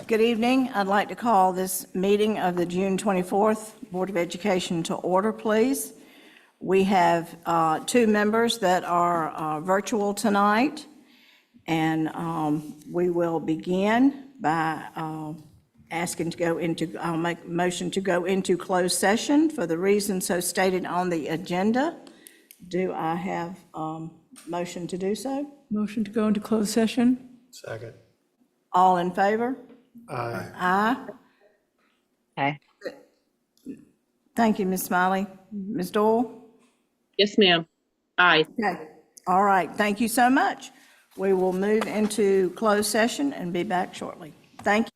Good evening. I'd like to call this meeting of the June 24th Board of Education to order, please. We have two members that are virtual tonight, and we will begin by asking to go into, I'll make a motion to go into closed session for the reasons so stated on the agenda. Do I have motion to do so? Motion to go into closed session? Second. All in favor? Aye. Aye. Okay. Thank you, Ms. Smiley. Ms. Doyle? Yes, ma'am. Aye. Okay. All right, thank you so much. We will move into closed session and be back shortly. Thank you.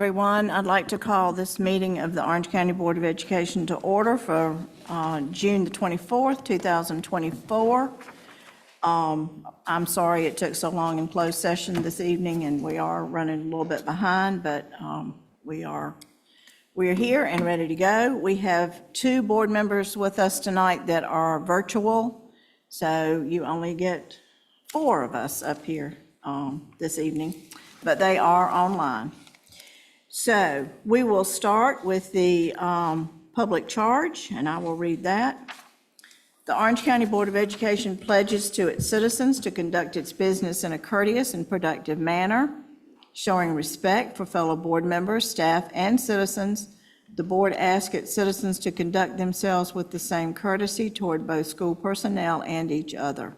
Everyone, I'd like to call this meeting of the Orange County Board of Education to order for June the 24th, 2024. I'm sorry it took so long in closed session this evening, and we are running a little bit behind, but we are here and ready to go. We have two board members with us tonight that are virtual, so you only get 4 of us up here this evening, but they are online. So we will start with the public charge, and I will read that. The Orange County Board of Education pledges to its citizens to conduct its business in a courteous and productive manner, showing respect for fellow board members, staff, and citizens. The board asks its citizens to conduct themselves with the same courtesy toward both school personnel and each other.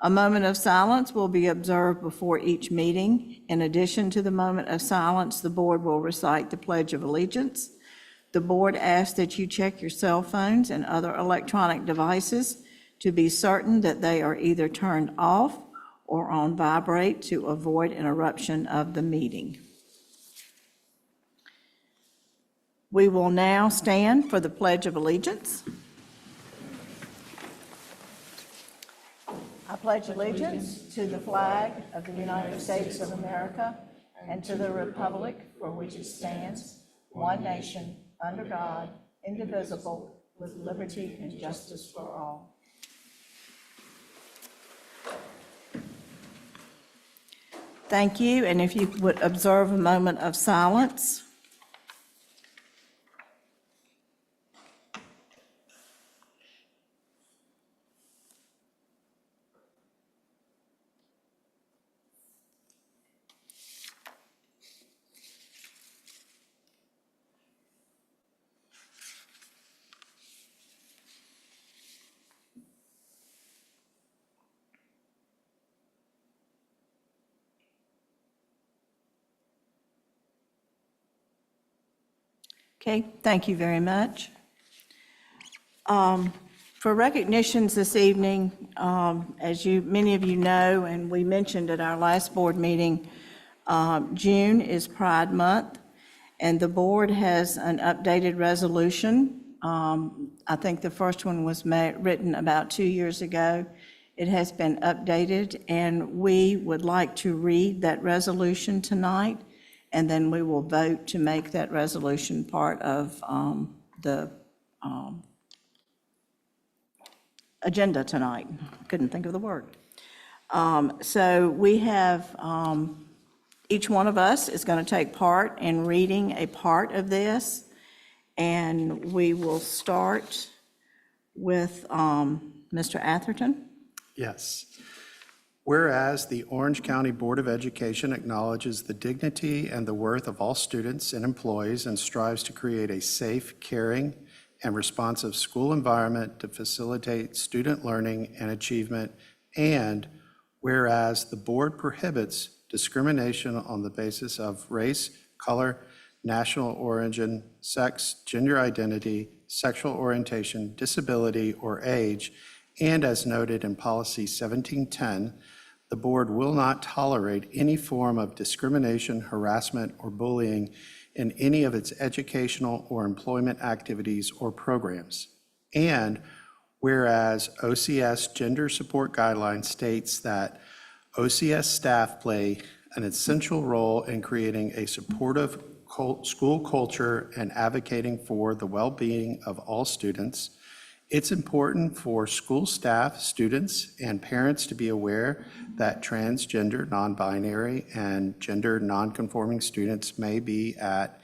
A moment of silence will be observed before each meeting. In addition to the moment of silence, the board will recite the Pledge of Allegiance. The board asks that you check your cell phones and other electronic devices to be certain that they are either turned off or on vibrate to avoid interruption of the meeting. We will now stand for the Pledge of Allegiance. I pledge allegiance to the flag of the United States of America and to the republic for which it stands, one nation, under God, indivisible, with liberty and justice for all. Thank you, and if you would observe a moment of silence. Okay, thank you very much. For recognitions this evening, as many of you know, and we mentioned at our last board meeting, June is Pride Month, and the board has an updated resolution. I think the first one was written about 2 years ago. It has been updated, and we would like to read that resolution tonight, and then we will vote to make that resolution part of the agenda tonight. Couldn't think of the word. So we have, each one of us is going to take part in reading a part of this, and we will start with Mr. Atherton. Yes. Whereas the Orange County Board of Education acknowledges the dignity and the worth of all students and employees and strives to create a safe, caring, and responsive school environment to facilitate student learning and achievement, and whereas the board prohibits discrimination on the basis of race, color, national origin, sex, gender identity, sexual orientation, disability, or age, and as noted in Policy 1710, the board will not tolerate any form of discrimination, harassment, or bullying in any of its educational or employment activities or programs. And whereas OCS Gender Support Guidelines states that OCS staff play an essential role in creating a supportive school culture and advocating for the well-being of all students, it's important for school staff, students, and parents to be aware that transgender, non-binary, and gender non-conforming students may be at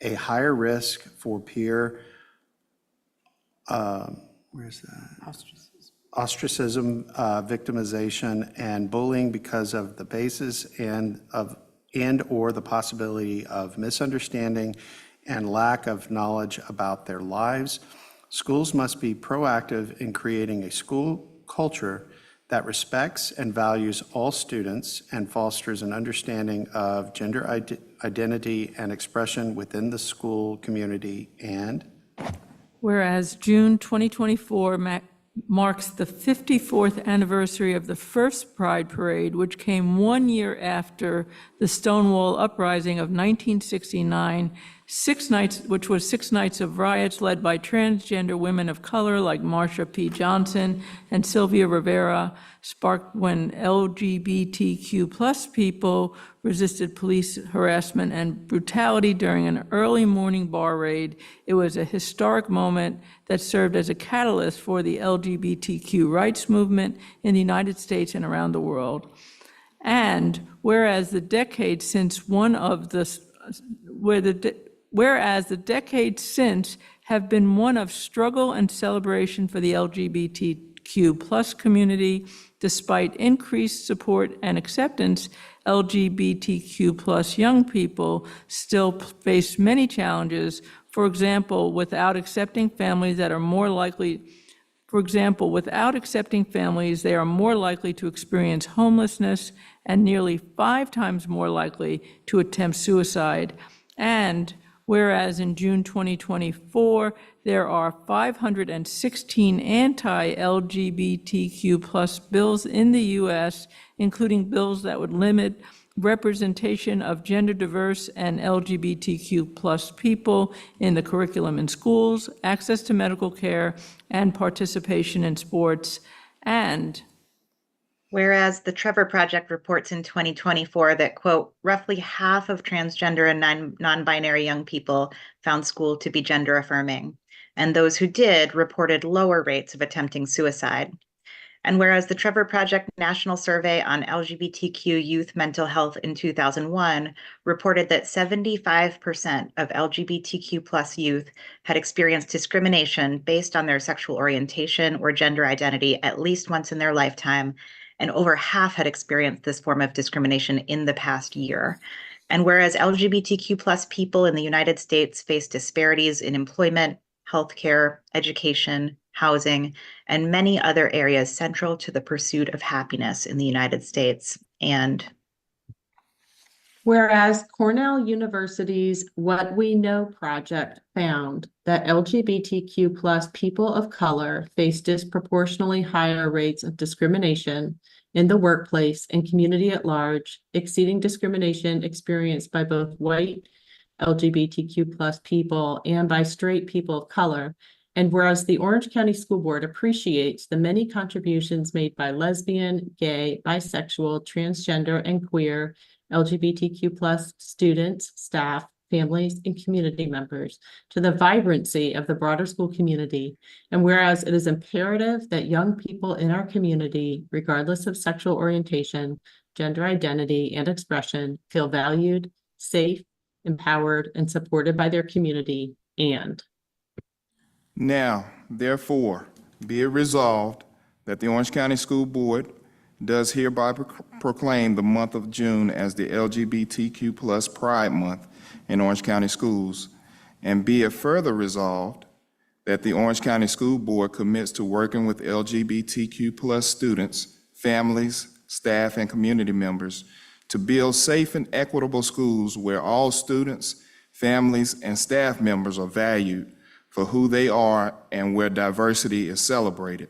a higher risk for peer ostracism, victimization, and bullying because of the basis and or the possibility of misunderstanding and lack of knowledge about their lives. Schools must be proactive in creating a school culture that respects and values all students and fosters an understanding of gender identity and expression within the school community. And Whereas June 2024 marks the 54th anniversary of the first Pride Parade, which came 1 year after the Stonewall Uprising of 1969, which was 6 nights of riots led by transgender women of color like Marsha P. Johnson and Sylvia Rivera, sparked when LGBTQ plus people resisted police harassment and brutality during an early morning bar raid. It was a historic moment that served as a catalyst for the LGBTQ rights movement in the United States and around the world. And whereas the decades since have been one of struggle and celebration for the LGBTQ plus community, despite increased support and acceptance, LGBTQ plus young people still face many challenges. For example, without accepting families, they are more likely to experience homelessness and nearly 5 times more likely to attempt suicide. And whereas in June 2024, there are 516 anti-LGBTQ plus bills in the U.S., including bills that would limit representation of gender diverse and LGBTQ plus people in the curriculum in schools, access to medical care, and participation in sports. And whereas the Trevor Project reports in 2024 that, quote, roughly half of transgender and non-binary young people found school to be gender affirming, and those who did reported lower rates of attempting suicide. And whereas the Trevor Project National Survey on LGBTQ youth mental health in 2001 reported that 75% of LGBTQ plus youth had experienced discrimination based on their sexual orientation or gender identity at least once in their lifetime, and over half had experienced this form of discrimination in the past year. And whereas LGBTQ plus people in the United States face disparities in employment, healthcare, education, housing, and many other areas central to the pursuit of happiness in the United States. And whereas Cornell University's What We Know project found that LGBTQ plus people of color face disproportionately higher rates of discrimination in the workplace and community at large, exceeding discrimination experienced by both white LGBTQ plus people and by straight people of color. And whereas the Orange County School Board appreciates the many contributions made by lesbian, gay, bisexual, transgender, and queer LGBTQ plus students, staff, families, and community members to the vibrancy of the broader school community. And whereas it is imperative that young people in our community, regardless of sexual orientation, gender identity, and expression, feel valued, safe, empowered, and supported by their community. And now, therefore, be it resolved that the Orange County School Board does hereby proclaim the month of June as the LGBTQ plus Pride Month in Orange County Schools, and be it further resolved that the Orange County School Board commits to working with LGBTQ plus students, families, staff, and community members to build safe and equitable schools where all students, families, and staff members are valued for who they are and where diversity is celebrated.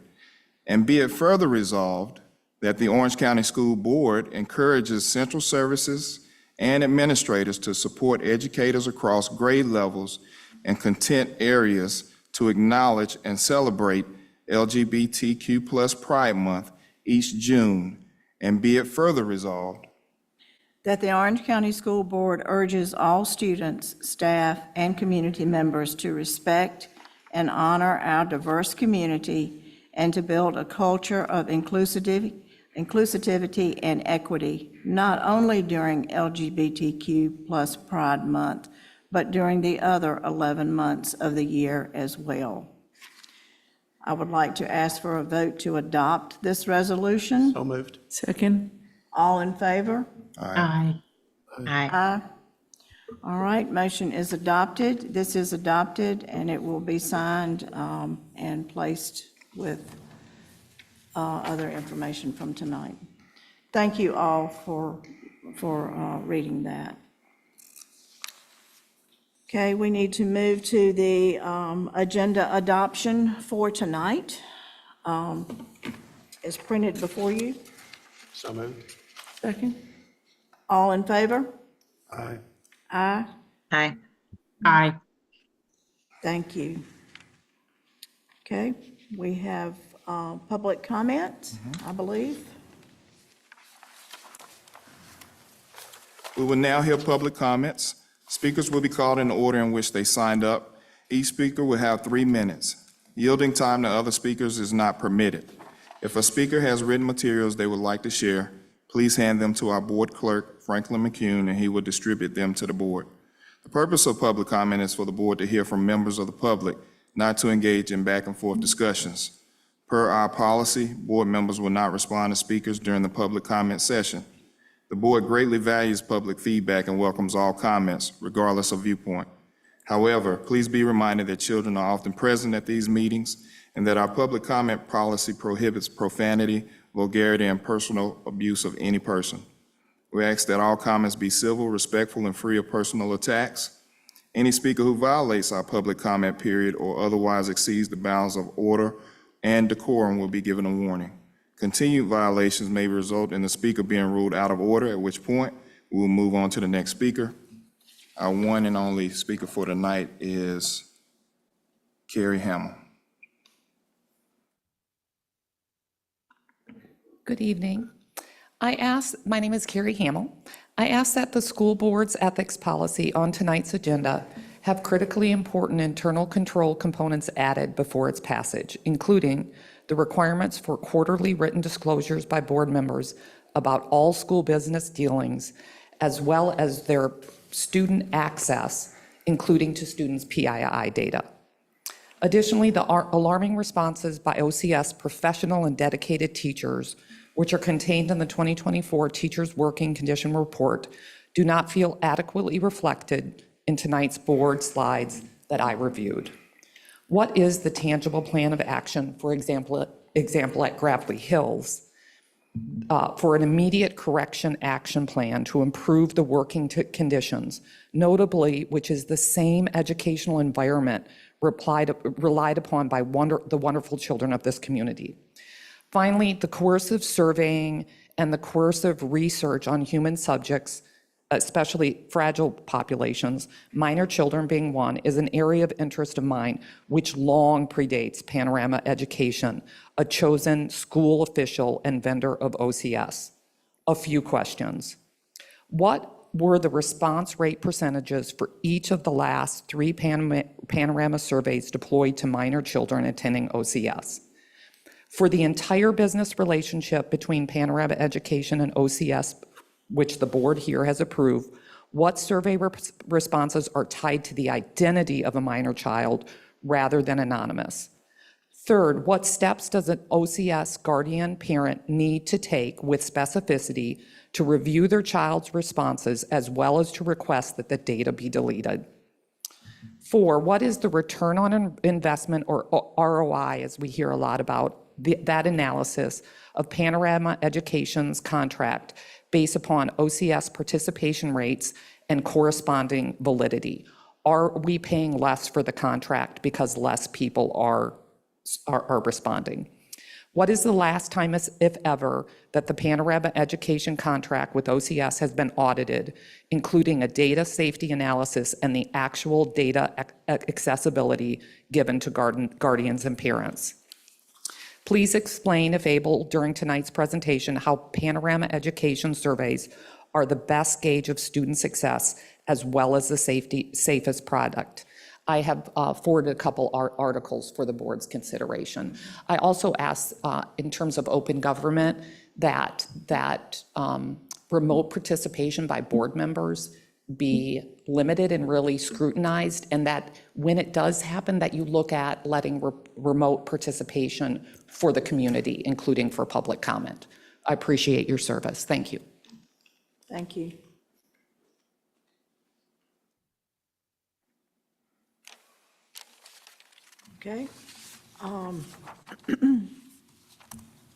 And be it further resolved that the Orange County School Board encourages central services and administrators to support educators across grade levels and content areas to acknowledge and celebrate LGBTQ plus Pride Month each June. And be it further resolved that the Orange County School Board urges all students, staff, and community members to respect and honor our diverse community and to build a culture of inclusivity and equity, not only during LGBTQ plus Pride Month, but during the other 11 months of the year as well. I would like to ask for a vote to adopt this resolution. So moved. second, All in favor? Aye. Aye. All right, motion is adopted. This is adopted, and it will be signed and placed with other information from tonight. Thank you all for reading that. Okay, we need to move to the agenda adoption for tonight. is printed before you. So moved. Second? All in favor? Aye. Aye. Aye. Aye. Thank you. Okay, we have public comment, I believe. We will now hear public comments. Speakers will be called in the order in which they signed up. Each speaker will have 3 minutes. Yielding time to other speakers is not permitted. If a speaker has written materials they would like to share, please hand them to our board clerk, Franklin McCune, and he will distribute them to the board. The purpose of public comment is for the board to hear from members of the public, not to engage in back and forth discussions. Per our policy, board members will not respond to speakers during the public comment session. The board greatly values public feedback and welcomes all comments, regardless of viewpoint. However, please be reminded that children are often present at these meetings and that our public comment policy prohibits profanity, vulgarity, and personal abuse of any person. We ask that all comments be civil, respectful, and free of personal attacks. Any speaker who violates our public comment period or otherwise exceeds the bounds of order and decorum will be given a warning. Continued violations may result in the speaker being ruled out of order, at which point we will move on to the next speaker. Our one and only speaker for tonight is Carrie Hamill. Good evening. My name is Carrie Hamill. I ask that the school board's ethics policy on tonight's agenda have critically important internal control components added before its passage, including the requirements for quarterly written disclosures by board members about all school business dealings, as well as their student access, including to students' PII data. Additionally, the alarming responses by OCS professional and dedicated teachers, which are contained in the 2024 Teachers Working Condition Report, do not feel adequately reflected in tonight's board slides that I reviewed. What is the tangible plan of action, for example at Gravely Hills, for an immediate correction action plan to improve the working conditions, notably, which is the same educational environment relied upon by the wonderful children of this community? Finally, the coercive surveying and the coercive research on human subjects, especially fragile populations, minor children being one, is an area of interest of mine which long predates Panorama Education, a chosen school official and vendor of OCS. A few questions. What were the response rate percentages for each of the last 3 Panorama surveys deployed to minor children attending OCS? For the entire business relationship between Panorama Education and OCS, which the board here has approved, what survey responses are tied to the identity of a minor child rather than anonymous? Third, what steps does an OCS guardian parent need to take with specificity to review their child's responses as well as to request that the data be deleted? 4, what is the return on investment, or ROI, as we hear a lot about, that analysis of Panorama Education's contract based upon OCS participation rates and corresponding validity? Are we paying less for the contract because less people are responding? What is the last time, if ever, that the Panorama Education contract with OCS has been audited, including a data safety analysis and the actual data accessibility given to guardians and parents? Please explain, if able, during tonight's presentation, how Panorama Education surveys are the best gauge of student success as well as the safest product. I have forwarded a couple articles for the board's consideration. I also asked, in terms of open government, that remote participation by board members be limited and really scrutinized, and that when it does happen, that you look at letting remote participation for the community, including for public comment. I appreciate your service. Thank you. Thank you. Okay.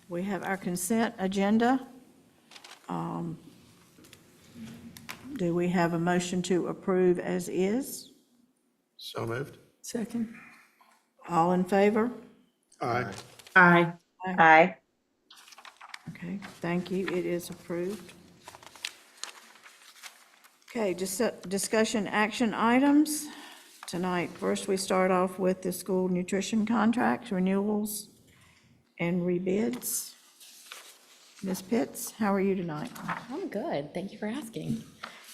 We have our consent agenda. Do we have a motion to approve as is? So moved. Second? All in favor? Aye. Aye. Aye. Okay, thank you. It is approved. Okay, discussion action items. Tonight, first we start off with the school nutrition contracts, renewals, and rebids. Ms. Pitts, how are you tonight? I'm good. Thank you for asking.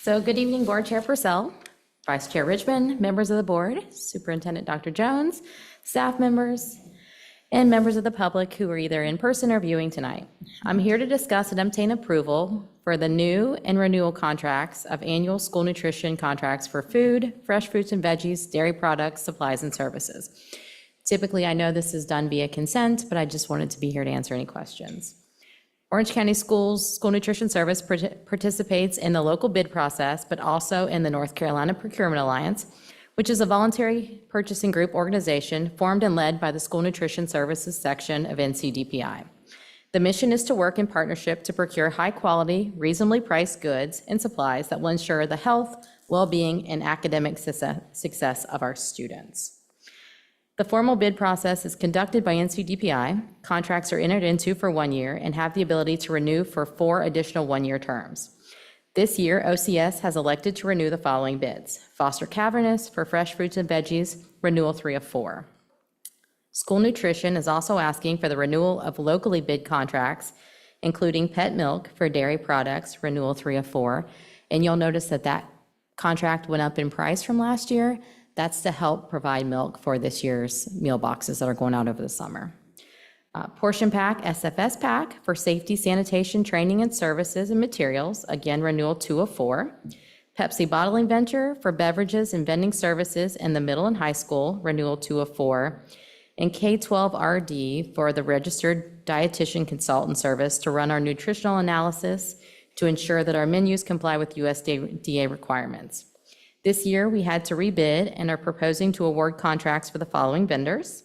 So good evening, Board Chair Purcell, Vice Chair Richmond, members of the board, Superintendent Dr. Jones, staff members, and members of the public who are either in person or viewing tonight. I'm here to discuss and obtain approval for the new and renewal contracts of annual school nutrition contracts for food, fresh fruits and veggies, dairy products, supplies, and services. Typically, I know this is done via consent, but I just wanted to be here to answer any questions. Orange County Schools School Nutrition Service participates in the local bid process, but also in the North Carolina Procurement Alliance, which is a voluntary purchasing group organization formed and led by the School Nutrition Services section of NCDPI. The mission is to work in partnership to procure high-quality, reasonably priced goods and supplies that will ensure the health, well-being, and academic success of our students. The formal bid process is conducted by NCDPI. Contracts are entered into for 1 year and have the ability to renew for 4 additional one-year terms. This year, OCS has elected to renew the following bids. Foster Cavernous for fresh fruits and veggies, renewal 3 of 4. School Nutrition is also asking for the renewal of locally bid contracts, including pet milk for dairy products, renewal 3 of 4. And you'll notice that that contract went up in price from last year. That's to help provide milk for this year's meal boxes that are going out over the summer. Portion Pack, SFS Pack for safety, sanitation, training, and services and materials, again, renewal 2 of 4. Pepsi Bottling Venture for beverages and vending services in the middle and high school, renewal 2 of 4. And K-12RD for the registered dietitian consultant service to run our nutritional analysis to ensure that our menus comply with USDA requirements. This year, we had to rebid and are proposing to award contracts for the following vendors: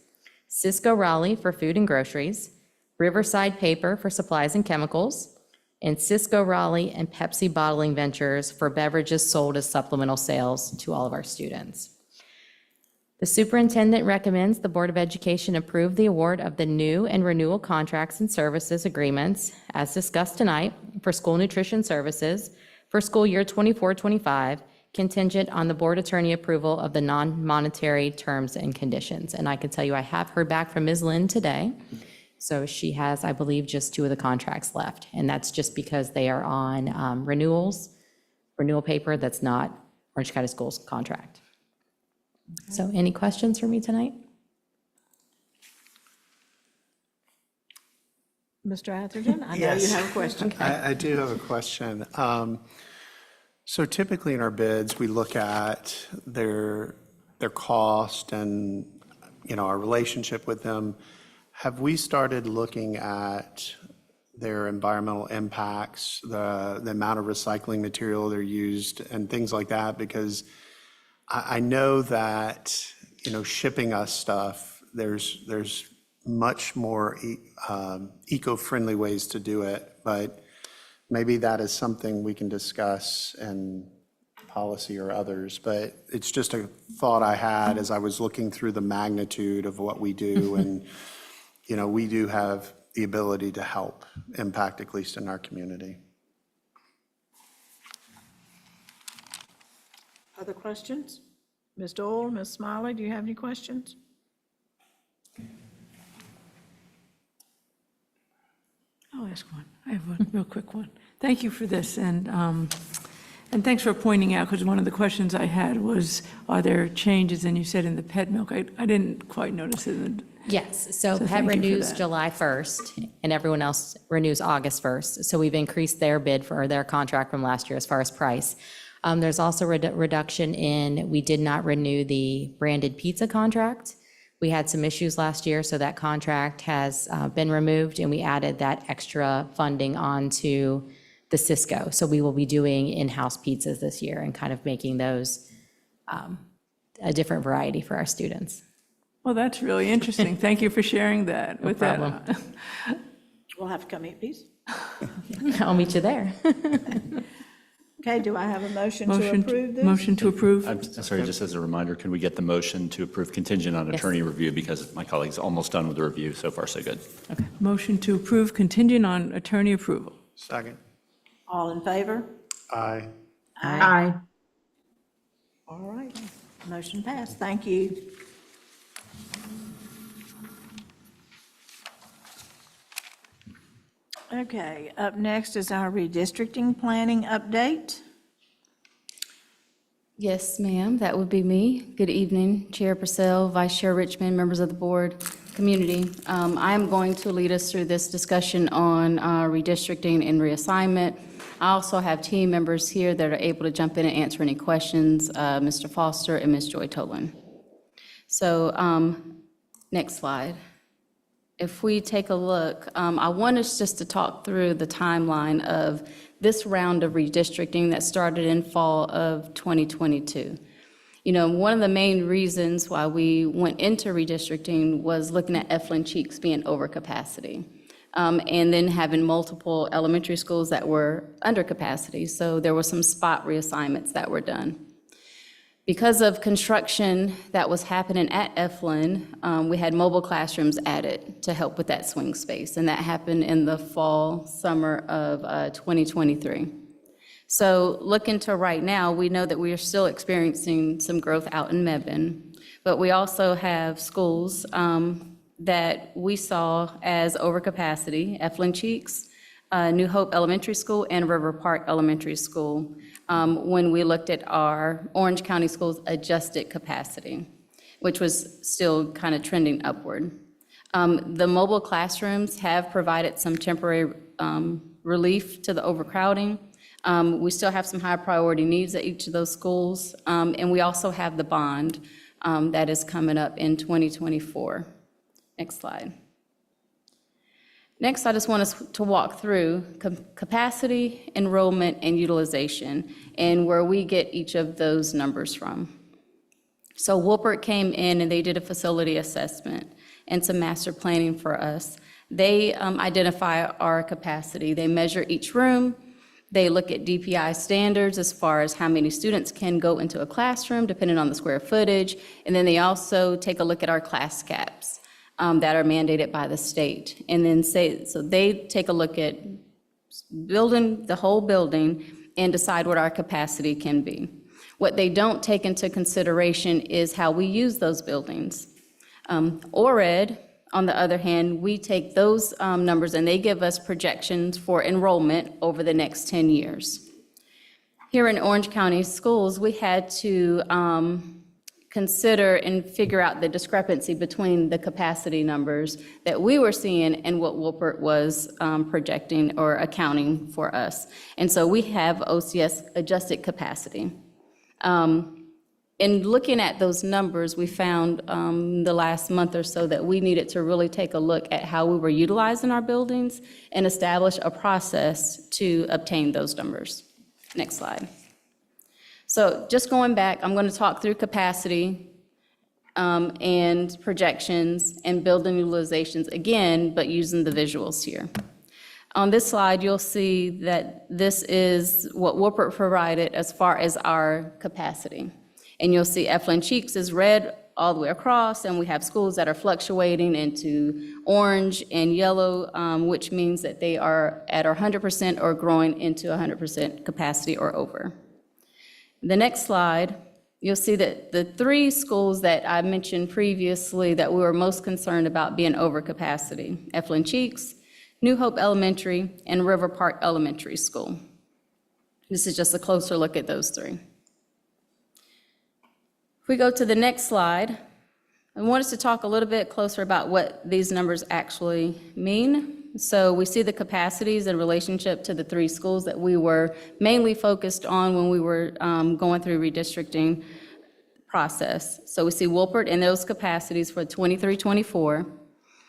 Cisco Raleigh for food and groceries, Riverside Paper for supplies and chemicals, and Cisco Raleigh and Pepsi Bottling Ventures for beverages sold as supplemental sales to all of our students. The superintendent recommends the Board of Education approve the award of the new and renewal contracts and services agreements, as discussed tonight, for school nutrition services for school year 24-25, contingent on the board attorney approval of the non-monetary terms and conditions. And I can tell you, I have heard back from Ms. Lynn today. So she has, I believe, just 2 of the contracts left. And that's just because they are on renewal paper that's not Orange County Schools contract. Okay. So any questions for me tonight? Mr. Atherton, I know you have a question. I do have a question. So typically in our bids, we look at their cost and, our relationship with them. Have we started looking at their environmental impacts, the amount of recycling material they're used and things like that? Because I know that, shipping us stuff, there's much more eco-friendly ways to do it, but maybe that is something we can discuss in policy or others, but it's just a thought I had as I was looking through the magnitude of what we do. And, we do have the ability to help impact, at least in our community. Other questions? Ms. Doyle, Ms. Smiley, do you have any questions? I'll ask one. I have one real quick one. Thank you for this, and thanks for pointing out, because one of the questions I had was, are there changes, and you said in the pet milk. I didn't quite notice it. Yes, so So PET thank you for renews that. July 1st, and everyone else renews August 1st. So we've increased their bid for their contract from last year as far as price. There's also a reduction in, we did not renew the branded pizza contract. We had some issues last year, so that contract has been removed, and we added that extra funding onto the Cisco. So we will be doing in-house pizzas this year and kind of making those a different variety for our students. Well, that's really interesting. Thank you for sharing that. No with problem. that. We'll have to come eat, please. I'll meet you there. Okay, do I have a motion to approve this? Motion to approve? I'm sorry, just as a reminder, can we get the motion to approve contingent on attorney review? Because my colleague's almost done with the review. So far, so good. Motion to approve contingent on attorney approval. Second. All in favor? Aye. Aye. All right, motion passed. Thank you. Okay, up next is our redistricting planning update. Yes, ma'am, that would be me. Good evening, Chair Purcell, Vice Chair Richmond, members of the board, community. I am going to lead us through this discussion on redistricting and reassignment. I also have team members here that are able to jump in and answer any questions, Mr. Foster and Ms. Joy Tolan. So next slide. If we take a look, I want us just to talk through the timeline of this round of redistricting that started in fall of 2022. You know, one of the main reasons why we went into redistricting was looking at Eflin Cheeks being over capacity, and then having multiple elementary schools that were under capacity. So there were some spot reassignments that were done. Because of construction that was happening at Eflin, we had mobile classrooms added to help with that swing space, and that happened in the fall, summer of 2023. So looking to right now, we know that we are still experiencing some growth out in Mebane, but we also have schools that we saw as overcapacity, Eflin Cheeks, New Hope Elementary School, and River Park Elementary School, when we looked at our Orange County Schools adjusted capacity, which was still kind of trending upward. The mobile classrooms have provided some temporary relief to the overcrowding. We still have some high priority needs at each of those schools, and we also have the bond that is coming up in 2024. Next slide. Next, I just want us to walk through capacity, enrollment, and utilization, and where we get each of those numbers from. So Wolpert came in and they did a facility assessment and some master planning for us. They identify our capacity. They measure each room. They look at DPI standards as far as how many students can go into a classroom, depending on the square footage. And then they also take a look at our class caps that are mandated by the state. And then so they take a look at building the whole building and decide what our capacity can be. What they don't take into consideration is how we use those buildings. ORED, on the other hand, we take those numbers and they give us projections for enrollment over the next 10 years. Here in Orange County Schools, we had to consider and figure out the discrepancy between the capacity numbers that we were seeing and what Wolpert was projecting or accounting for us. And so we have OCS adjusted capacity. In looking at those numbers, we found the last month or so that we needed to really take a look at how we were utilizing our buildings and establish a process to obtain those numbers. Next slide. So just going back, I'm going to talk through capacity and projections and building utilizations again, but using the visuals here. On this slide, you'll see that this is what Wolpert provided as far as our capacity. And you'll see Eflin Cheeks is red all the way across, and we have schools that are fluctuating into orange and yellow, which means that they are at 100% or growing into 100% capacity or over. The next slide, you'll see that the three schools that I mentioned previously that we were most concerned about being over capacity, Eflin Cheeks, New Hope Elementary, and River Park Elementary School. This is just a closer look at those three. If we go to the next slide, I want us to talk a little bit closer about what these numbers actually mean. So we see the capacities in relationship to the three schools that we were mainly focused on when we were going through redistricting process. So we see Wolpert and those capacities for 23-24,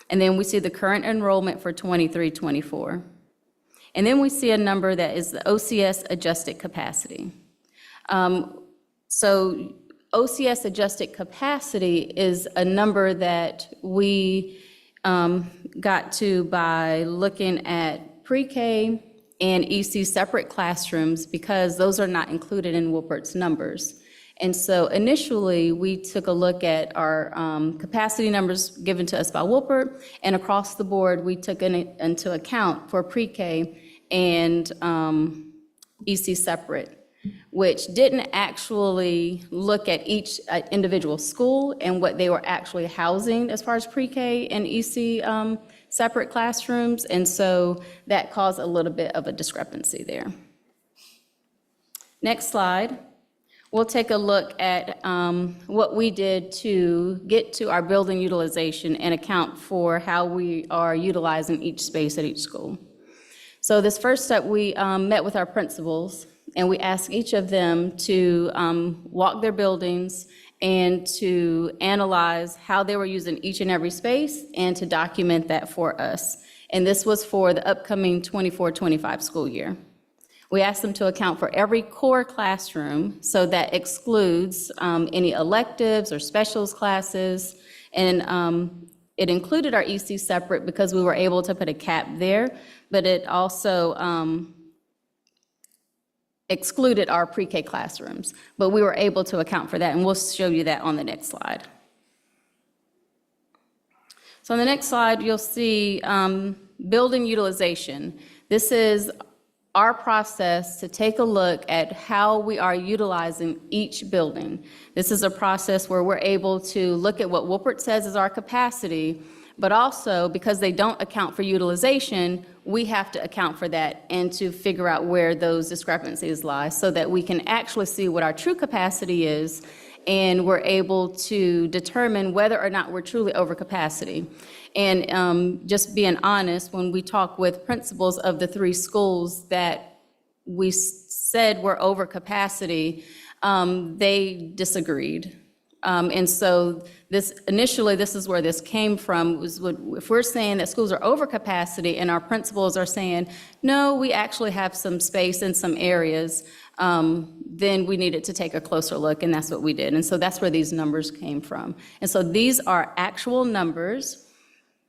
and then we see the current enrollment for 23-24. And then we see a number that is the OCS adjusted capacity. So OCS adjusted capacity is a number that we got to by looking at pre-K and EC separate classrooms because those are not included in Wilpert's numbers. And so initially, we took a look at our capacity numbers given to us by Wilpert, and across the board, we took into account for pre-K and EC separate, which didn't actually look at each individual school and what they were actually housing as far as pre-K and EC separate classrooms, and so that caused a little bit of a discrepancy there. Next slide. We'll take a look at what we did to get to our building utilization and account for how we are utilizing each space at each school. So this first step, we met with our principals, and we asked each of them to walk their buildings and to analyze how they were using each and every space and to document that for us. And this was for the upcoming 24-25 school year. We asked them to account for every core classroom, so that excludes any electives or specials classes, and it included our EC separate because we were able to put a cap there, but it also excluded our pre-K classrooms, but we were able to account for that, and we'll show you that on the next slide. So on the next slide, you'll see building utilization. This is our process to take a look at how we are utilizing each building. This is a process where we're able to look at what Wilpert says is our capacity, but also because they don't account for utilization, we have to account for that and to figure out where those discrepancies lie so that we can actually see what our true capacity is, and we're able to determine whether or not we're truly over capacity. And just being honest, when we talk with principals of the 3 schools that we said were over capacity, they disagreed. And so this is where this came from, was if we're saying that schools are over capacity and our principals are saying, no, we actually have some space in some areas, then we needed to take a closer look, and that's what we did. And so that's where these numbers came from. And so these are actual numbers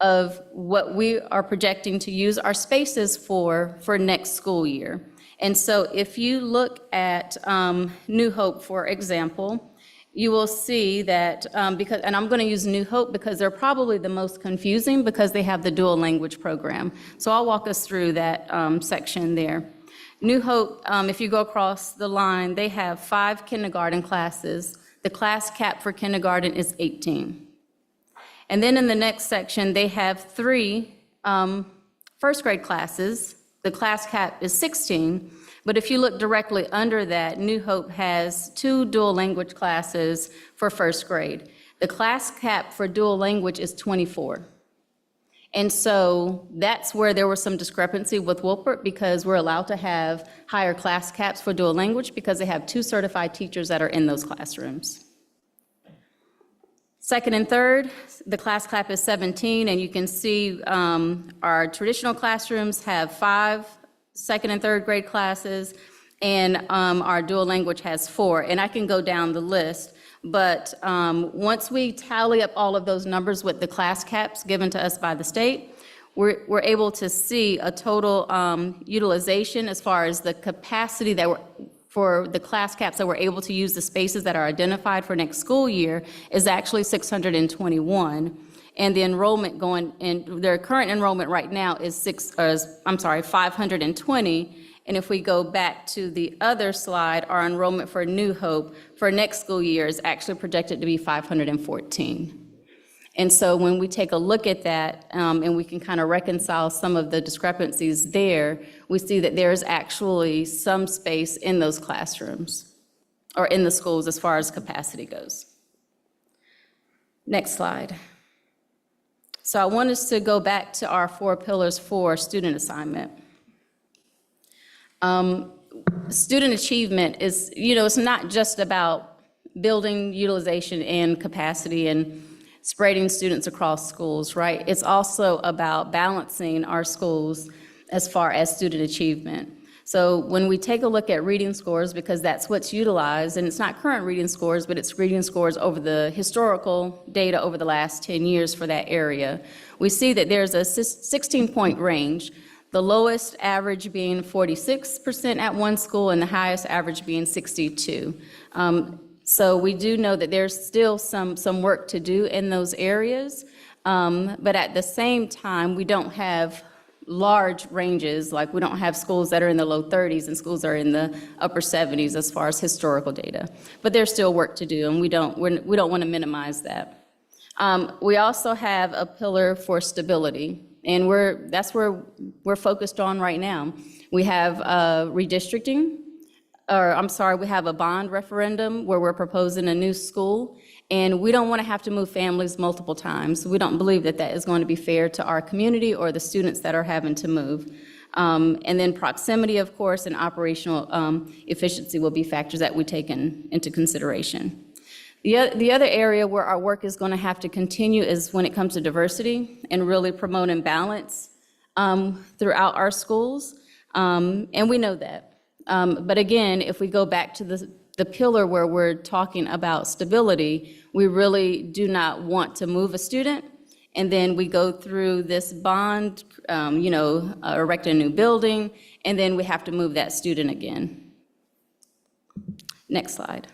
of what we are projecting to use our spaces for next school year. And so if you look at New Hope, for example, you will see that, and I'm going to use New Hope because they're probably the most confusing because they have the dual language program. So I'll walk us through that section there. New Hope, if you go across the line, they have 5 kindergarten classes. The class cap for kindergarten is 18. And then in the next section, they have 3 first grade classes. The class cap is 16. But if you look directly under that, New Hope has 2 dual language classes for first grade. The class cap for dual language is 24. And so that's where there was some discrepancy with Wilpert, because we're allowed to have higher class caps for dual language because they have 2 certified teachers that are in those classrooms. Second and third, the class cap is 17, and you can see our traditional classrooms have 5 second and third grade classes, and our dual language has 4. And I can go down the list, but once we tally up all of those numbers with the class caps given to us by the state, we're able to see a total utilization as far as the capacity that for the class caps that we're able to use the spaces that are identified for next school year is actually 621. And the enrollment their current enrollment right now is 520. And if we go back to the other slide, our enrollment for New Hope for next school year is actually projected to be 514. And so when we take a look at that, and we can kind of reconcile some of the discrepancies there, we see that there's actually some space in those classrooms or in the schools as far as capacity goes. Next slide. So I want us to go back to our 4 pillars for student assignment. Student achievement is, it's not just about building utilization and capacity and spreading students across schools, right? It's also about balancing our schools as far as student achievement. So when we take a look at reading scores, because that's what's utilized, and it's not current reading scores, but it's reading scores over the historical data over the last 10 years for that area, we see that there's a 16-point range. the lowest average being 46% at one school and the highest average being 62%. So we do know that there's still some work to do in those areas, but at the same time, we don't have large ranges, like we don't have schools that are in the low 30s and schools that are in the upper 70s as far as historical data. But there's still work to do, and we don't want to minimize that. We also have a pillar for stability, and that's where we're focused on right now. We have redistricting. We have a bond referendum where we're proposing a new school, and we don't want to have to move families multiple times. We don't believe that is going to be fair to our community or the students that are having to move. And then proximity, of course, and operational efficiency will be factors that we take into consideration. The other area where our work is going to have to continue is when it comes to diversity and really promoting balance throughout our schools, and we know that. But again, if we go back to the pillar where we're talking about stability, we really do not want to move a student, and then we go through this bond, erect a new building, and then we have to move that student again. Next slide.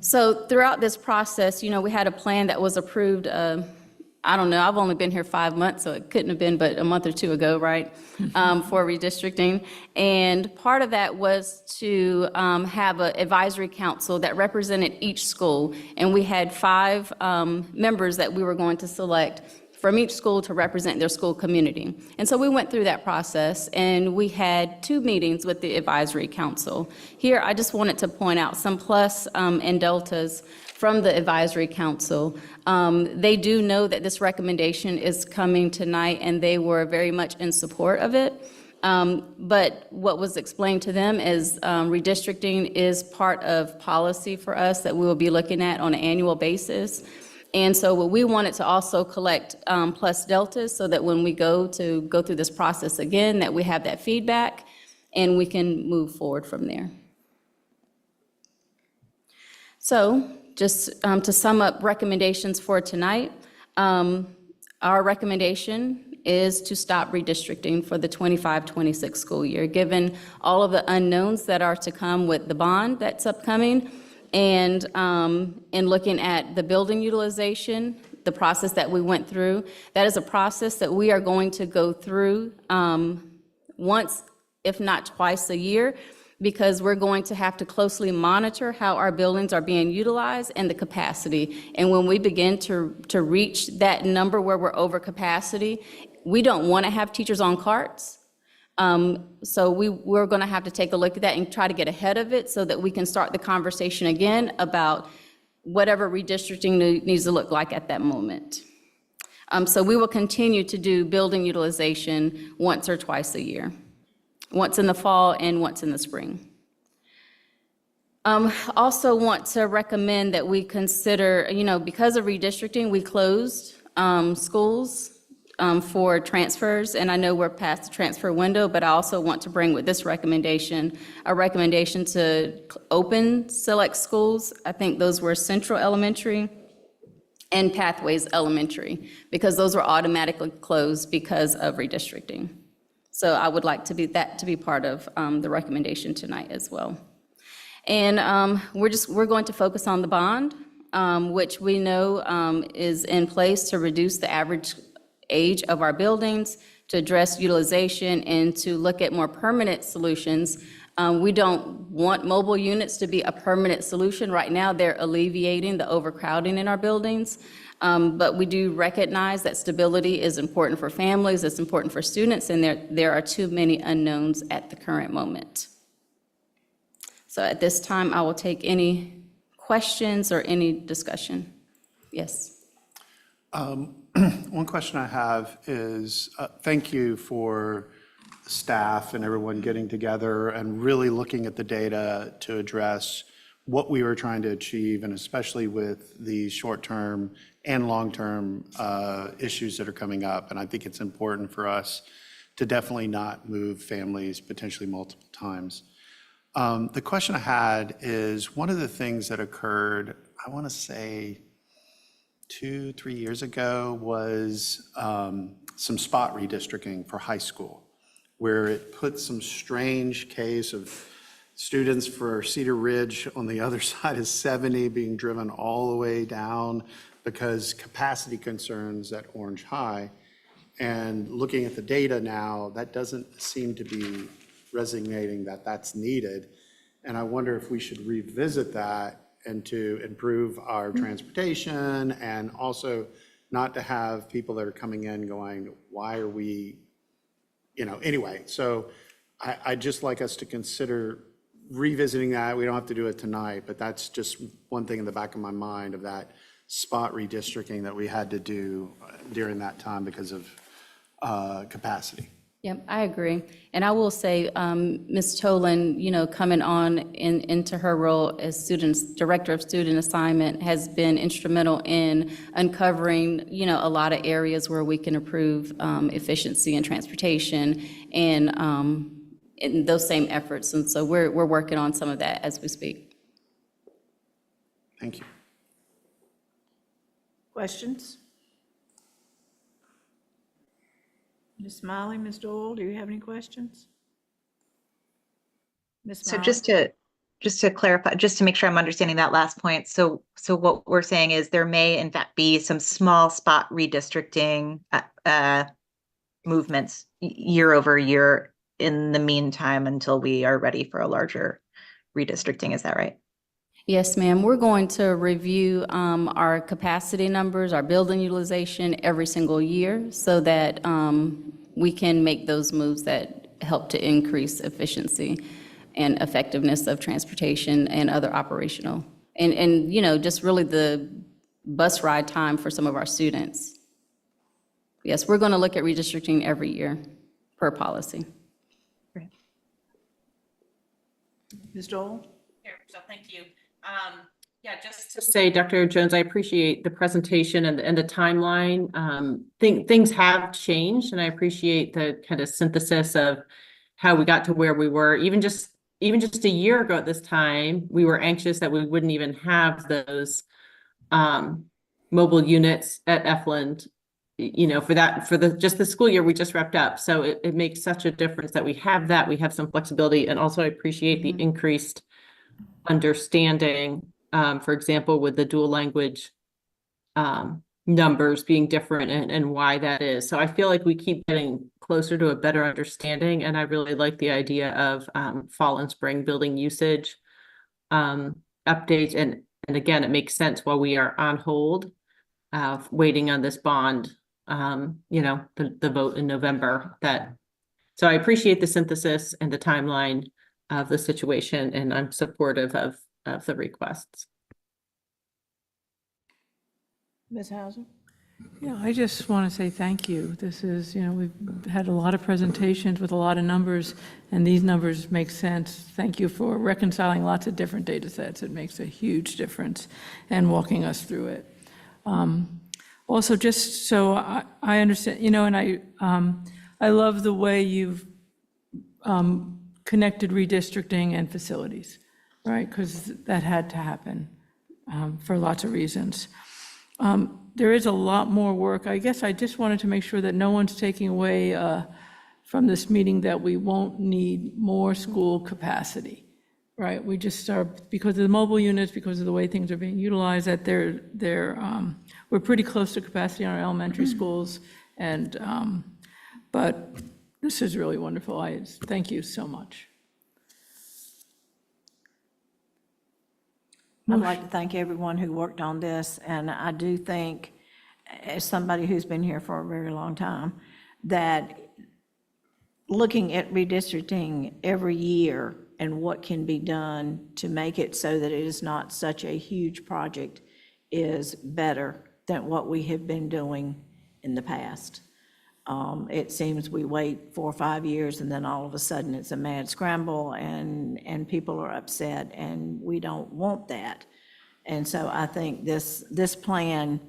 So throughout this process, we had a plan that was approved, I don't know, I've only been here 5 months, so it couldn't have been but a month or two ago, right, for redistricting. And part of that was to have an advisory council that represented each school. And we had 5 members that we were going to select from each school to represent their school community. And so we went through that process, and we had 2 meetings with the advisory council. Here, I just wanted to point out some plus and deltas from the advisory council. They do know that this recommendation is coming tonight, and they were very much in support of it. But what was explained to them is redistricting is part of policy for us that we will be looking at on an annual basis. And so what we wanted to also collect plus deltas so that when we go through this process again, that we have that feedback and we can move forward from there. So just to sum up recommendations for tonight, our recommendation is to stop redistricting for the 25-26 school year, given all of the unknowns that are to come with the bond that's upcoming, and in looking at the building utilization, the process that we went through. That is a process that we are going to go through once, if not twice a year, because we're going to have to closely monitor how our buildings are being utilized and the capacity. And when we begin to reach that number where we're over capacity, we don't want to have teachers on carts. So we're going to have to take a look at that and try to get ahead of it so that we can start the conversation again about whatever redistricting needs to look like at that moment. So we will continue to do building utilization once or twice a year, once in the fall and once in the spring. Also want to recommend that we consider, because of redistricting, we closed schools for transfers, and I know we're past the transfer window, but I also want to bring with this recommendation, a recommendation to open select schools. I think those were Central Elementary and Pathways Elementary, because those were automatically closed because of redistricting. So I would like that to be part of the recommendation tonight as well. And we're going to focus on the bond, which we know is in place to reduce the average age of our buildings, to address utilization, and to look at more permanent solutions. We don't want mobile units to be a permanent solution. Right now, they're alleviating the overcrowding in our buildings. But we do recognize that stability is important for families, it's important for students, and there are too many unknowns at the current moment. So at this time, I will take any questions or any discussion. Yes. One question I have is, thank you for staff and everyone getting together and really looking at the data to address what we were trying to achieve, and especially with the short-term and long-term issues that are coming up. And I think it's important for us to definitely not move families potentially multiple times. The question I had is, one of the things that occurred, I want to say 2-3 years ago, was some spot redistricting for high school, where it put some strange case of students for Cedar Ridge on the other side of 70 being driven all the way down because capacity concerns at Orange High. And looking at the data now, that doesn't seem to be resonating that that's needed. And I wonder if we should revisit that and to improve our transportation, and also not to have people that are coming in going, why are we, anyway. So I'd just like us to consider revisiting that. We don't have to do it tonight, but that's just one thing in the back of my mind of that spot redistricting that we had to do during that time because of capacity. Yep, I agree. And I will say, Ms. Tolan, coming on into her role as Director of Student Assignment has been instrumental in uncovering, a lot of areas where we can improve efficiency in transportation and in those same efforts. And so we're working on some of that as we speak. Thank you. Questions? Ms. Smiley, Ms. Doyle, do you have any questions? Ms. So Smiley? just to clarify, just to make sure I'm understanding that last point. So what we're saying is there may in fact be some small spot redistricting movements year over year in the meantime until we are ready for a larger redistricting. Is that right? Yes, ma'am. We're going to review our capacity numbers, our building utilization every single year so that we can make those moves that help to increase efficiency and effectiveness of transportation and other operational. And just really the bus ride time for some of our students. Yes, we're going to look at redistricting every year per policy. Great. Ms. Doyle? So thank you. Just to say, Dr. Jones, I appreciate the presentation and the timeline. Things have changed, and I appreciate the kind of synthesis of how we got to where we were. Even just a year ago at this time, we were anxious that we wouldn't even have those mobile units at Efland, for the school year we just wrapped up. So it makes such a difference that we have that. We have some flexibility, and also I appreciate the increased understanding, for example, with the dual language numbers being different and why that is. So I feel like we keep getting closer to a better understanding, and I really like the idea of fall and spring building usage updates. And again, it makes sense while we are on hold, waiting on this bond, the vote in November. So I appreciate the synthesis and the timeline of the situation, and I'm supportive of the requests. Ms. Hauser? Yeah, I just want to say thank you. This is, we've had a lot of presentations with a lot of numbers, and these numbers make sense. Thank you for reconciling lots of different data sets. It makes a huge difference and walking us through it. Also, just so I understand, and I love the way you've connected redistricting and facilities, right? Because that had to happen for lots of reasons. There is a lot more work. I guess I just wanted to make sure that no one's taking away from this meeting that we won't need more school capacity, right? We just are, because of the mobile units, because of the way things are being utilized, that we're pretty close to capacity in our elementary schools. And, but this is really wonderful. Thank you so much. I'd like to thank everyone who worked on this, and I do think, as somebody who's been here for a very long time, that looking at redistricting every year and what can be done to make it so that it is not such a huge project is better than what we have been doing in the past. It seems we wait 4 or 5 years, and then all of a sudden it's a mad scramble, and people are upset, and we don't want that. And so I think this plan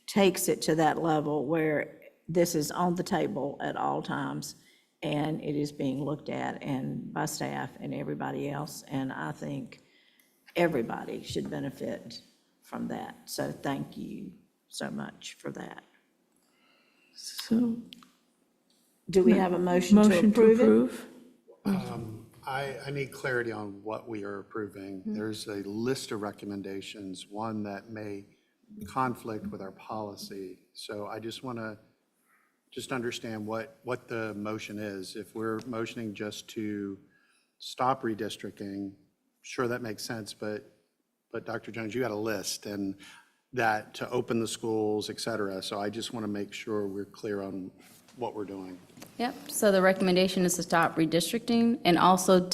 takes it to that level where this is on the table at all times, and it is being looked at and by staff and everybody else. And I think everybody should benefit from that. So thank you so much for that. So, Do we have a motion to motion to approve it? approve? I need clarity on what we are approving. There's a list of recommendations, one that may conflict with our policy. So I just want to understand what the motion is. If we're motioning just to stop redistricting, sure, that makes sense, but Dr. Jones, you had a list and that to open the schools, et cetera. So I just want to make sure we're clear on what we're doing. Yep, so the recommendation is to stop redistricting, and also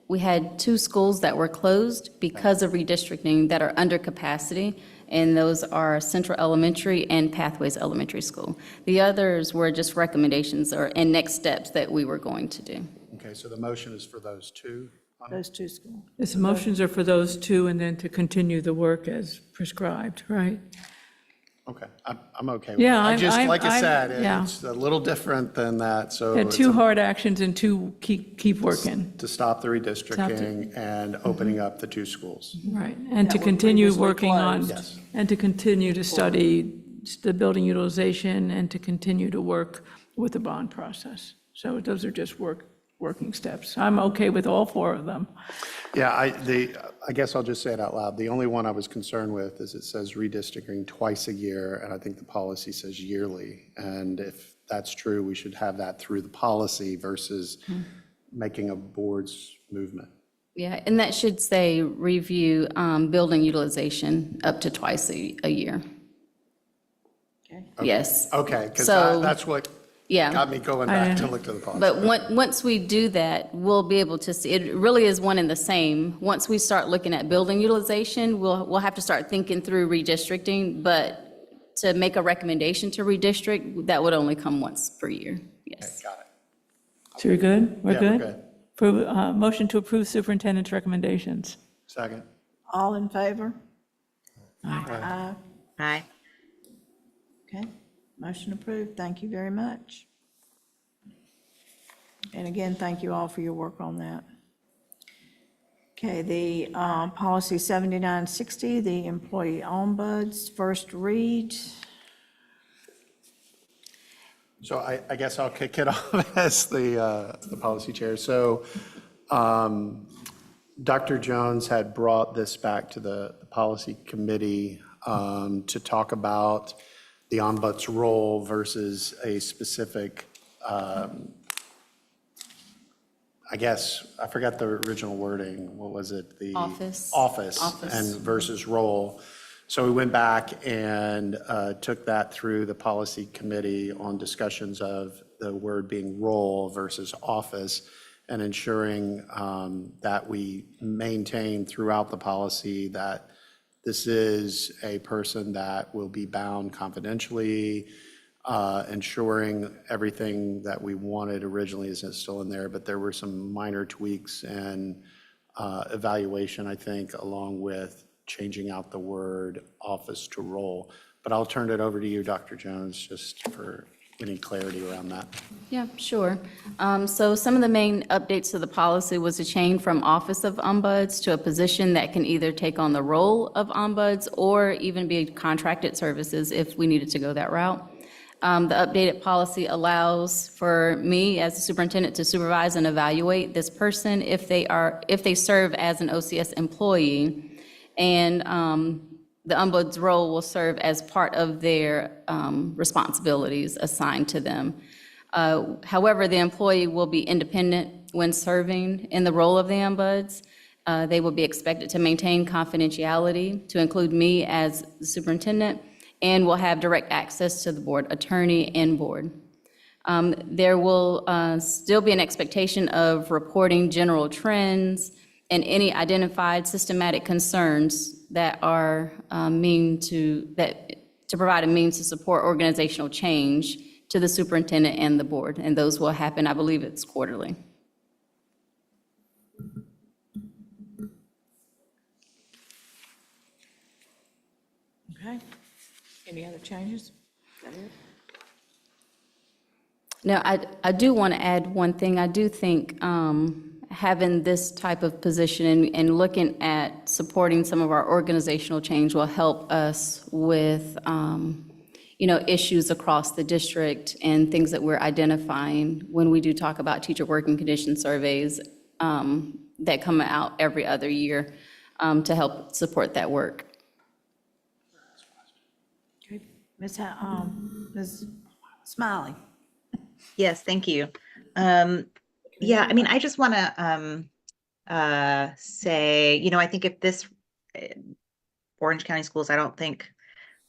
we had 2 schools that were closed because of redistricting that are under capacity, and those are Central Elementary and Pathways Elementary School. The others were just recommendations and next steps that we were going to do. Okay, so the motion is for those two? Those 2 schools. Its motions are for those 2, and then to continue the work as prescribed, right? Okay, I'm okay with Yeah, it. I'm- Like I I'm- said, yeah. it's a little different than that, so. Yeah, it's 2 hard actions and 2 keep working, to stop the redistricting and opening up the 2 schools. right? And to were continue previously working on, closed. Yes. and to continue to study the building utilization and to continue to work with the bond process. So those are just working steps. I'm okay with all 4 of them. Yeah, I guess I'll just say it out loud. The only one I was concerned with is it says redistricting twice a year, and I think the policy says yearly. And if that's true, we should have that through the policy versus making a board's movement. Yeah, and that should say review building utilization up to twice a year. Okay. Yes. Okay, because So- that's what Yeah. got me going back to look to the policy. But once we do that, we'll be able to see, it really is one and the same. Once we start looking at building utilization, we'll have to start thinking through redistricting, but to make a recommendation to redistrict, that would only come once per year, yes. Got it. So we're good? We're Yeah, good? Motion to approve superintendent's recommendations. Second. All in favor? Aye. Okay, motion approved. Thank you very much. And again, thank you all for your work on that. Okay, the policy 7960, the employee ombuds, first read. So I guess I'll kick it off as the policy chair. So Dr. Jones had brought this back to the policy committee to talk about the ombuds role versus a specific, I guess, I forgot the original wording. What was it? The Office. Office Office. and versus role. So we went back and took that through the policy committee on discussions of the word being role versus office, and ensuring that we maintain throughout the policy that this is a person that will be bound confidentially, ensuring everything that we wanted originally is still in there, but there were some minor tweaks and evaluation, I think, along with changing out the word office to role. But I'll turn it over to you, Dr. Jones, just for any clarity around that. Yeah, sure. So some of the main updates to the policy was a change from Office of Ombuds to a position that can either take on the role of ombuds or even be contracted services if we needed to go that route. The updated policy allows for me as a superintendent to supervise and evaluate this person if they serve as an OCS employee. And the ombuds role will serve as part of their responsibilities assigned to them. However, the employee will be independent when serving in the role of the ombuds. They will be expected to maintain confidentiality, to include me as the superintendent, and will have direct access to the board attorney and board. There will still be an expectation of reporting general trends and any identified systematic concerns that are to provide a means to support organizational change to the superintendent and the board, and those will happen, I believe it's quarterly. Okay. Any other changes? Is that it? Now, I do want to add one thing. I do think having this type of position and looking at supporting some of our organizational change will help us with, issues across the district and things that we're identifying when we do talk about teacher working condition surveys that come out every other year to help support that work. Ms. Smiley? Yes, thank you. Yeah, I mean, I just want to say, I think if this Orange County Schools, I don't think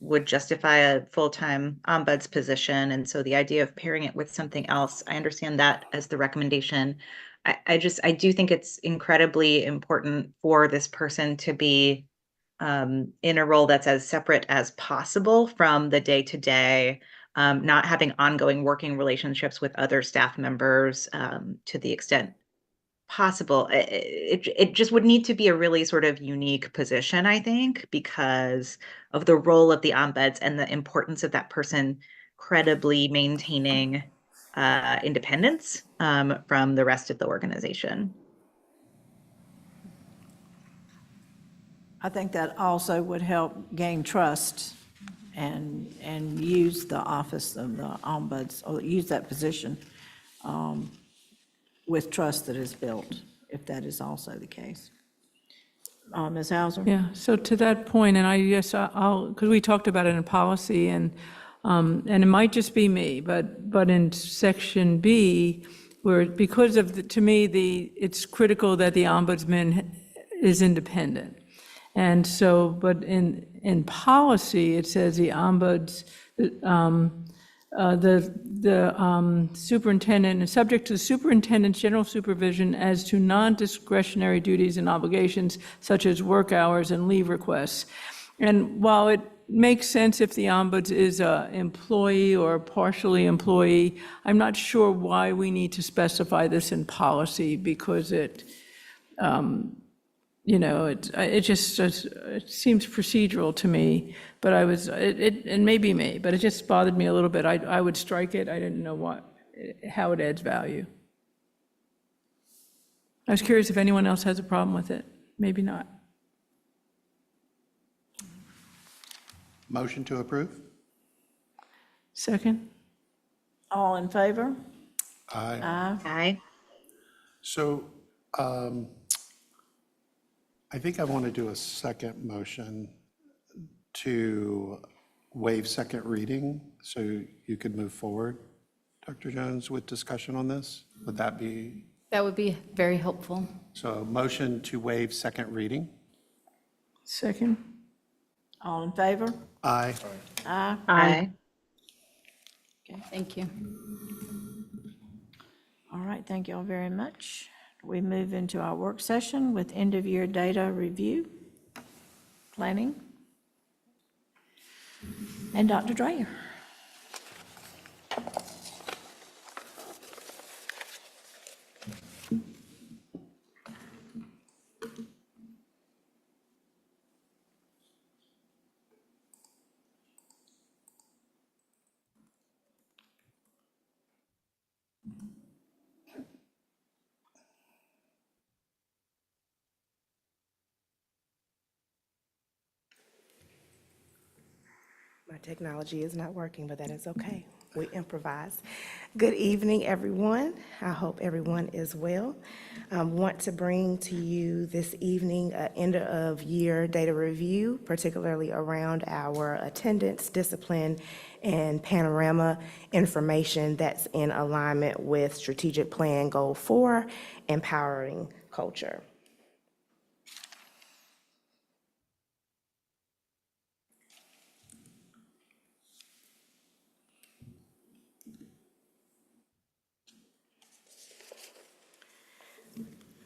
would justify a full-time ombuds position. And so the idea of pairing it with something else, I understand that as the recommendation. I do think it's incredibly important for this person to be in a role that's as separate as possible from the day-to-day, not having ongoing working relationships with other staff members to the extent possible. It just would need to be a really sort of unique position, I think, because of the role of the ombuds and the importance of that person credibly maintaining independence from the rest of the organization. I think that also would help gain trust and use the office of the ombuds, or use that position with trust that is built, if that is also the case. Ms. Hauser? Yeah, so to that point, and I'll, because we talked about it in policy, and it might just be me, but in section B, where, because of, to me, it's critical that the ombudsman is independent. And so, but in policy, it says the ombuds, the superintendent is subject to the superintendent's general supervision as to non-discretionary duties and obligations such as work hours and leave requests. And while it makes sense if the ombuds is an employee or partially employee, I'm not sure why we need to specify this in policy, because it seems procedural to me, but it may be me, but it just bothered me a little bit. I would strike it. I didn't know how it adds value. I was curious if anyone else has a problem with it. Maybe not. Motion to approve? Second? All in favor? Aye. Aye. So I think I want to do a second motion to waive second reading, so you could move forward, Dr. Jones, with discussion on this. Would that be? That would be very helpful. So motion to waive second reading? Second? All in favor? Aye. Aye. Aye. Okay, thank you. All right, thank you all very much. We move into our work session with end-of-year data review, planning, and Dr. Dreyer. My technology is not working, but that is okay. We improvise. Good evening, everyone. I hope everyone is well. I want to bring to you this evening an end-of-year data review, particularly around our attendance, discipline, and panorama information that's in alignment with Strategic Plan Goal 4, Empowering Culture.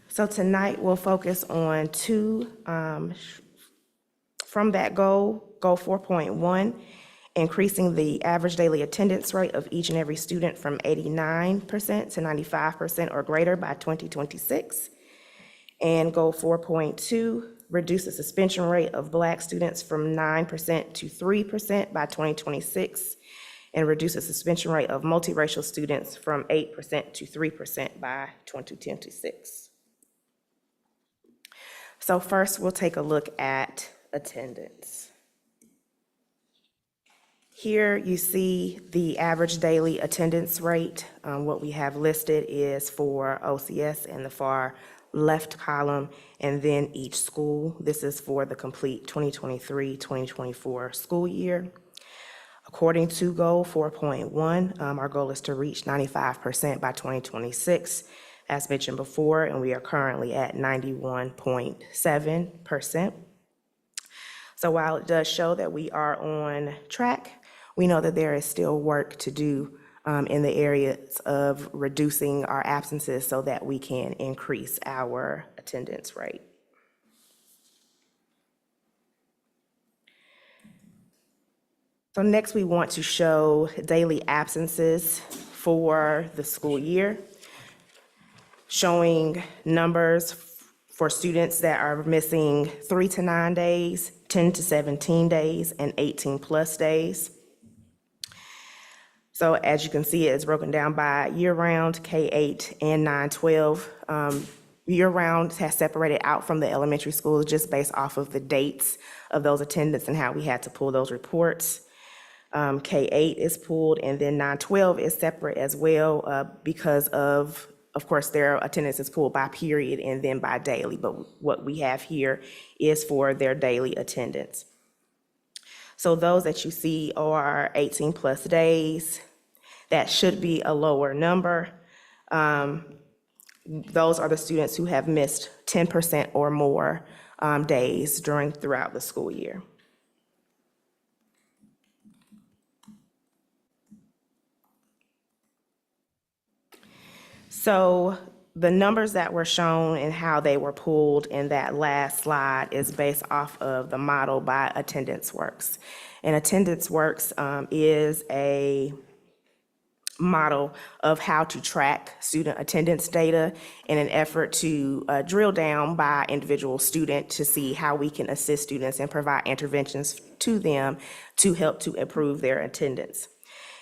So tonight we'll focus on two from that goal, Goal 4.1, increasing the average daily attendance rate of each and every student from 89% to 95% or greater by 2026. And Goal 4.2, reduce the suspension rate of Black students from 9% to 3% by 2026, and reduce the suspension rate of multiracial students from 8% to 3% by 2026. So first, we'll take a look at attendance. Here you see the average daily attendance rate. What we have listed is for OCS in the far left column, and then each school. This is for the complete 2023-2024 school year. According to goal 4.1, our goal is to reach 95% by 2026, as mentioned before, and we are currently at 91.7%. So while it does show that we are on track, we know that there is still work to do in the areas of reducing our absences so that we can increase our attendance rate. So next, we want to show daily absences for the school year, showing numbers for students that are missing 3 to 9 days, 10 to 17 days, and 18+ days. So as you can see, it's broken down by year-round, K-8 and 9-12. Year-round has separated out from the elementary schools just based off of the dates of those attendance and how we had to pull those reports. K-8 is pulled, and then 9-12 is separate as well because of course, their attendance is pulled by period and then by daily, but what we have here is for their daily attendance. So those that you see are 18+ days. That should be a lower number. Those are the students who have missed 10% or more days throughout the school year. So the numbers that were shown and how they were pulled in that last slide is based off of the model by Attendance Works. And Attendance Works is a model of how to track student attendance data in an effort to drill down by individual student to see how we can assist students and provide interventions to them to help to improve their attendance.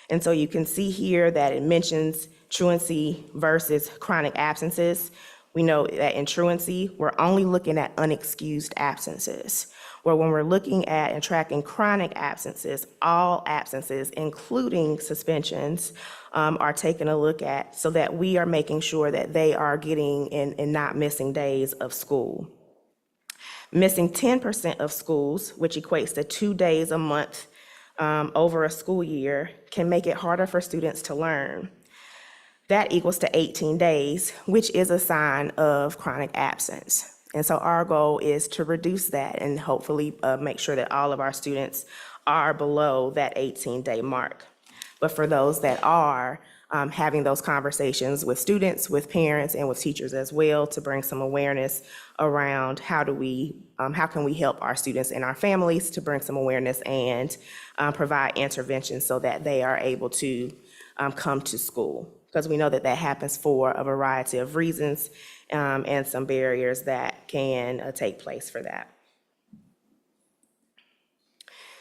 And so you can see here that it mentions truancy versus chronic absences. We know that in truancy, we're only looking at unexcused absences. Where when we're looking at and tracking chronic absences, all absences, including suspensions, are taken a look at so that we are making sure that they are getting and not missing days of school. Missing 10% of schools, which equates to 2 days a month over a school year, can make it harder for students to learn. That equals to 18 days, which is a sign of chronic absence. And so our goal is to reduce that and hopefully make sure that all of our students are below that 18-day mark. But for those that are, having those conversations with students, with parents, and with teachers as well to bring some awareness around how can we help our students and our families to bring some awareness and provide interventions so that they are able to come to school. Because we know that that happens for a variety of reasons and some barriers that can take place for that.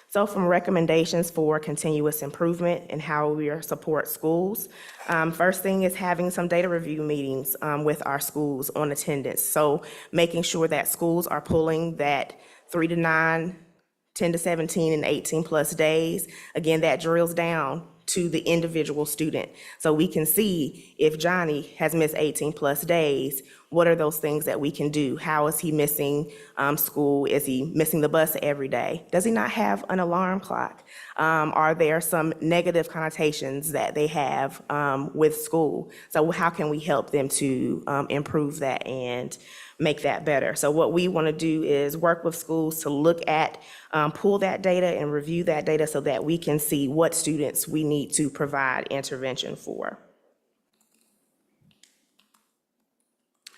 So from recommendations for continuous improvement and how we support schools, first thing is having some data review meetings with our schools on attendance. So making sure that schools are pulling that 3 to 9, 10 to 17, and 18+ days. Again, that drills down to the individual student. So we can see if Johnny has missed 18+ days, what are those things that we can do? How is he missing school? Is he missing the bus every day? Does he not have an alarm clock? Are there some negative connotations that they have with school? So how can we help them to improve that and make that better? So what we want to do is work with schools to look at, pull that data and review that data so that we can see what students we need to provide intervention for.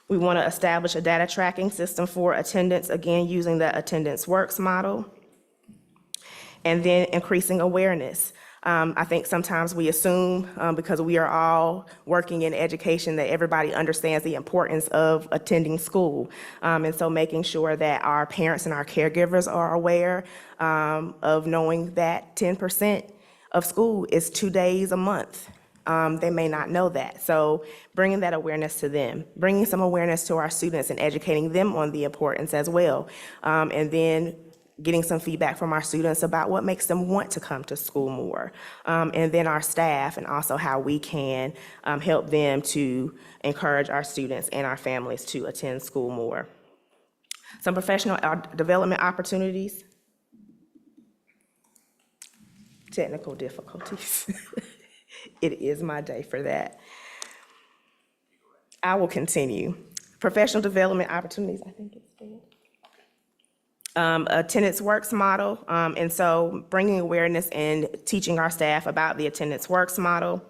We want to establish a data tracking system for attendance, again, using the Attendance Works model. And then increasing awareness. I think sometimes we assume, because we are all working in education, that everybody understands the importance of attending school. And so making sure that our parents and our caregivers are aware of knowing that 10% of school is 2 days a month. They may not know that. So bringing that awareness to them, bringing some awareness to our students and educating them on the importance as well. And then getting some feedback from our students about what makes them want to come to school more, and then our staff, and also how we can help them to encourage our students and our families to attend school more. Some professional development opportunities. Technical difficulties. It is my day for that. I will continue. Professional development opportunities, I think it's good. Attendance works model, and so bringing awareness and teaching our staff about the attendance works model,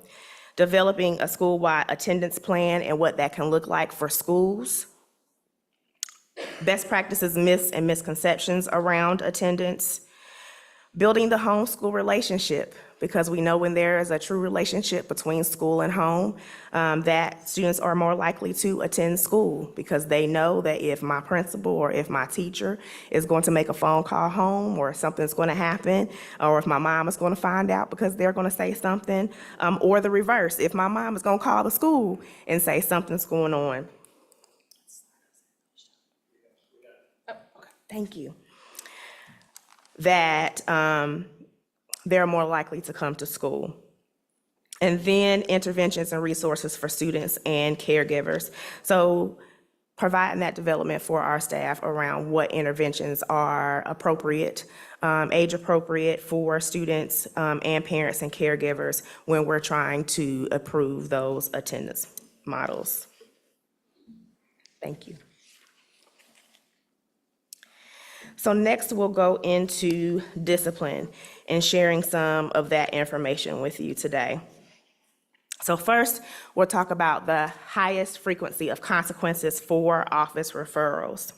developing a school-wide attendance plan and what that can look like for schools, best practices, myths, and misconceptions around attendance, building the home-school relationship, because we know when there is a true relationship between school and home, that students are more likely to attend school, because they know that if my principal or if my teacher is going to make a phone call home, or something's going to happen, or if my mom is going to find out because they're going to say something, or the reverse, if my mom is going to call the school and say something's going on. Thank you. That they're more likely to come to school. And then interventions and resources for students and caregivers. So providing that development for our staff around what interventions are appropriate, age appropriate for students and parents and caregivers when we're trying to approve those attendance models. Thank you. So next we'll go into discipline and sharing some of that information with you today. So first, we'll talk about the highest frequency of consequences for office referrals.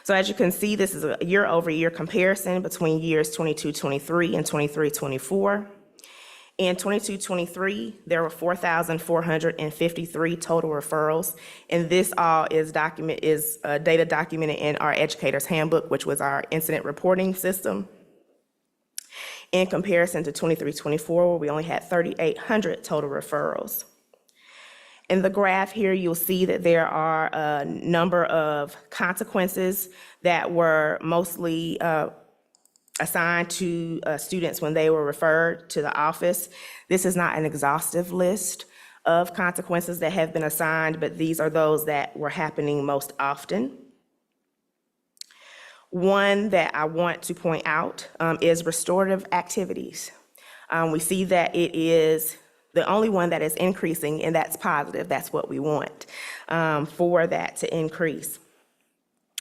So as you can see, this is a year-over-year comparison between years 22-23 and 23-24. In 22-23, there were 4,453 total referrals, and this all is data documented in our Educator's Handbook, which was our incident reporting system. In comparison to 23-24, where we only had 3,800 total referrals. In the graph here, you'll see that there are a number of consequences that were mostly assigned to students when they were referred to the office. This is not an exhaustive list of consequences that have been assigned, but these are those that were happening most often. One that I want to point out is restorative activities. We see that it is the only one that is increasing, and that's positive. That's what we want for that to increase.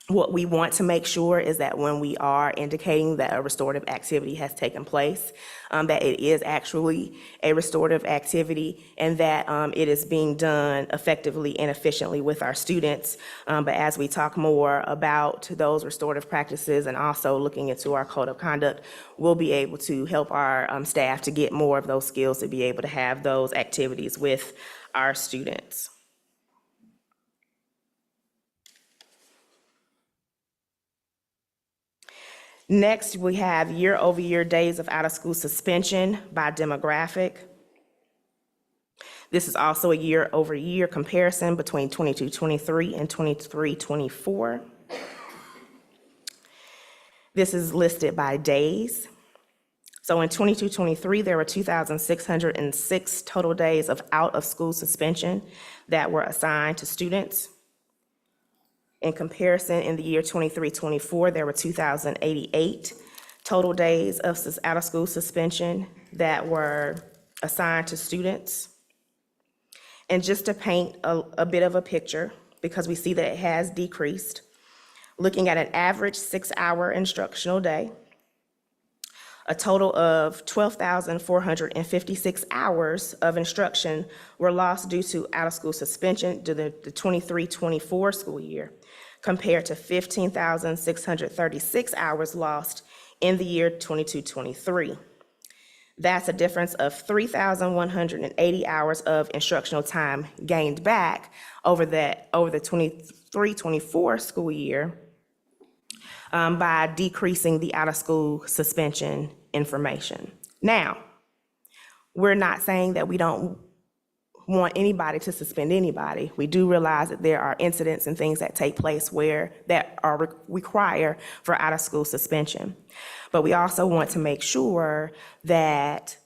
What we want to make sure is that when we are indicating that a restorative activity has taken place, that it is actually a restorative activity, and that it is being done effectively and efficiently with our students. But as we talk more about those restorative practices and also looking into our code of conduct, we'll be able to help our staff to get more of those skills to be able to have those activities with our students. Next, we have year-over-year days of out-of-school suspension by demographic. This is also a year-over-year comparison between 22-23 and 23-24. This is listed by days. So in 22-23, there were 2,606 total days of out-of-school suspension that were assigned to students. In comparison, in the year 23-24, there were 2,088 total days of out-of-school suspension that were assigned to students. And just to paint a bit of a picture, because we see that it has decreased, looking at an average 6-hour instructional day, a total of 12,456 hours of instruction were lost due to out-of-school suspension during the 23-24 school year, compared to 15,636 hours lost in the year 22-23. That's a difference of 3,180 hours of instructional time gained back over the 23-24 school year by decreasing the out-of-school suspension information. Now, we're not saying that we don't want anybody to suspend anybody. We do realize that there are incidents and things that take place that are require for out-of-school suspension. But we also want to make sure that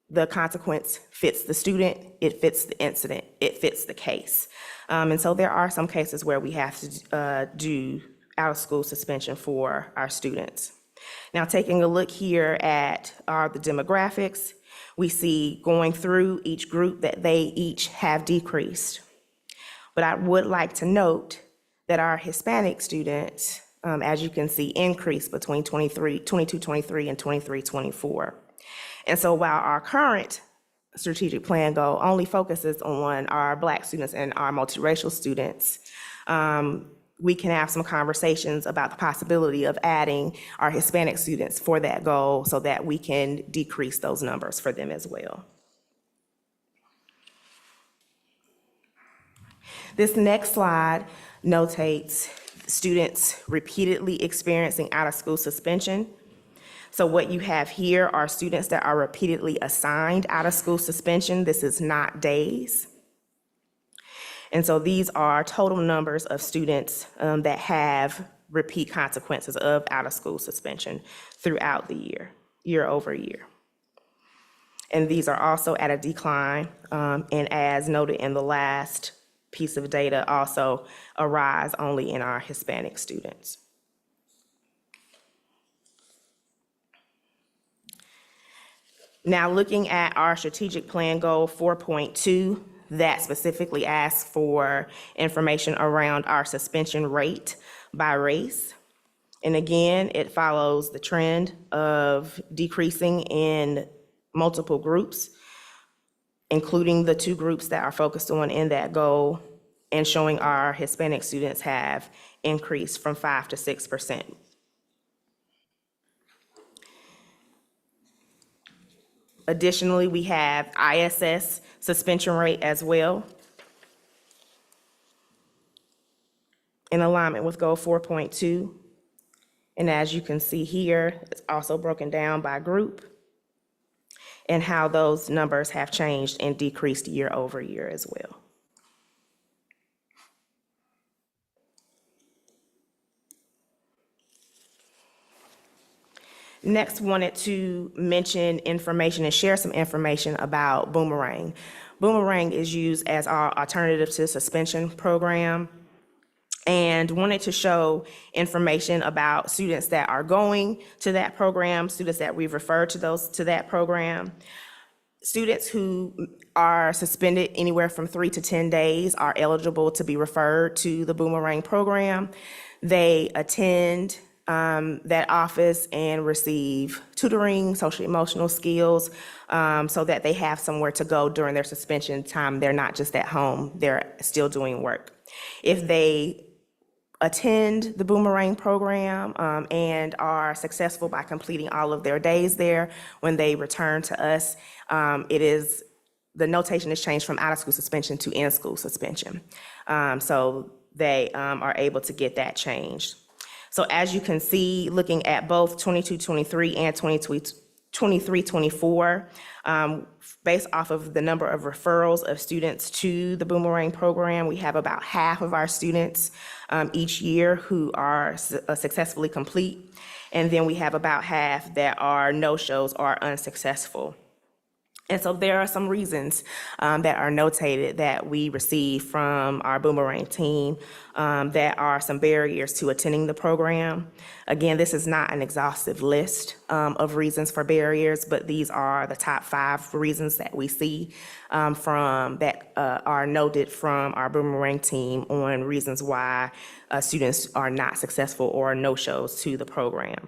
the consequence fits the student, it fits the incident, it fits the case. And so there are some cases where we have to do out-of-school suspension for our students. Now, taking a look here at the demographics, we see going through each group that they each have decreased. But I would like to note that our Hispanic students, as you can see, increased between 22-23 and 23-24. And so while our current strategic plan goal only focuses on our Black students and our multiracial students, we can have some conversations about the possibility of adding our Hispanic students for that goal so that we can decrease those numbers for them as well. This next slide notates students repeatedly experiencing out-of-school suspension. So what you have here are students that are repeatedly assigned out-of-school suspension. This is not days. And so these are total numbers of students that have repeat consequences of out-of-school suspension throughout the year over year. And these are also at a decline, and as noted in the last piece of data, also arise only in our Hispanic students. Now, looking at our strategic plan goal 4.2, that specifically asks for information around our suspension rate by race. And again, it follows the trend of decreasing in multiple groups, including the 2 groups that are focused on in that goal, and showing our Hispanic students have increased from 5 to 6%. Additionally, we have ISS suspension rate as well, in alignment with goal 4.2. And as you can see here, it's also broken down by group and how those numbers have changed and decreased year over year as well. Next, wanted to mention information and share some information about Boomerang. Boomerang is used as our alternative to suspension program, and wanted to show information about students that are going to that program, students that we've referred to that program. Students who are suspended anywhere from 3 to 10 days are eligible to be referred to the Boomerang program. They attend that office and receive tutoring, social emotional skills, so that they have somewhere to go during their suspension time. They're not just at home, they're still doing work. If they attend the Boomerang program and are successful by completing all of their days there, when they return to us, the notation is changed from out-of-school suspension to in-school suspension. So they are able to get that changed. So as you can see, looking at both 22-23 and 23-24, based off of the number of referrals of students to the Boomerang program, we have about half of our students each year who are successfully complete. And then we have about half that are no-shows or unsuccessful. And so there are some reasons that are notated that we receive from our Boomerang team that are some barriers to attending the program. Again, this is not an exhaustive list of reasons for barriers, but these are the top 5 reasons that we see that are noted from our Boomerang team on reasons why students are not successful or no-shows to the program.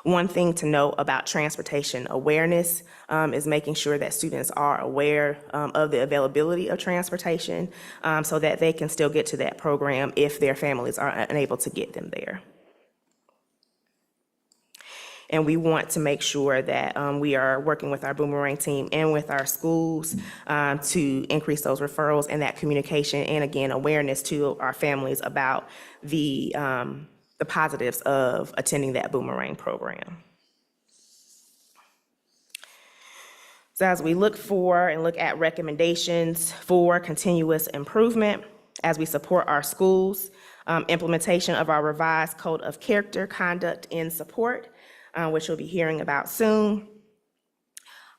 One thing to note about transportation awareness is making sure that students are aware of the availability of transportation so that they can still get to that program if their families are unable to get them there. And we want to make sure that we are working with our Boomerang team and with our schools to increase those referrals and that communication, and again, awareness to our families about the positives of attending that Boomerang program. So as we look for and look at recommendations for continuous improvement, as we support our schools, implementation of our revised code of character, conduct, and support, which you'll be hearing about soon.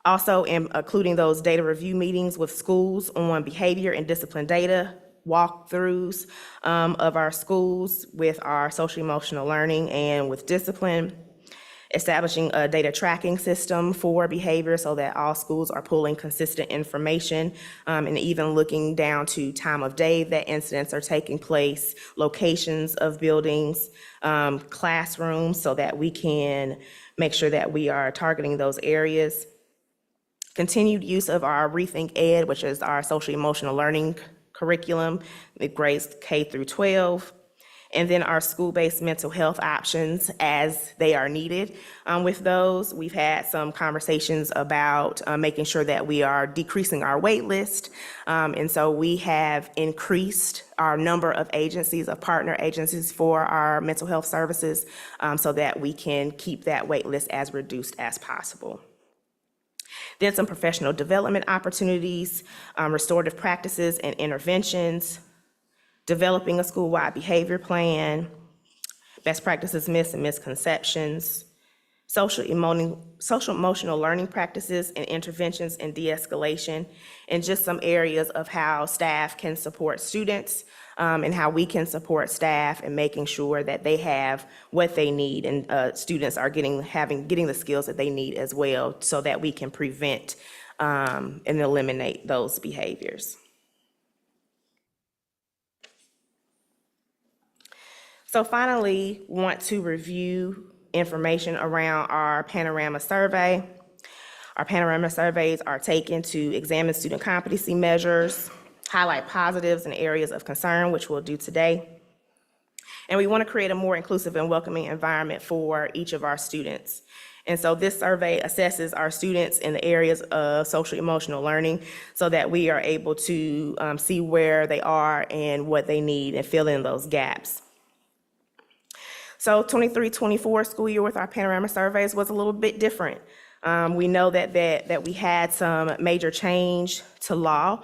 Also, including those data review meetings with schools on behavior and discipline data, walkthroughs of our schools with our social emotional learning and with discipline, establishing a data tracking system for behavior so that all schools are pulling consistent information, and even looking down to time of day that incidents are taking place, locations of buildings, classrooms, so that we can make sure that we are targeting those areas. Continued use of our Rethink Ed, which is our social emotional learning curriculum, with grades K through 12. And then our school-based mental health options as they are needed. With those, we've had some conversations about making sure that we are decreasing our wait list. And so we have increased our number of agencies, of partner agencies for our mental health services, so that we can keep that wait list as reduced as possible. Then some professional development opportunities, restorative practices and interventions, developing a school-wide behavior plan, best practices, myths and misconceptions, social emotional learning practices and interventions and de-escalation, and just some areas of how staff can support students, and how we can support staff in making sure that they have what they need, and students are getting the skills that they need as well, so that we can prevent and eliminate those behaviors. So finally, want to review information around our panorama survey. Our panorama surveys are taken to examine student competency measures, highlight positives and areas of concern, which we'll do today. And we want to create a more inclusive and welcoming environment for each of our students. And so this survey assesses our students in the areas of social emotional learning so that we are able to see where they are and what they need and fill in those gaps. So 23-24 school year with our panorama surveys was a little bit different. We know that we had some major change to law,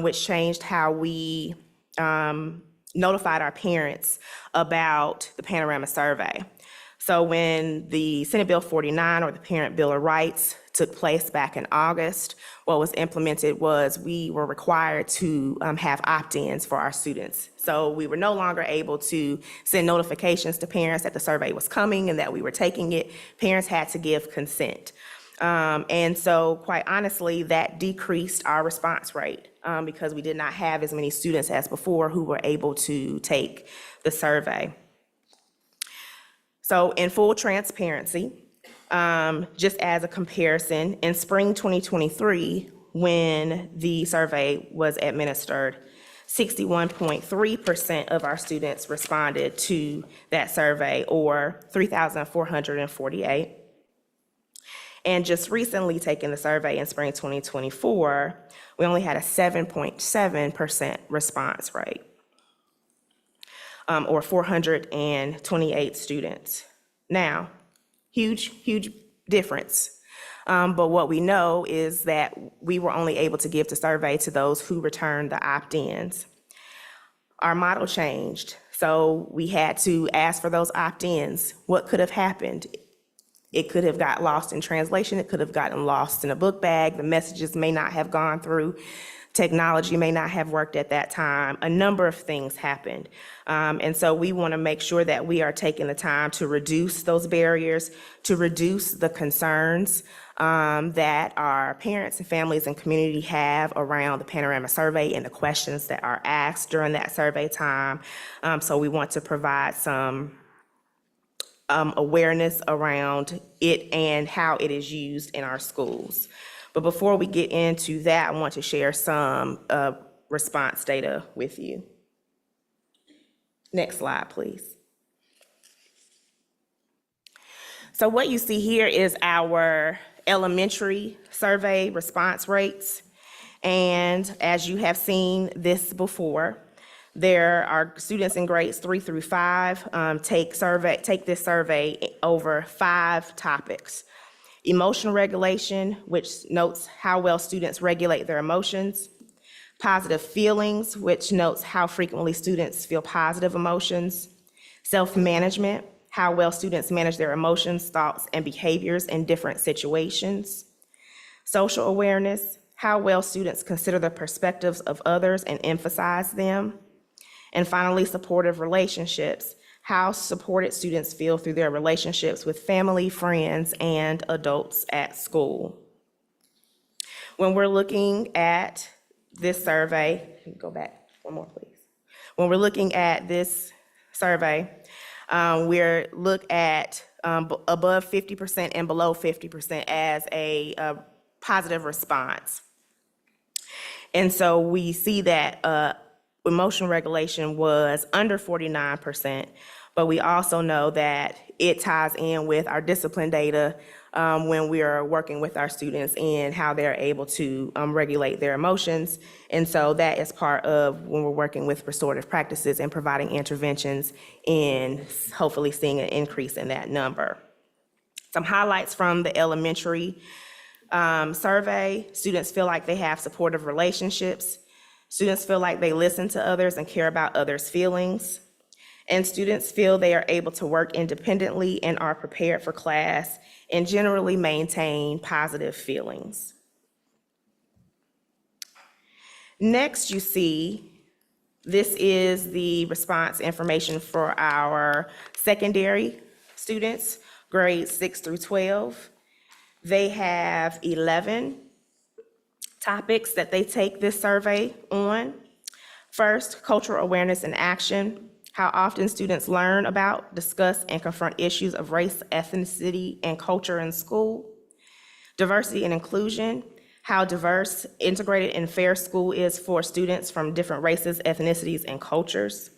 which changed how we notified our parents about the panorama survey. So when the Senate Bill 49, or the Parent Bill of Rights, took place back in August, what was implemented was we were required to have opt-ins for our students. So we were no longer able to send notifications to parents that the survey was coming and that we were taking it. Parents had to give consent. And so quite honestly, that decreased our response rate because we did not have as many students as before who were able to take the survey. So in full transparency, just as a comparison, in spring 2023, when the survey was administered, 61.3% of our students responded to that survey, or 3,448. And just recently taking the survey in spring 2024, we only had a 7.7% response rate, or 428 students. Now, huge difference. But what we know is that we were only able to give the survey to those who returned the opt-ins. Our model changed, so we had to ask for those opt-ins. What could have happened? It could have got lost in translation. It could have gotten lost in a book bag. The messages may not have gone through. Technology may not have worked at that time. A number of things happened. And so we want to make sure that we are taking the time to reduce those barriers, to reduce the concerns that our parents and families and community have around the panorama survey and the questions that are asked during that survey time. So we want to provide some awareness around it and how it is used in our schools. But before we get into that, I want to share some response data with you. Next slide, please. So what you see here is our elementary survey response rates. And as you have seen this before, there are students in grades 3 through 5 take this survey over 5 topics. Emotional regulation, which notes how well students regulate their emotions. Positive feelings, which notes how frequently students feel positive emotions. Self-management, how well students manage their emotions, thoughts, and behaviors in different situations. Social awareness, how well students consider the perspectives of others and emphasize them. And finally, supportive relationships, how supported students feel through their relationships with family, friends, and adults at school. When we're looking at this survey, can you go back one more, please? When we're looking at this survey, we're look at above 50% and below 50% as a positive response. And so we see that emotional regulation was under 49%, but we also know that it ties in with our discipline data when we are working with our students and how they're able to regulate their emotions. And so that is part of when we're working with restorative practices and providing interventions and hopefully seeing an increase in that number. Some highlights from the elementary survey: students feel like they have supportive relationships. Students feel like they listen to others and care about others' feelings. And students feel they are able to work independently and are prepared for class and generally maintain positive feelings. Next, you see, this is the response information for our secondary students, grades 6 through 12. They have 11 topics that they take this survey on. First, cultural awareness and action, how often students learn about, discuss, and confront issues of race, ethnicity, and culture in school. Diversity and inclusion, how diverse, integrated, and fair school is for students from different races, ethnicities, and cultures.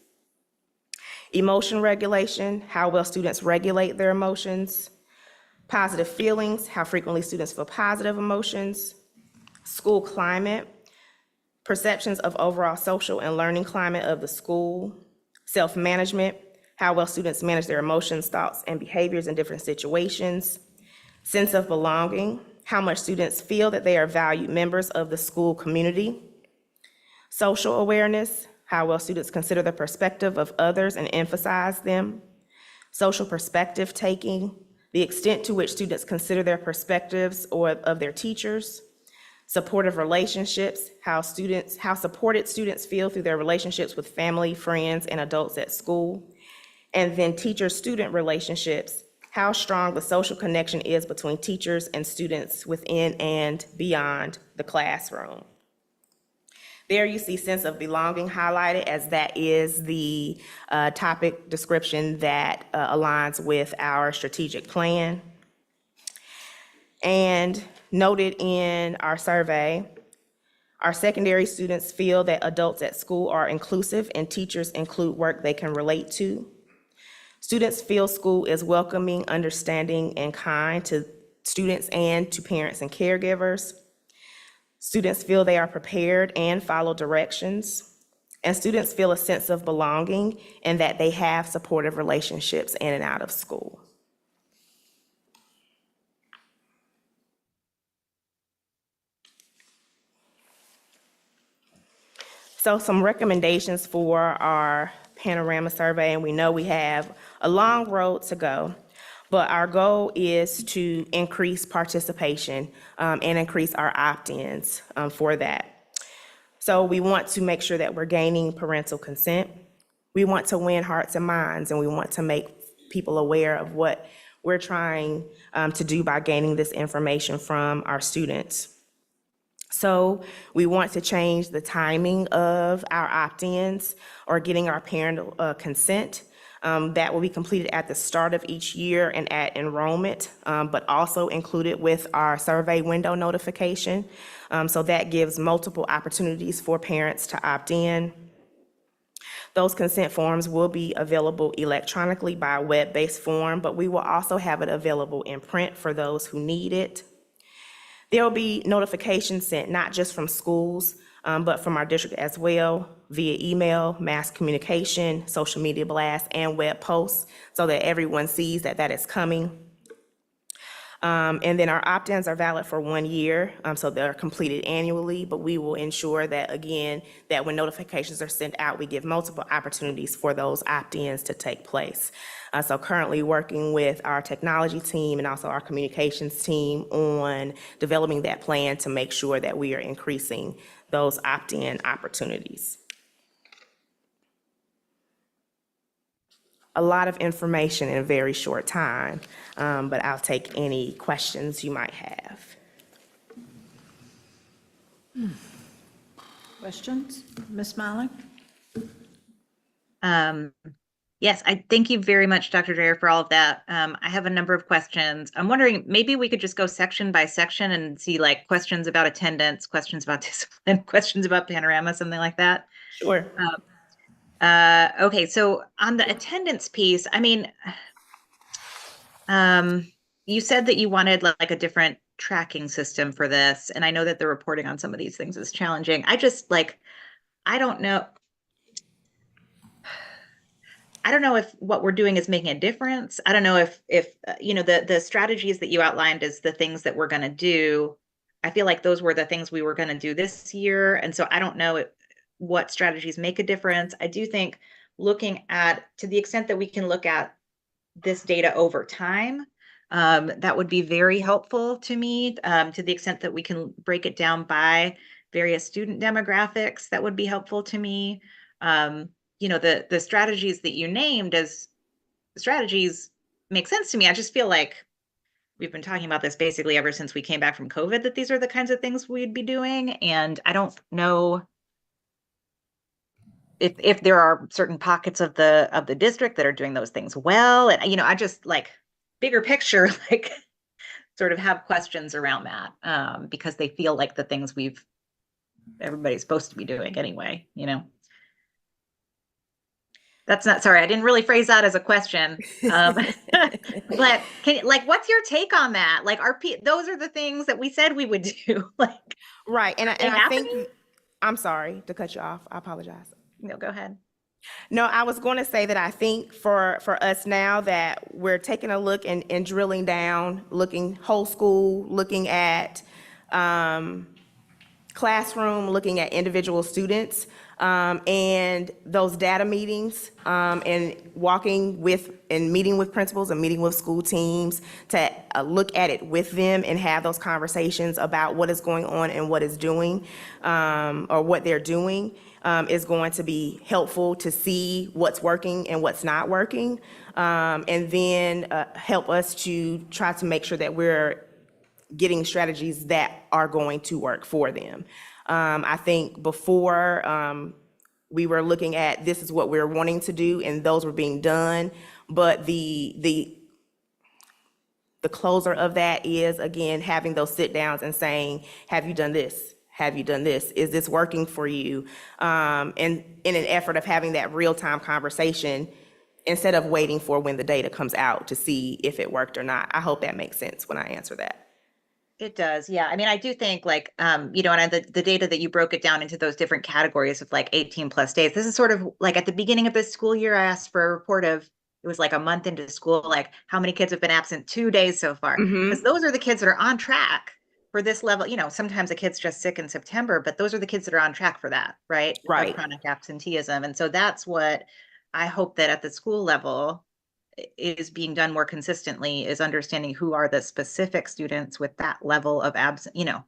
Emotion regulation, how well students regulate their emotions. Positive feelings, how frequently students feel positive emotions. School climate, perceptions of overall social and learning climate of the school. Self-management, how well students manage their emotions, thoughts, and behaviors in different situations. Sense of belonging, how much students feel that they are valued members of the school community. Social awareness, how well students consider the perspective of others and emphasize them. Social perspective taking, the extent to which students consider their perspectives or of their teachers. Supportive relationships, how supported students feel through their relationships with family, friends, and adults at school. And then teacher-student relationships, how strong the social connection is between teachers and students within and beyond the classroom. There you see sense of belonging highlighted, as that is the topic description that aligns with our strategic plan. And noted in our survey, our secondary students feel that adults at school are inclusive and teachers include work they can relate to. Students feel school is welcoming, understanding, and kind to students and to parents and caregivers. Students feel they are prepared and follow directions. And students feel a sense of belonging and that they have supportive relationships in and out of school. So some recommendations for our panorama survey, and we know we have a long road to go, but our goal is to increase participation and increase our opt-ins for that. So we want to make sure that we're gaining parental consent. We want to win hearts and minds, and we want to make people aware of what we're trying to do by gaining this information from our students. So we want to change the timing of our opt-ins or getting our parental consent. That will be completed at the start of each year and at enrollment, but also included with our survey window notification. So that gives multiple opportunities for parents to opt in. Those consent forms will be available electronically by a web-based form, but we will also have it available in print for those who need it. There will be notifications sent not just from schools, but from our district as well, via email, mass communication, social media blasts, and web posts, so that everyone sees that that is coming. And then our opt-ins are valid for 1 year, so they're completed annually, but we will ensure that, again, that when notifications are sent out, we give multiple opportunities for those opt-ins to take place. So currently working with our technology team and also our communications team on developing that plan to make sure that we are increasing those opt-in opportunities. A lot of information in a very short time, but I'll take any questions you might have. Questions? Ms. Smiley? Yes, I thank you very much, Dr. Dreyer, for all of that. I have a number of questions. I'm wondering, maybe we could just go section by section and see like questions about attendance, questions about discipline, questions about panorama, something like that. Sure. Okay, so on the attendance piece, I mean, you said that you wanted like a different tracking system for this, and I know that the reporting on some of these things is challenging. I just like, I don't know if what we're doing is making a difference. I don't know if you know, the strategies that you outlined as the things that we're going to do. I feel like those were the things we were going to do this year, and so I don't know what strategies make a difference. I do think looking at, to the extent that we can look at this data over time, that would be very helpful to me. To the extent that we can break it down by various student demographics, that would be helpful to me. You know, the strategies that you named as strategies make sense to me. I just feel like we've been talking about this basically ever since we came back from COVID, that these are the kinds of things we'd be doing. And I don't know if there are certain pockets of the district that are doing those things well. And, you know, I just like bigger picture, like sort of have questions around that, because they feel like the things everybody's supposed to be doing anyway, you know. That's not, sorry, I didn't really phrase that as a question. But what's your take on that? Like, those are the things that we said we would do. Like, right. And I think, I'm sorry to cut you off. I apologize. No, go ahead. No, I was going to say that I think for us now that we're taking a look and drilling down, looking whole school, looking at classroom, looking at individual students, and those data meetings, and walking with and meeting with principals and meeting with school teams to look at it with them and have those conversations about what is going on and what is doing, or what they're doing, is going to be helpful to see what's working and what's not working, and then help us to try to make sure that we're getting strategies that are going to work for them. I think before we were looking at this is what we're wanting to do, and those were being done, but the closer of that is, again, having those sit downs and saying, have you done this? Have you done this? Is this working for you? And in an effort of having that real-time conversation instead of waiting for when the data comes out to see if it worked or not. I hope that makes sense when I answer that. It does. Yeah. I mean, I do think like, you know, and the data that you broke it down into those different categories of like 18 plus days, this is sort of like at the beginning of this school year, I asked for a report of, it was like a month into school, like how many kids have been absent 2 days so far? Because those are the kids that are on track for this level. You know, sometimes a kid's just sick in September, but those are the kids that are on track for that, right? Right. Of chronic absenteeism. And so that's what I hope that at the school level is being done more consistently, is understanding who are the specific students with that level of you know,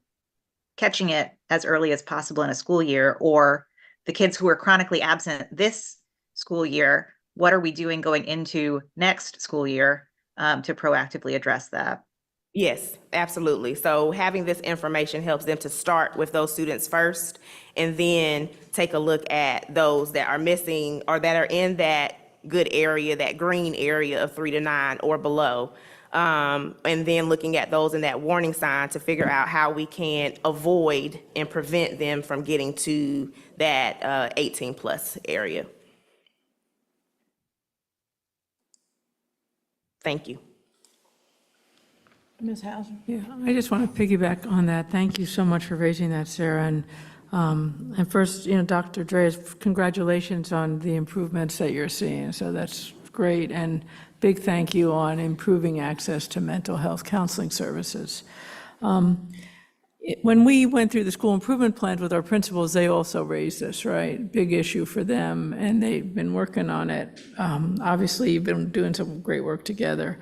catching it as early as possible in a school year, or the kids who are chronically absent this school year, what are we doing going into next school year to proactively address that? Yes, absolutely. So having this information helps them to start with those students first, and then take a look at those that are missing or that are in that good area, that green area of 3 to 9 or below. And then looking at those in that warning sign to figure out how we can avoid and prevent them from getting to that 18 plus area. Thank you. Ms. Hauser? Yeah, I just want to piggyback on that. Thank you so much for raising that, Sarah. And first, you know, Dr. Dreyer, congratulations on the improvements that you're seeing. So that's great. And big thank you on improving access to mental health counseling services. When we went through the school improvement plans with our principals, they also raised this, right? Big issue for them, and they've been working on it. Obviously, you've been doing some great work together.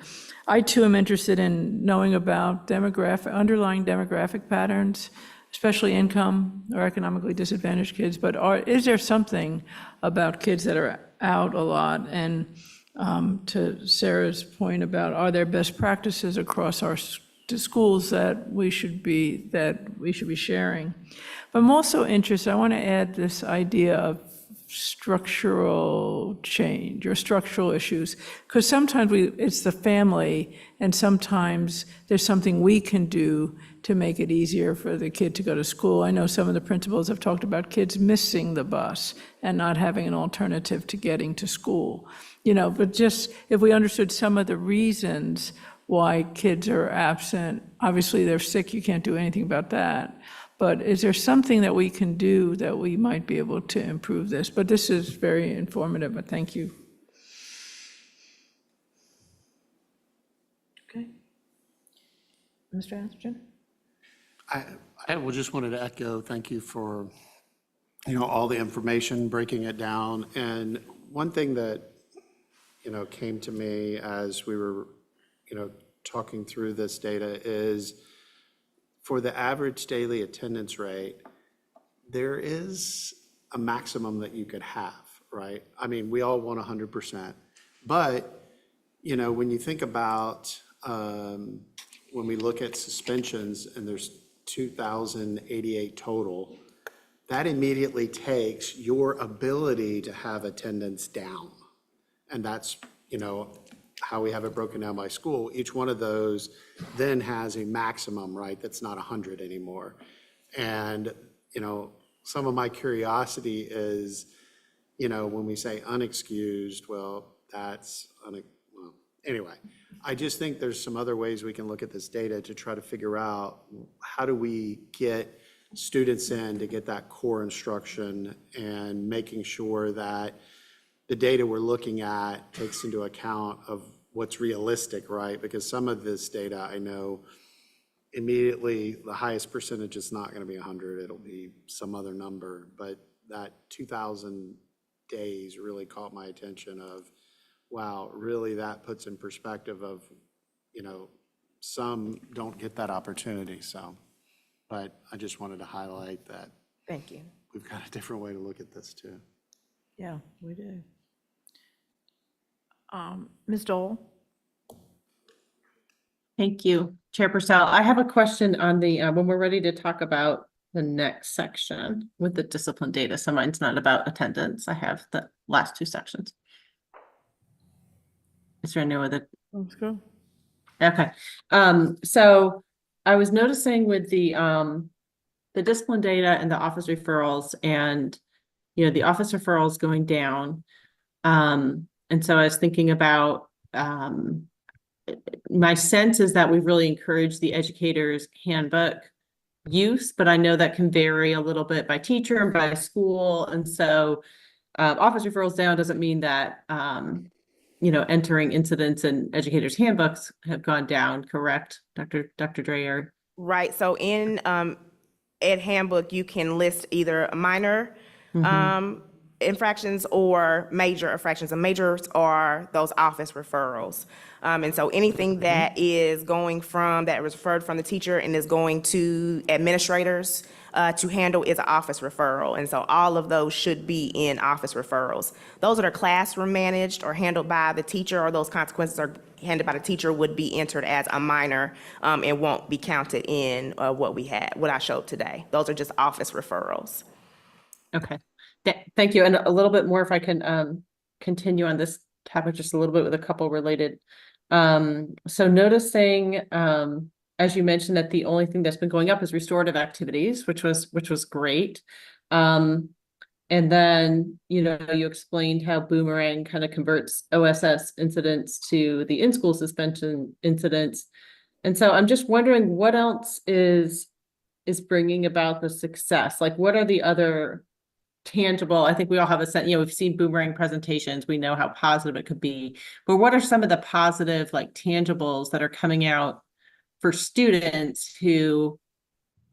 I too am interested in knowing about underlying demographic patterns, especially income or economically disadvantaged kids. But is there something about kids that are out a lot? And to Sarah's point about, are there best practices across our schools that we should be sharing? But I'm also interested, I want to add this idea of structural change or structural issues, because sometimes it's the family, and sometimes there's something we can do to make it easier for the kid to go to school. I know some of the principals have talked about kids missing the bus and not having an alternative to getting to school. But just if we understood some of the reasons why kids are absent, obviously they're sick, you can't do anything about that. But is there something that we can do that we might be able to improve this? But this is very informative, but thank you. Okay. Mr. Atherton? I just wanted to echo, thank you for, all the information, breaking it down. And one thing that, came to me as we were, talking through this data is for the average daily attendance rate, there is a maximum that you could have, right? I mean, we all want 100%, but, when you think about, when we look at suspensions and there's 2,088 total, that immediately takes your ability to have attendance down. And that's, how we have it broken down by school. Each one of those then has a maximum, right? That's not 100 anymore. And, some of my curiosity is, when we say unexcused, well, anyway, I just think there's some other ways we can look at this data to try to figure out how do we get students in to get that core instruction, and making sure that the data we're looking at takes into account of what's realistic, right? Because some of this data, I know immediately the highest percentage is not going to be 100, it'll be some other number. But that 2,000 days really caught my attention of, wow, really that puts in perspective of, some don't get that opportunity. So, but I just wanted to highlight that. Thank you. We've got a different way to look at this too. Yeah, we do. Ms. Dole? Thank you, Chair Purcell. I have a question on the, when we're ready to talk about the next section with the discipline data. So mine's not about attendance. I have the last two sections. Is there no other? Let's go. Okay. So I was noticing with the discipline data and the office referrals, and, the office referrals going down. And so I was thinking about, my sense is that we've really encouraged the educator's handbook use, but I know that can vary a little bit by teacher and by school. And so office referrals down doesn't mean that, entering incidents and educators' handbooks have gone down, correct, Dr. Dreyer? Right. So in Ed handbook, you can list either minor infractions or major infractions. And majors are those office referrals. And so anything that is going from, that was referred from the teacher and is going to administrators to handle is an office referral. And so all of those should be in office referrals. Those that are classroom managed or handled by the teacher, or those consequences are handled by the teacher, would be entered as a minor and won't be counted in what I showed today. Those are just office referrals. Okay. Thank you. And a little bit more, if I can continue on this topic just a little bit with a couple related. So noticing, as you mentioned, that the only thing that's been going up is restorative activities, which was great. And then, you explained how Boomerang kind of converts OSS incidents to the in-school suspension incidents. And so I'm just wondering what else is bringing about the success? Like, what are the other tangible, I think we all have a sense, we've seen boomerang presentations, we know how positive it could be. But what are some of the positive, like tangibles that are coming out for students who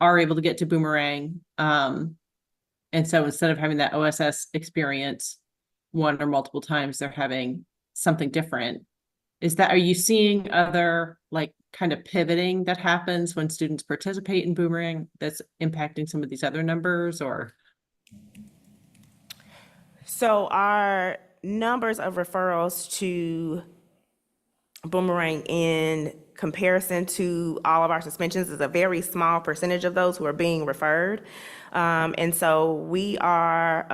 are able to get to boomerang? And so instead of having that OSS experience one or multiple times, they're having something different. Are you seeing other like kind of pivoting that happens when students participate in boomerang that's impacting some of these other numbers, or? So our numbers of referrals to boomerang in comparison to all of our suspensions is a very small percentage of those who are being referred. And so we are,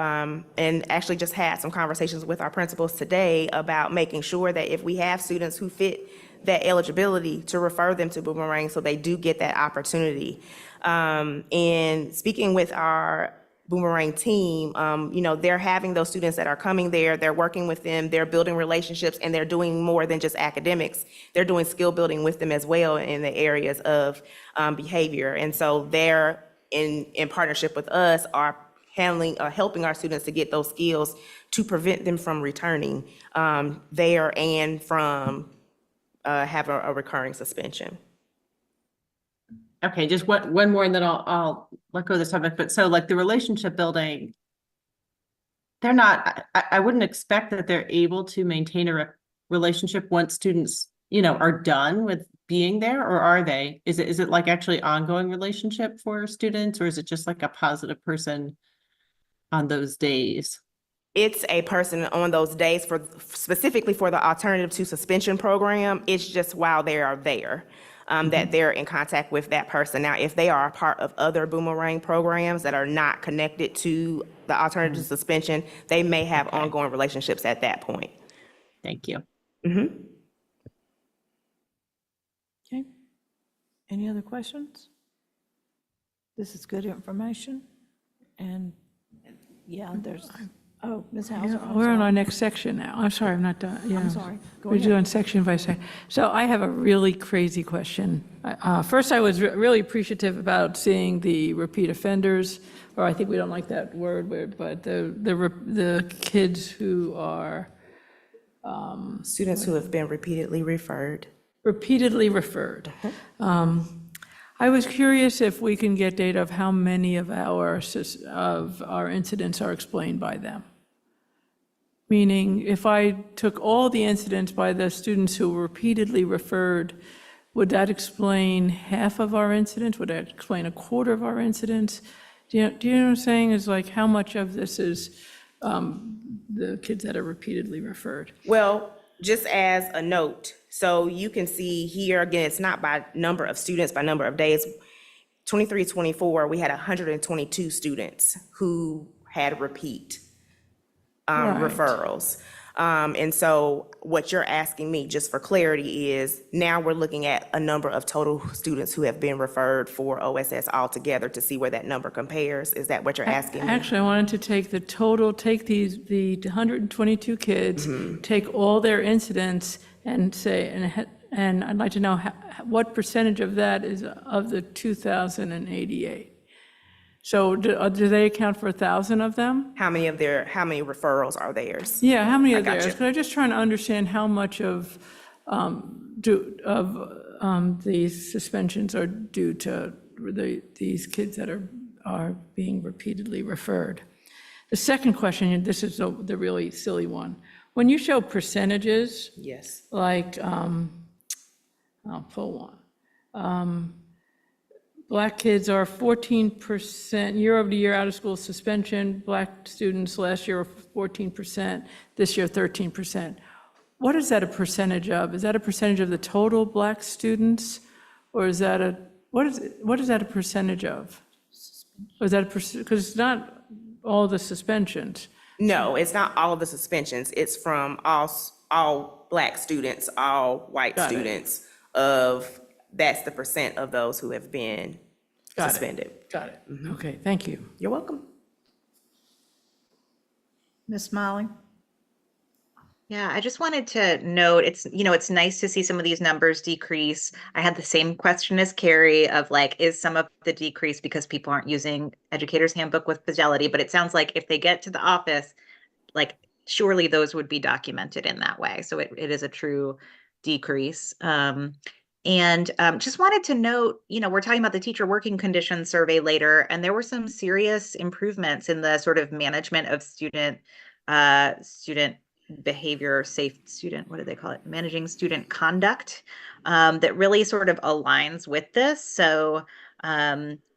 and actually just had some conversations with our principals today about making sure that if we have students who fit that eligibility, to refer them to boomerang so they do get that opportunity. And speaking with our boomerang team, they're having those students that are coming there, they're working with them, they're building relationships, and they're doing more than just academics. They're doing skill building with them as well in the areas of behavior. And so they're in partnership with us are helping our students to get those skills to prevent them from returning there and from having a recurring suspension. Okay, just one more and then I'll let go of the subject. But so like the relationship building, they're not, I wouldn't expect that they're able to maintain a relationship once students, are done with being there, or are they? Is it like actually ongoing relationship for students, or is it just like a positive person on those days? It's a person on those days specifically for the alternative to suspension program. It's just while they are there. That they're in contact with that person. Now, if they are a part of other boomerang programs that are not connected to the alternative to suspension, they may have ongoing relationships at that point. Thank you. Okay. Any other questions? This is good information. And there's, Ms. Hauser. We're on our next section now. I'm sorry, I'm not done. Yeah. I'm sorry. Go We're ahead. doing section by section. So I have a really crazy question. First, I was really appreciative about seeing the repeat offenders, or I think we don't like that word, but the kids who are Students who have been repeatedly referred. repeatedly referred. I was curious if we can get data of how many of our incidents are explained by them. Meaning, if I took all the incidents by the students who were repeatedly referred, would that explain half of our incidents? Would that explain a quarter of our incidents? Do you know what I'm saying? Is like how much of this is the kids that are repeatedly referred? Well, just as a note, so you can see here, again, it's not by number of students, by number of days. 23-24, we had 122 students who had repeat referrals. And so what you're asking me, just for clarity, is now we're looking at a number of total students who have been referred for OSS altogether to see where that number compares. Is that what you're asking me? Actually, I wanted to take the total, take the 122 kids, take all their incidents and say, and I'd like to know what percentage of that is of the 2,088. So do they account for 1,000 of them? How many referrals are theirs? Yeah, how many I are got theirs? you. Because I'm just trying to understand how much of these suspensions are due to these kids that are being repeatedly referred. The second question, and this is the really silly one. When you show percentages, Yes. like, I'll pull one. Black kids are 14% year-over-year out-of-school suspension. Black students last year were 14%, this year 13%. What is that a percentage of? Is that a percentage of the total black students? Or is that what is that a percentage of? Or is that because it's not all the suspensions. No, it's not all of the suspensions. It's from all black students, all white Got it. students that's the percent of those who have been suspended. Got it. Okay, thank you. You're welcome. Ms. Smiley? Yeah, I just wanted to note, it's nice to see some of these numbers decrease. I had the same question as Carrie of like, is some of the decrease because people aren't using Educator's Handbook with fidelity? But it sounds like if they get to the office, like surely those would be documented in that way. So it is a true decrease. And just wanted to note, we're talking about the teacher working conditions survey later, and there were some serious improvements in the sort of management of student behavior, safe student, what do they call it? Managing student conduct, that really sort of aligns with this. So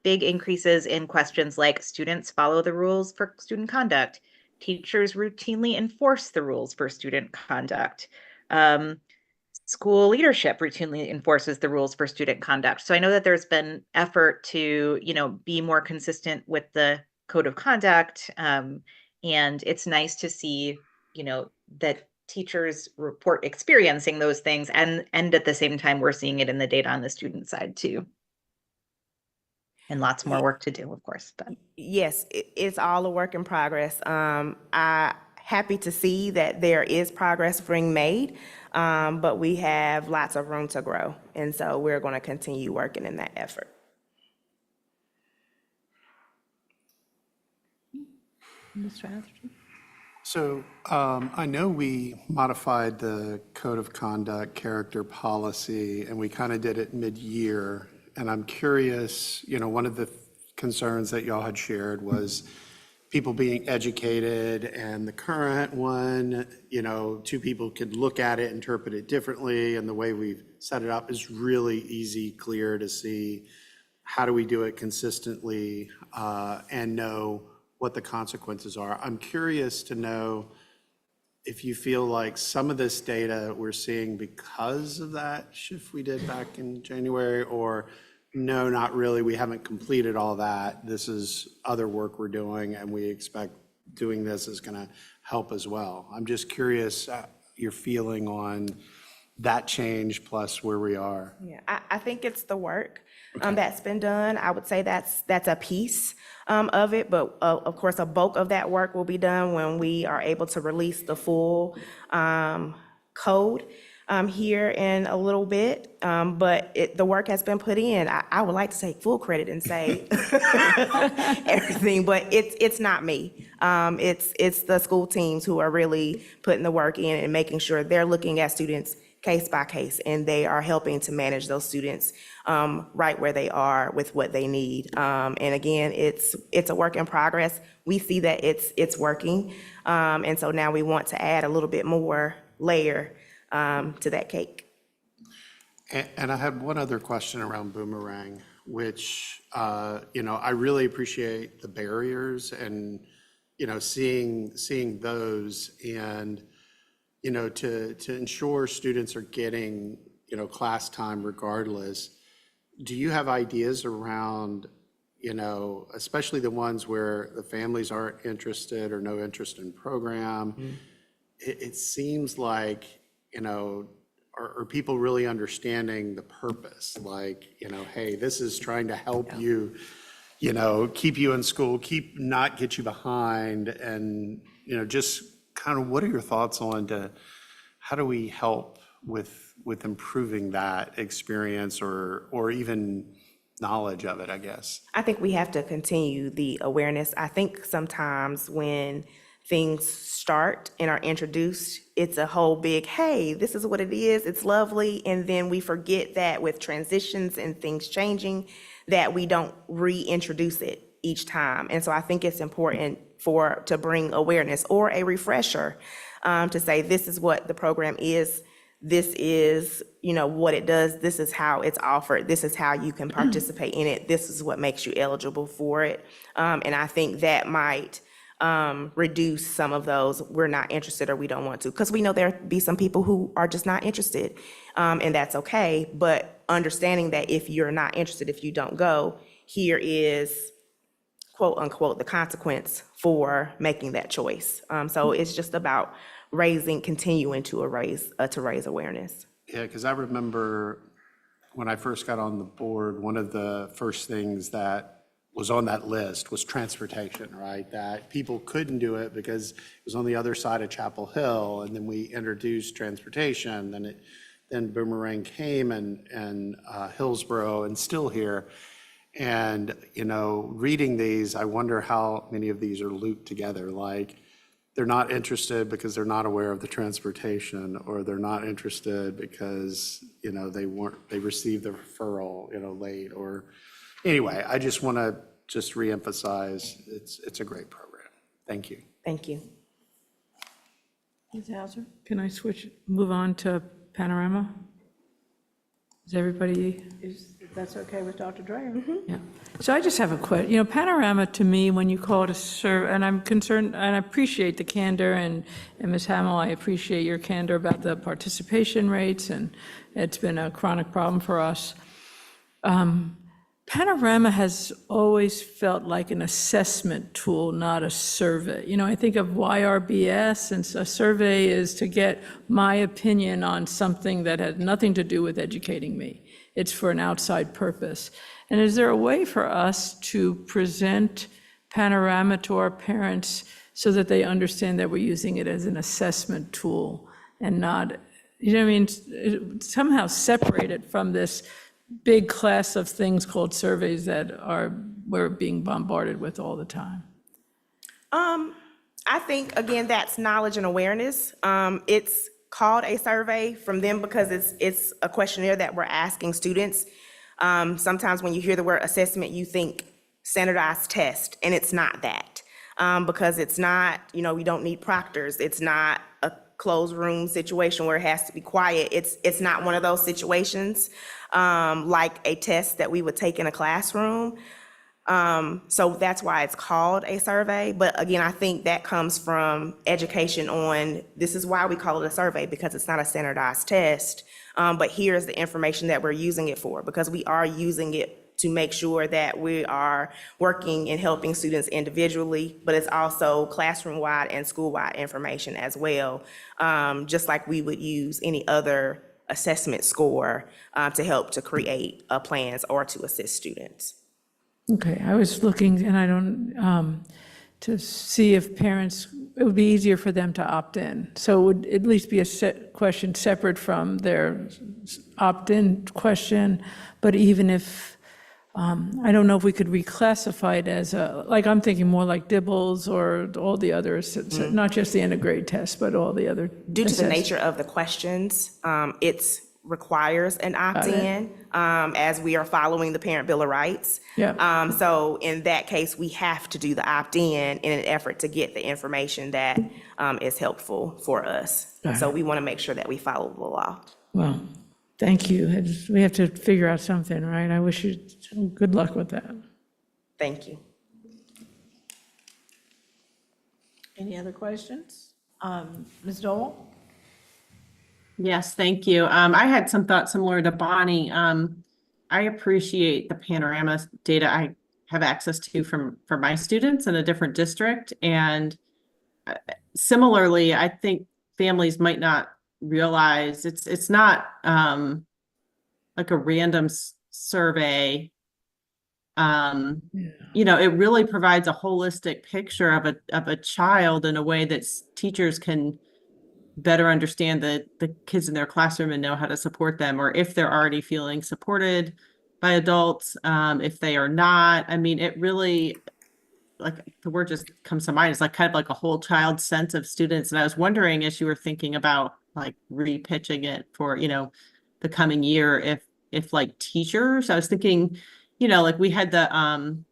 big increases in questions like students follow the rules for student conduct, teachers routinely enforce the rules for student conduct. School leadership routinely enforces the rules for student conduct. So I know that there's been effort to, be more consistent with the code of conduct. And it's nice to see, that teachers report experiencing those things. And at the same time, we're seeing it in the data on the student side too. And lots more work to do, of course. But Yes, it's all a work in progress. I happy to see that there is progress being made, but we have lots of room to grow. And so we're going to continue working in that effort. Mr. Atherton? So I know we modified the code of conduct character policy, and we kind of did it mid-year. And I'm curious, one of the concerns that y'all had shared was people being educated, and the current one, two people could look at it, interpret it differently, and the way we've set it up is really easy, clear to see how do we do it consistently and know what the consequences are. I'm curious to know if you feel like some of this data we're seeing because of that shift we did back in January, or no, not really, we haven't completed all that. This is other work we're doing, and we expect doing this is going to help as well. I'm just curious your feeling on that change plus where we are. Yeah, I think it's the work that's been done. I would say that's a piece of it, but of course, a bulk of that work will be done when we are able to release the full code here in a little bit. But the work has been put in. I would like to take full credit and say everything, but it's not me. It's the school teams who are really putting the work in and making sure they're looking at students case by case, and they are helping to manage those students right where they are with what they need. And again, it's a work in progress. We see that it's working, and so now we want to add a little bit more layer to that cake. And I had one other question around Boomerang, which, I really appreciate the barriers and, seeing those and, to ensure students are getting, class time regardless. Do you have ideas around, especially the ones where the families aren't interested or no interest in program? Mm-hmm. It seems like, are people really understanding the purpose? Like, hey, this is trying to help you, keep you in school, not get you behind, and, just kind of what are your thoughts on how do we help with improving that experience or even knowledge of it, I guess? I think we have to continue the awareness. I think sometimes when things start and are introduced, it's a whole big, hey, this is what it is, it's lovely, and then we forget that with transitions and things changing, that we don't reintroduce it each time. And so I think it's important to bring awareness or a refresher to say, this is what the program is, this is, what it does, this is how it's offered, this is how you can participate in it, this is what makes you eligible for it. And I think that might reduce some of those, we're not interested or we don't want to, because we know there'll be some people who are just not interested, and that's okay. But understanding that if you're not interested, if you don't go, here is quote unquote the consequence for making that choice. So it's just about continuing to raise awareness. Yeah, because I remember when I first got on the board, one of the first things that was on that list was transportation, right? That people couldn't do it because it was on the other side of Chapel Hill, and then we introduced transportation, then Boomerang came and Hillsborough and still here. And, you know, reading these, I wonder how many of these are looped together. Like, they're not interested because they're not aware of the transportation, or they're not interested because, you know, they received the referral, you know, late, or anyway, I just want to reemphasize, it's a great program. Thank you. Thank you. Ms. Hauser, can I move on to Panorama? Is everybody? If that's okay with Dr. Dreyer? Yeah. So I just have a question. You know, Panorama, to me, when you call it a survey, and I'm concerned, and I appreciate the candor, and Ms. Hamill, I appreciate your candor about the participation rates, and it's been a chronic problem for us. Panorama has always felt like an assessment tool, not a survey. You know, I think of YRBS, and a survey is to get my opinion on something that had nothing to do with educating me. It's for an outside purpose. And is there a way for us to present Panorama to our parents so that they understand that we're using it as an assessment tool and not, you know what I mean, somehow separate it from this big class of things called surveys that we're being bombarded with all the time? I think, again, that's knowledge and awareness. It's called a survey from them because it's a questionnaire that we're asking students. Sometimes when you hear the word assessment, you think standardized test, and it's not that. Because it's not, you know, we don't need proctors. It's not a closed room situation where it has to be quiet. It's not one of those situations like a test that we would take in a classroom. So that's why it's called a survey. But again, I think that comes from education on, this is why we call it a survey, because it's not a standardized test. But here's the information that we're using it for, because we are using it to make sure that we are working and helping students individually, but it's also classroom-wide and school-wide information as well, just like we would use any other assessment score to help to create plans or to assist students. Okay, I was looking, and I don't, to see if parents, it would be easier for them to opt in. So it would at least be a question separate from their opt-in question, but even if, I don't know if we could reclassify it as like I'm thinking more like Dibbles or all the others, not just the end of grade test, but all the other. Due to the nature of the questions, it requires an opt-in as we are following the Parent Bill of Rights. Yeah. So in that case, we have to do the opt-in in an effort to get the information that is helpful for us. So we want to make sure that we follow the law. Well, thank you. We have to figure out something, right? I wish you good luck with that. Thank you. Any other questions? Ms. Dole? Yes, thank you. I had some thoughts similar to Bonnie. I appreciate the Panorama data I have access to from my students in a different district. And similarly, I think families might not realize it's not like a random survey. You know, it really provides a holistic picture of a child in a way that teachers can better understand the kids in their classroom and know how to support them, or if they're already feeling supported by adults, if they are not. I mean, it really, like the word just comes to mind, it's like kind of like a whole child sense of students. And I was wondering, as you were thinking about like repitching it for, you know, the coming year, if like teachers, I was thinking, you know, like we had the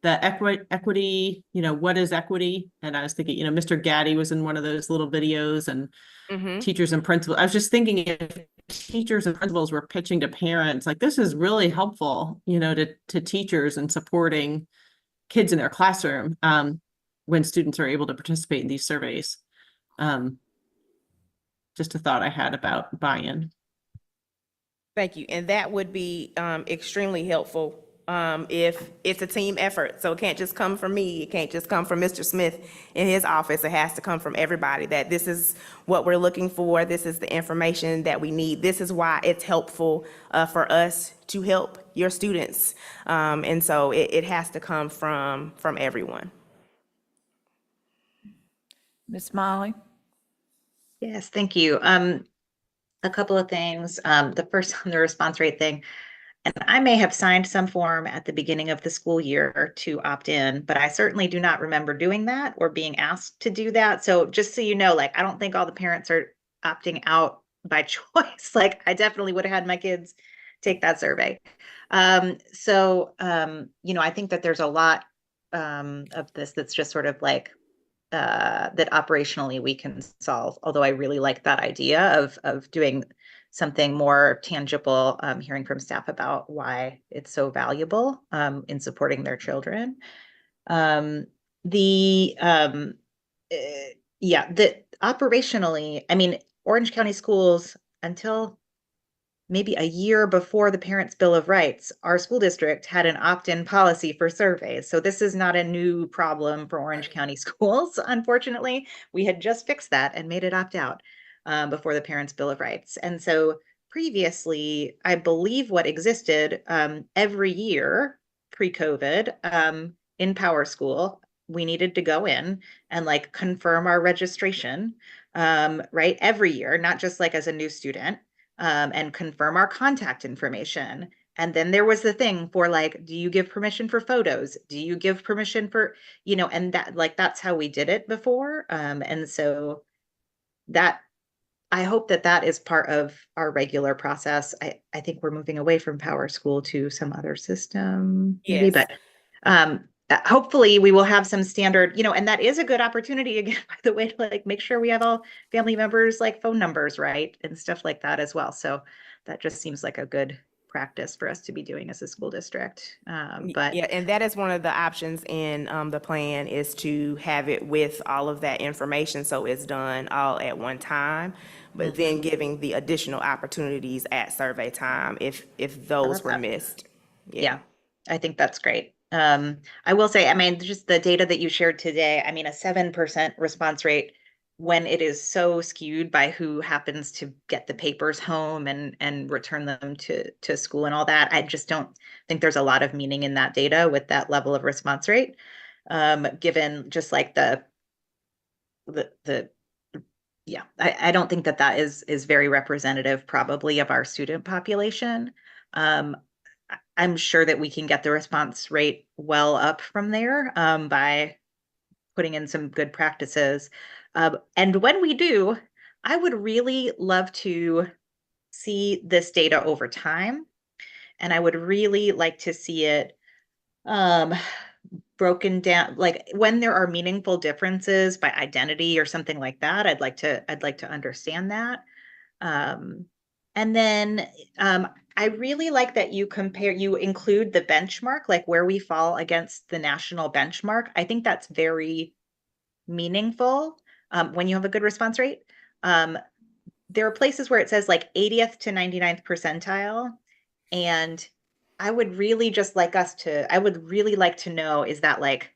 equity, you know, what is equity? And I was thinking, you know, Mr. Gaddy was in one of those little videos, and teachers and principals. I was just thinking, if teachers and principals were pitching to parents, like this is really helpful, you know, to teachers and supporting kids in their classroom when students are able to participate in these surveys. Just a thought I had about buy-in. Thank you. And that would be extremely helpful if it's a team effort. So it can't just come from me. It can't just come from Mr. Smith in his office. It has to come from everybody, that this is what we're looking for. This is the information that we need. This is why it's helpful for us to help your students. And so it has to come from everyone. Ms. Miley? Yes, thank you. A couple of things. The first on the response rate thing, and I may have signed some form at the beginning of the school year to opt in, but I certainly do not remember doing that or being asked to do that. So just so you know, like, I don't think all the parents are opting out by choice. Like, I definitely would have had my kids take that survey. I think that there's a lot of this that's just sort of like, that operationally we can solve. Although I really like that idea of doing something more tangible, hearing from staff about why it's so valuable in supporting their children. Operationally, I mean, Orange County Schools, until maybe a year before the Parents' Bill of Rights, our school district had an opt-in policy for surveys. So this is not a new problem for Orange County Schools, unfortunately. We had just fixed that and made it opt out before the Parents' Bill of Rights. And so previously, I believe what existed every year pre-COVID in Power School, we needed to go in and like confirm our registration, right? Every year, not just like as a new student. And confirm our contact information. And then there was the thing for like, do you give permission for photos? Do you give permission for, and that like, that's how we did it before. And so that, I hope that that is part of our regular process. I think we're moving away from Power School to some other system, maybe, Yes. but hopefully we will have some standard, and that is a good opportunity again, by the way, to like make sure we have all family members like phone numbers, right? And stuff like that as well. So that just seems like a good practice for us to be doing as a school district. But Yeah, and that is one of the options in the plan, is to have it with all of that information. So it's done all at one time, but then giving the additional opportunities at survey time if those were missed. yeah, I think that's great. I will say, I mean, just the data that you shared today, I mean, a 7% response rate when it is so skewed by who happens to get the papers home and return them to school and all that. I just don't think there's a lot of meaning in that data with that level of response rate, given just like I don't think that is very representative probably of our student population. I'm sure that we can get the response rate well up from there by putting in some good practices. And when we do, I would really love to see this data over time. And I would really like to see it broken down, like when there are meaningful differences by identity or something like that. I'd like to understand that. And then I really like that you include the benchmark, like where we fall against the national benchmark. I think that's very meaningful when you have a good response rate. There are places where it says like 80th to 99th percentile. And I would really like to know, is that like,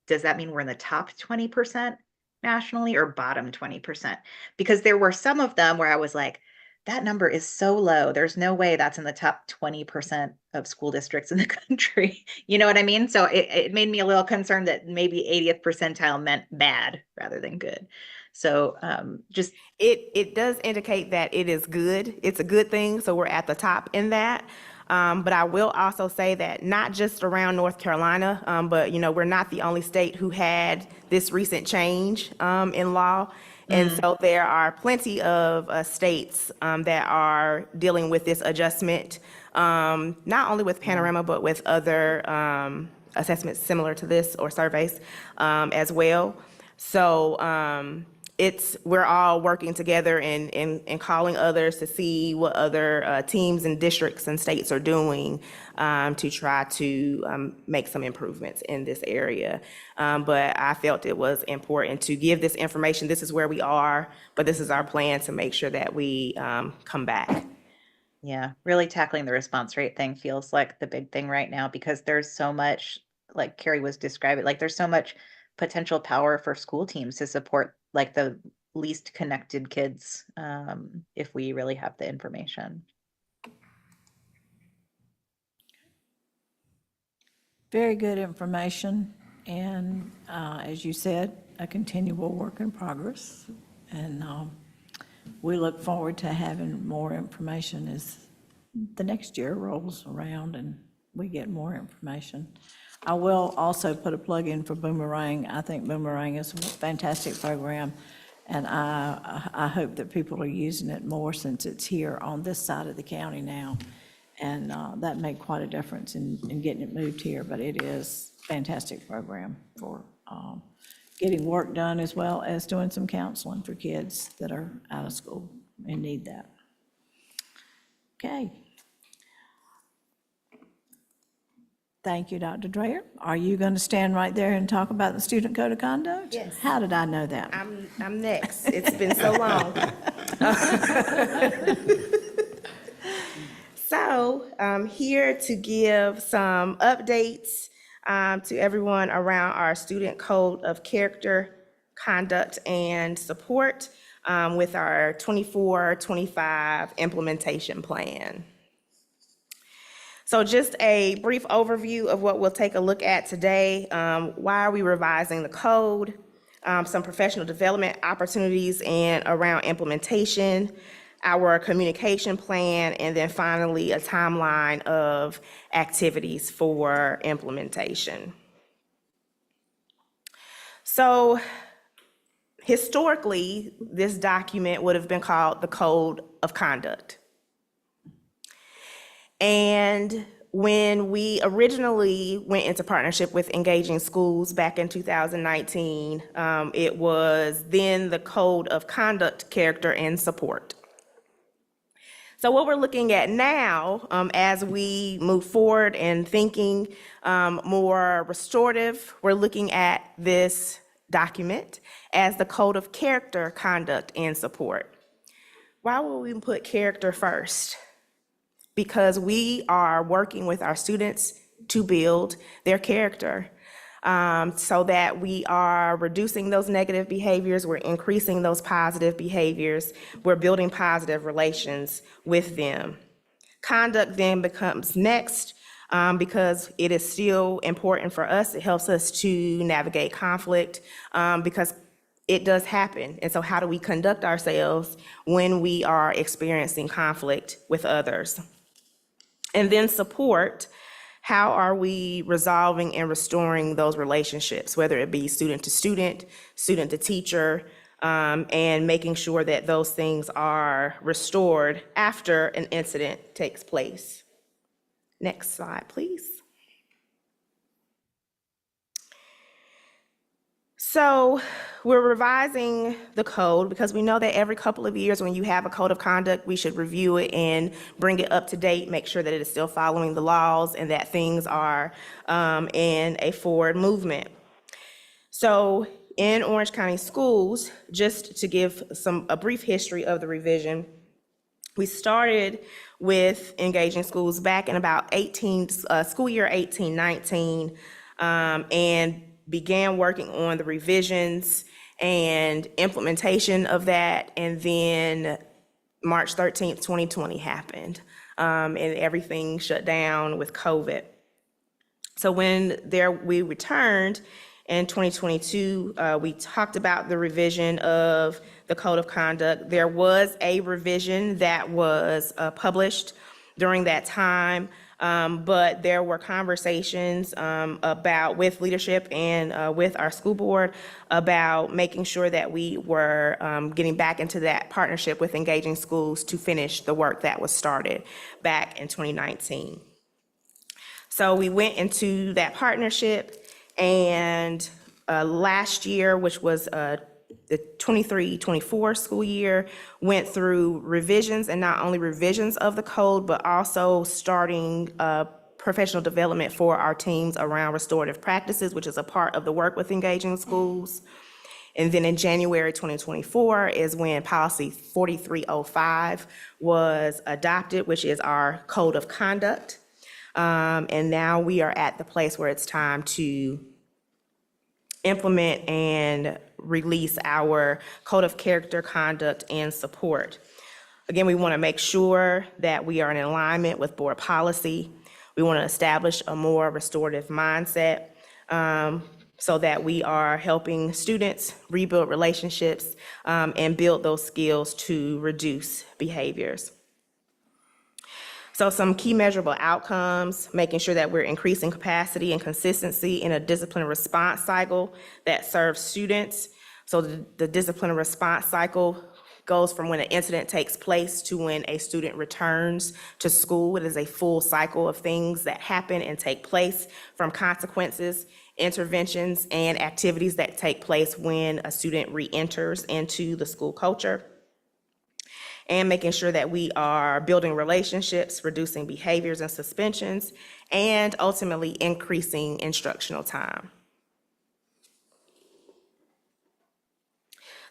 does that mean we're in the top 20% nationally or bottom 20%? Because there were some of them where I was like, that number is so low. There's no way that's in the top 20% of school districts in the country. You know what I mean? So it made me a little concerned that maybe 80th percentile meant bad rather than good. So just it does indicate that it is good. It's a good thing. So we're at the top in that. But I will also say that not just around North Carolina, but we're not the only state who had this recent change in law. And so there are plenty of states that are dealing with this adjustment, not only with Panorama, but with other assessments similar to this or surveys as well. So we're all working together and calling others to see what other teams and districts and states are doing to try to make some improvements in this area. But I felt it was important to give this information. This is where we are, but this is our plan to make sure that we come back. Yeah, really tackling the response rate thing feels like the big thing right now because there's so much, like Carrie was describing, like there's so much potential power for school teams to support like the least connected kids if we really have the information. Very good information, and as you said, a continual work in progress. And we look forward to having more information as the next year rolls around and we get more information. I will also put a plug in for Boomerang. I think Boomerang is a fantastic program, and I hope that people are using it more since it's here on this side of the county now. And that made quite a difference in getting it moved here, but it is a fantastic program for getting work done as well as doing some counseling for kids that are out of school and need that. Okay. Thank you, Dr. Dreyer. Are you going to stand right there and talk about the student code of conduct? Yes. How did I know that? I'm next. It's been so long. So I'm here to give some updates to everyone around our student code of character, conduct, and support with our 24-25 implementation plan. So just a brief overview of what we'll take a look at today. Why are we revising the code? Some professional development opportunities and around implementation, our communication plan, and then finally a timeline of activities for implementation. So historically, this document would have been called the Code of Conduct. And when we originally went into partnership with Engaging Schools back in 2019, it was then the Code of Conduct, Character, and Support. So what we're looking at now, as we move forward and thinking more restorative, we're looking at this document as the Code of Character, Conduct, and Support. Why would we put character first? Because we are working with our students to build their character so that we are reducing those negative behaviors, we're increasing those positive behaviors, we're building positive relations with them. Conduct then becomes next because it is still important for us. It helps us to navigate conflict because it does happen. And so how do we conduct ourselves when we are experiencing conflict with others? And then support, how are we resolving and restoring those relationships, whether it be student to student, student to teacher, and making sure that those things are restored after an incident takes place. Next slide, please. So we're revising the code because we know that every couple of years when you have a code of conduct, we should review it and bring it up to date, make sure that it is still following the laws and that things are in a forward movement. So in Orange County Schools, just to give a brief history of the revision, we started with Engaging Schools back in about school year 18-19 and began working on the revisions and implementation of that, and then March 13th, 2020 happened, and everything shut down with COVID. So when we returned in 2022, we talked about the revision of the Code of Conduct. There was a revision that was published during that time, but there were conversations with leadership and with our school board about making sure that we were getting back into that partnership with Engaging Schools to finish the work that was started back in 2019. So we went into that partnership, and last year, which was the 23-24 school year, went through revisions, and not only revisions of the code, but also starting professional development for our teams around restorative practices, which is a part of the work with Engaging Schools. And then in January 2024 is when policy 4305 was adopted, which is our code of conduct. And now we are at the place where it's time to implement and release our code of character, conduct, and support. Again, we want to make sure that we are in alignment with board policy. We want to establish a more restorative mindset so that we are helping students rebuild relationships and build those skills to reduce behaviors. So some key measurable outcomes, making sure that we're increasing capacity and consistency in a discipline response cycle that serves students. So the discipline response cycle goes from when an incident takes place to when a student returns to school. It is a full cycle of things that happen and take place, from consequences, interventions, and activities that take place when a student re-enters into the school culture. And making sure that we are building relationships, reducing behaviors and suspensions, and ultimately increasing instructional time.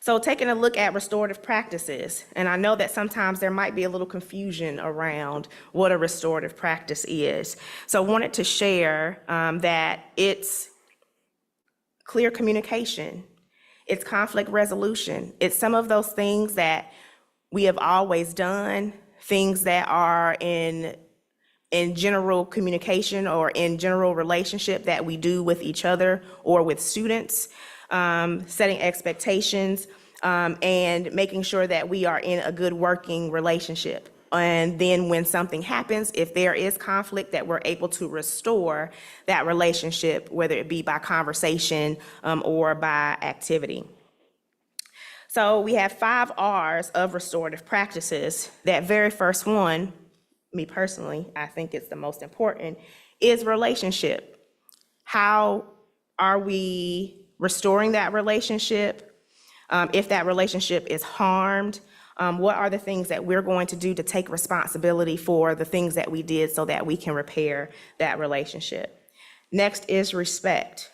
So taking a look at restorative practices, and I know that sometimes there might be a little confusion around what a restorative practice is. So I wanted to share that it's clear communication, it's conflict resolution, it's some of those things that we have always done, things that are in general communication or in general relationship that we do with each other or with students. Setting expectations, and making sure that we are in a good working relationship. And then when something happens, if there is conflict, that we're able to restore that relationship, whether it be by conversation or by activity. So we have 5 R's of restorative practices. That very first one, me personally, I think it's the most important, is relationship. How are we restoring that relationship? If that relationship is harmed, what are the things that we're going to do to take responsibility for the things that we did so that we can repair that relationship? Next is respect.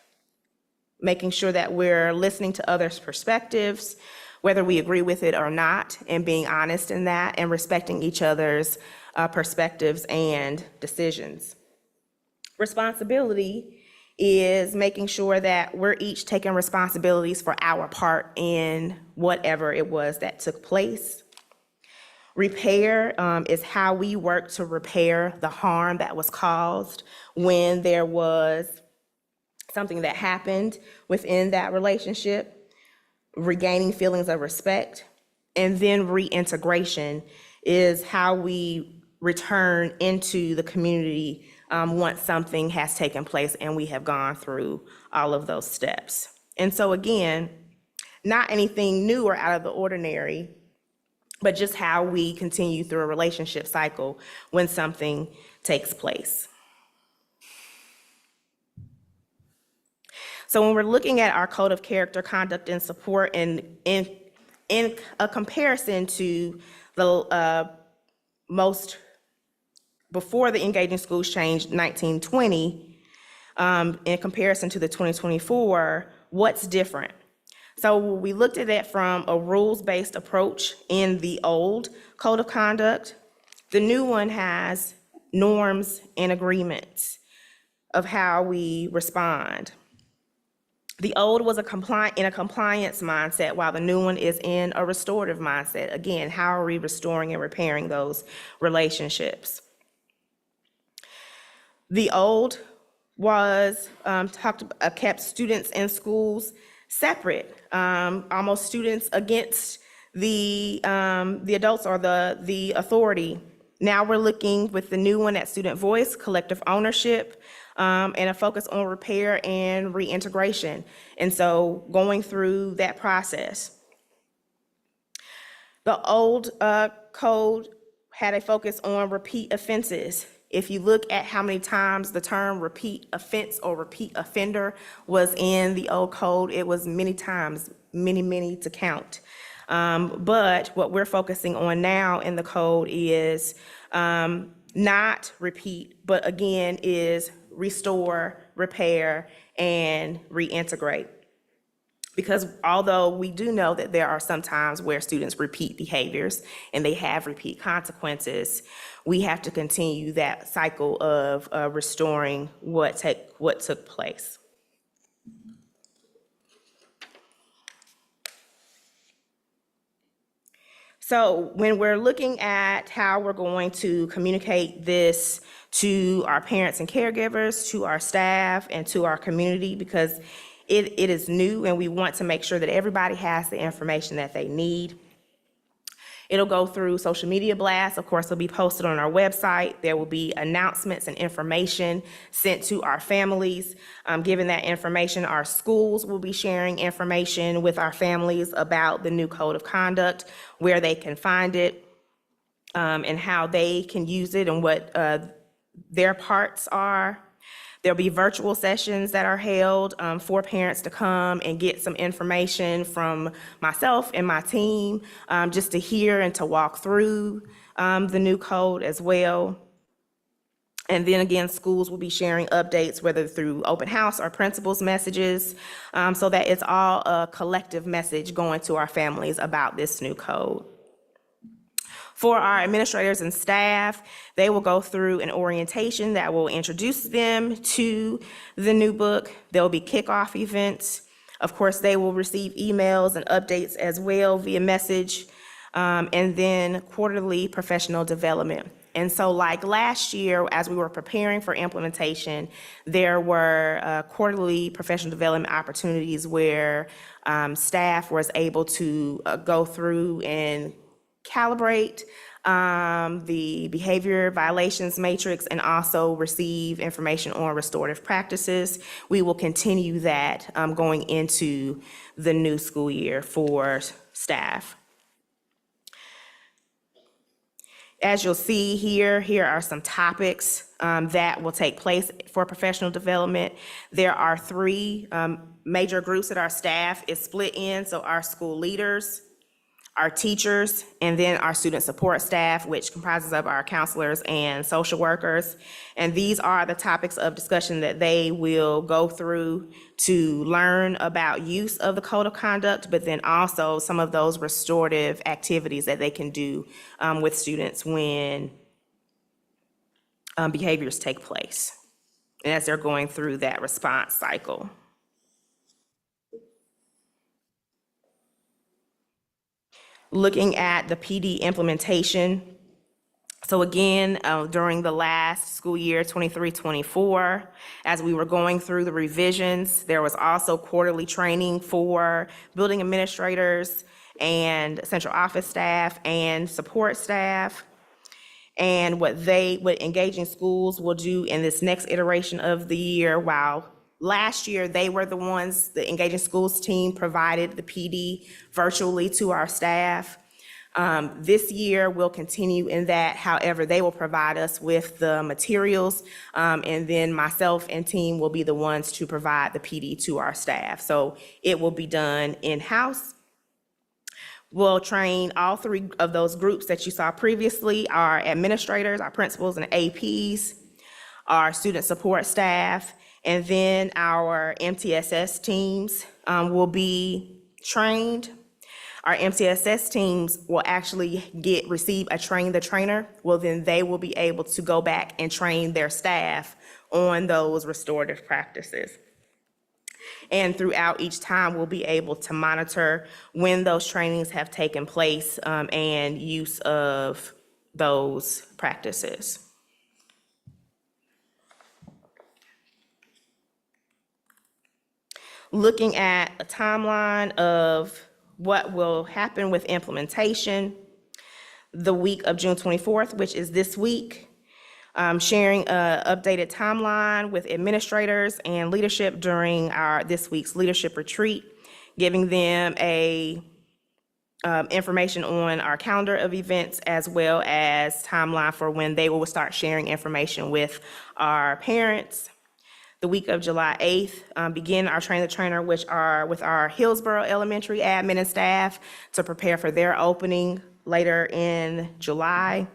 Making sure that we're listening to others' perspectives, whether we agree with it or not, and being honest in that and respecting each other's perspectives and decisions. Responsibility is making sure that we're each taking responsibilities for our part in whatever it was that took place. Repair is how we work to repair the harm that was caused when there was something that happened within that relationship. Regaining feelings of respect. And then reintegration is how we return into the community once something has taken place and we have gone through all of those steps. And so again, not anything new or out of the ordinary, but just how we continue through a relationship cycle when something takes place. So when we're looking at our code of character, conduct, and support, and in a comparison to the most before the Engaging Schools change 1920, in comparison to the 2024, what's different? So we looked at it from a rules-based approach in the old code of conduct. The new one has norms and agreements of how we respond. The old was in a compliance mindset, while the new one is in a restorative mindset. Again, how are we restoring and repairing those relationships? The old was kept students in schools separate, almost students against the adults or the authority. Now we're looking with the new one at student voice, collective ownership, and a focus on repair and reintegration. And so going through that process. The old code had a focus on repeat offenses. If you look at how many times the term repeat offense or repeat offender was in the old code, it was many times, many to count. But what we're focusing on now in the code is not repeat, but again is restore, repair, and reintegrate. Because although we do know that there are some times where students repeat behaviors and they have repeat consequences, we have to continue that cycle of restoring what took place. So when we're looking at how we're going to communicate this to our parents and caregivers, to our staff, and to our community, because it is new and we want to make sure that everybody has the information that they need. It'll go through social media blasts. Of course, it'll be posted on our website. There will be announcements and information sent to our families. Given that information, our schools will be sharing information with our families about the new code of conduct, where they can find it, and how they can use it and what their parts are. There'll be virtual sessions that are held for parents to come and get some information from myself and my team, just to hear and to walk through the new code as well. And then again, schools will be sharing updates, whether through open house or principals' messages, so that it's all a collective message going to our families about this new code. For our administrators and staff, they will go through an orientation that will introduce them to the new book. There will be kickoff events. Of course, they will receive emails and updates as well via message, and then quarterly professional development. And so like last year, as we were preparing for implementation, there were quarterly professional development opportunities where staff was able to go through and calibrate the behavior violations matrix and also receive information on restorative practices. We will continue that going into the new school year for staff. As you'll see here are some topics that will take place for professional development. There are 3 major groups that our staff is split in. So our school leaders, our teachers, and then our student support staff, which comprises of our counselors and social workers. And these are the topics of discussion that they will go through to learn about use of the code of conduct, but then also some of those restorative activities that they can do with students when behaviors take place and as they're going through that response cycle. Looking at the PD implementation. So again, during the last school year, 23-24, as we were going through the revisions, there was also quarterly training for building administrators and central office staff and support staff. And what Engaging Schools will do in this next iteration of the year, while last year, they were the ones, the Engaging Schools team provided the PD virtually to our staff. This year, we'll continue in that. However, they will provide us with the materials, and then myself and team will be the ones to provide the PD to our staff. So it will be done in-house. We'll train all 3 of those groups that you saw previously, our administrators, our principals and APs, our student support staff, and then our MTSS teams will be trained. Our MTSS teams will actually receive a train the trainer. Well, then they will be able to go back and train their staff on those restorative practices. And throughout each time, we'll be able to monitor when those trainings have taken place and use of those practices. Looking at a timeline of what will happen with implementation, the week of June 24th, which is this week, sharing an updated timeline with administrators and leadership during this week's leadership retreat, giving them information on our calendar of events as well as timeline for when they will start sharing information with our parents. The week of July 8th, begin our Train the Trainer, which are with our Hillsborough Elementary admin and staff to prepare for their opening later in July.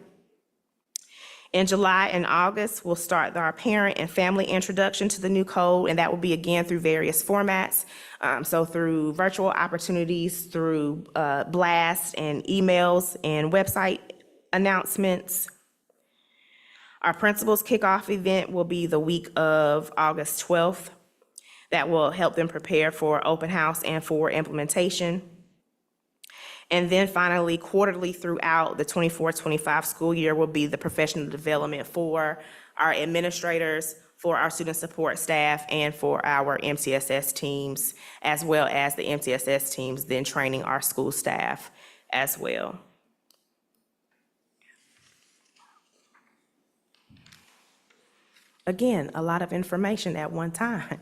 In July and August, we'll start our parent and family introduction to the new code, and that will be again through various formats. So through virtual opportunities, through blasts and emails and website announcements. Our principals kickoff event will be the week of August 12th. That will help them prepare for open house and for implementation. And then finally, quarterly throughout the 24-25 school year will be the professional development for our administrators, for our student support staff, and for our MTSS teams, as well as the MTSS teams then training our school staff as well. Again, a lot of information at one time.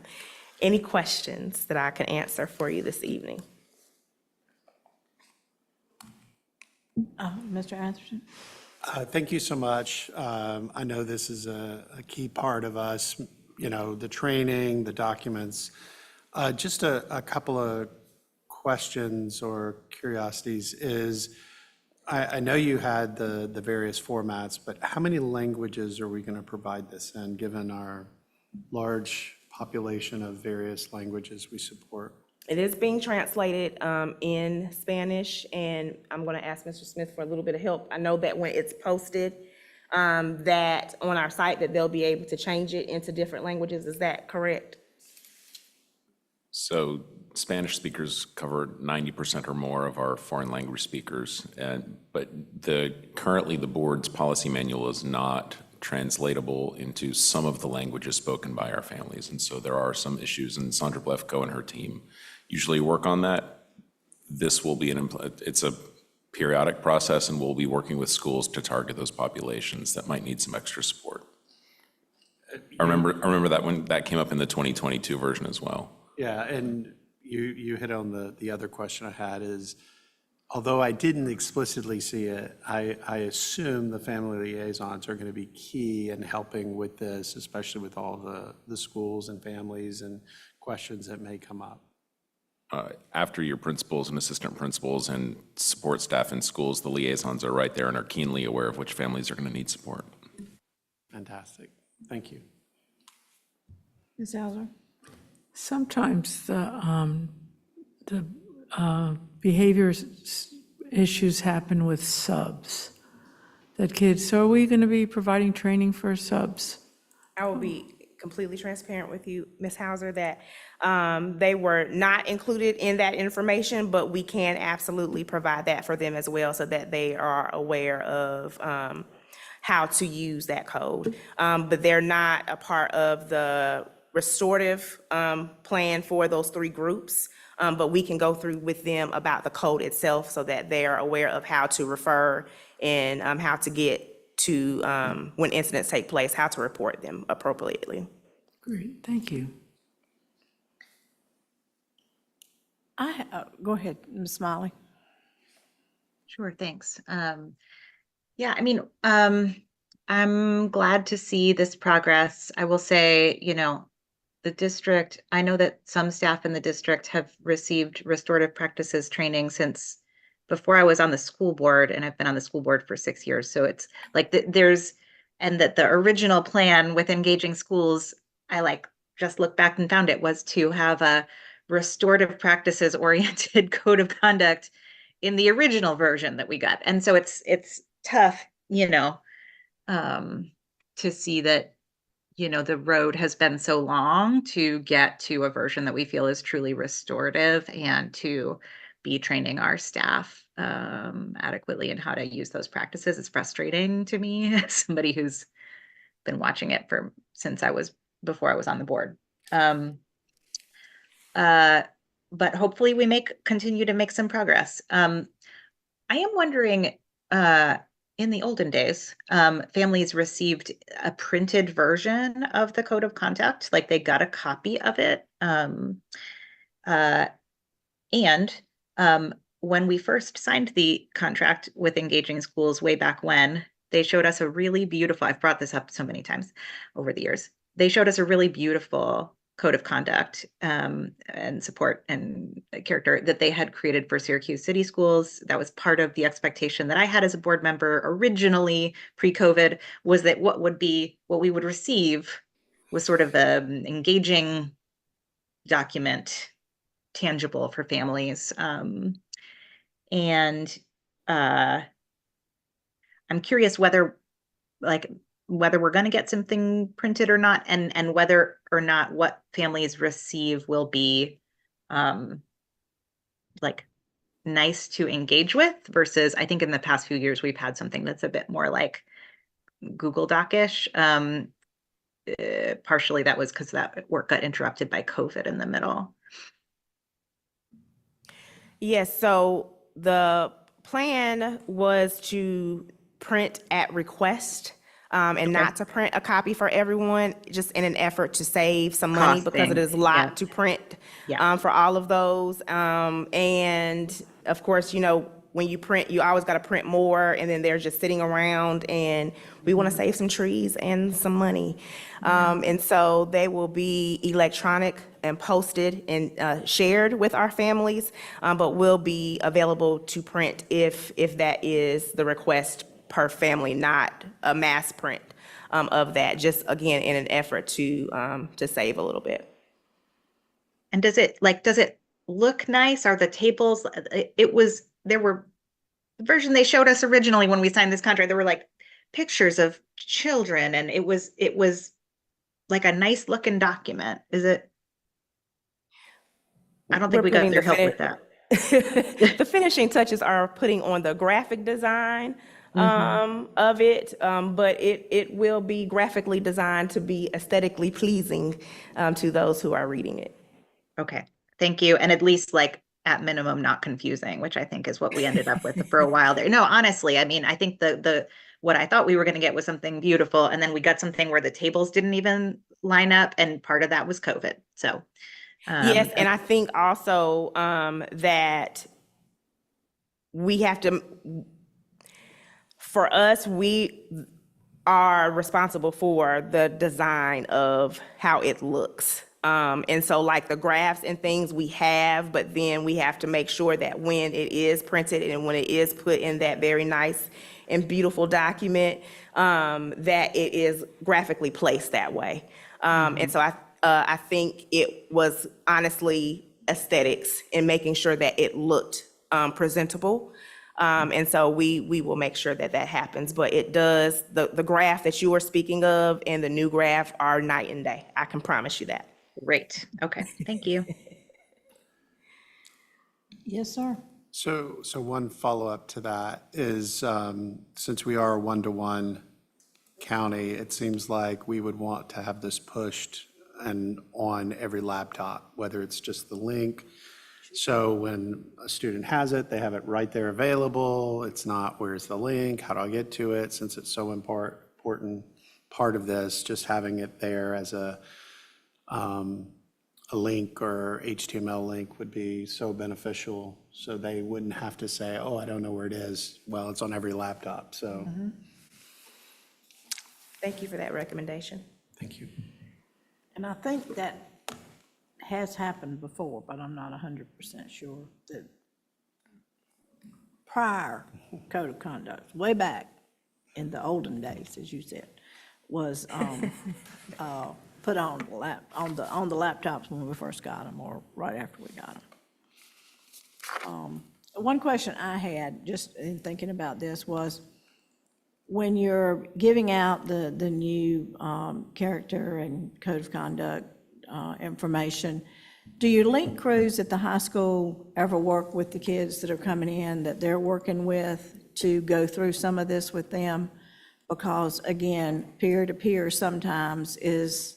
Any questions that I can answer for you this evening? Mr. Atherton? Thank you so much. I know this is a key part of us, you know, the training, the documents. Just a couple of questions or curiosities is, I know you had the various formats, but how many languages are we going to provide this in, given our large population of various languages we support? It is being translated in Spanish, and I'm going to ask Mr. Smith for a little bit of help. I know that when it's posted, that on our site, that they'll be able to change it into different languages. Is that correct? So Spanish speakers cover 90% or more of our foreign language speakers, but currently the board's policy manual is not translatable into some of the languages spoken by our families, and so there are some issues, and Sandra Blefko and her team usually work on that. This will be it's a periodic process, and we'll be working with schools to target those populations that might need some extra support. I remember that when that came up in the 2022 version as well. Yeah, and you hit on the other question I had is, although I didn't explicitly see it, I assume the family liaisons are going to be key in helping with this, especially with all the schools and families and questions that may come up. After your principals and assistant principals and support staff in schools, the liaisons are right there and are keenly aware of which families are going to need support. Fantastic. Thank you. Ms. Hauser? Sometimes the behaviors issues happen with subs. That kids, so are we going to be providing training for subs? I will be completely transparent with you, Ms. Hauser, that they were not included in that information, but we can absolutely provide that for them as well so that they are aware of how to use that code. But they're not a part of the restorative plan for those three groups, but we can go through with them about the code itself so that they are aware of how to refer and how to get to, when incidents take place, how to report them appropriately. Great, thank you. Go ahead, Ms. Smiley. Sure, thanks. Yeah, I mean, I'm glad to see this progress. I will say, you know, the district, I know that some staff in the district have received restorative practices training since before I was on the school board, and I've been on the school board for 6 years. So it's like and that the original plan with engaging schools, I just looked back and found it was to have a restorative practices oriented code of conduct in the original version that we got. And so it's tough, you know, to see that, you know, the road has been so long to get to a version that we feel is truly restorative and to be training our staff adequately in how to use those practices. It's frustrating to me as somebody who's been watching it since before I was on the board. But hopefully we continue to make some progress. I am wondering, in the olden days, families received a printed version of the code of conduct, like they got a copy of it. When we first signed the contract with Engaging Schools way back when, they showed us a really beautiful, I've brought this up so many times over the years, they showed us a really beautiful code of conduct and support and character that they had created for Syracuse City Schools. That was part of the expectation that I had as a board member originally pre-COVID, was that what we would receive was sort of an engaging document, tangible for families. And I'm curious whether we're going to get something printed or not, and whether or not what families receive will be like nice to engage with, versus I think in the past few years we've had something that's a bit more like Google Doc-ish. Partially that was because that work got interrupted by COVID in the middle. Yes, so the plan was to print at request, and not to print a copy for everyone, just in an effort to save some money, because it is a lot to print for all of those. And of course, you know, when you print, you always got to print more, and then they're just sitting around, and we want to save some trees and some money. And so they will be electronic and posted and shared with our families, but will be available to print if that is the request per family, not a mass print of that, just again, in an effort to save a little bit. And does it look nice? Are the tables, there were, the version they showed us originally when we signed this contract, there were like pictures of children, and it was like a nice looking document. Is it? I don't think we got your help with that. The finishing touches are putting on the graphic design of it, but it will be graphically designed to be aesthetically pleasing to those who are reading it. Okay, thank you. And at least like at minimum, not confusing, which I think is what we ended up with for a while there. No, honestly, I mean, I think what I thought we were going to get was something beautiful, and then we got something where the tables didn't even line up, and part of that was COVID. So yes, and I think also that we have to, for us, we are responsible for the design of how it looks. And so like the graphs and things we have, but then we have to make sure that when it is printed and when it is put in that very nice and beautiful document, that it is graphically placed that way. And so I think it was honestly aesthetics and making sure that it looked presentable. And so we will make sure that happens, but it does, the graph that you were speaking of and the new graph are night and day. I can promise you that. Great. Okay. Thank you. Yes, sir. So one follow-up to that is, since we are a one-to-one county, it seems like we would want to have this pushed and on every laptop, whether it's just the link. So when a student has it, they have it right there available. It's not, where's the link? How do I get to it? Since it's so important part of this, just having it there as a link or HTML link would be so beneficial, so they wouldn't have to say, oh, I don't know where it is. Well, it's on every laptop, so. Thank you for that recommendation. Thank you. And I think that has happened before, but I'm not 100% sure. The prior code of conduct, way back in the olden days, as you said, was put on the laptops when we first got them, or right after we got them. One question I had, just in thinking about this, was when you're giving out the new character and code of conduct information, do your link crews at the high school ever work with the kids that are coming in, that they're working with, to go through some of this with them? Because again, peer-to-peer sometimes is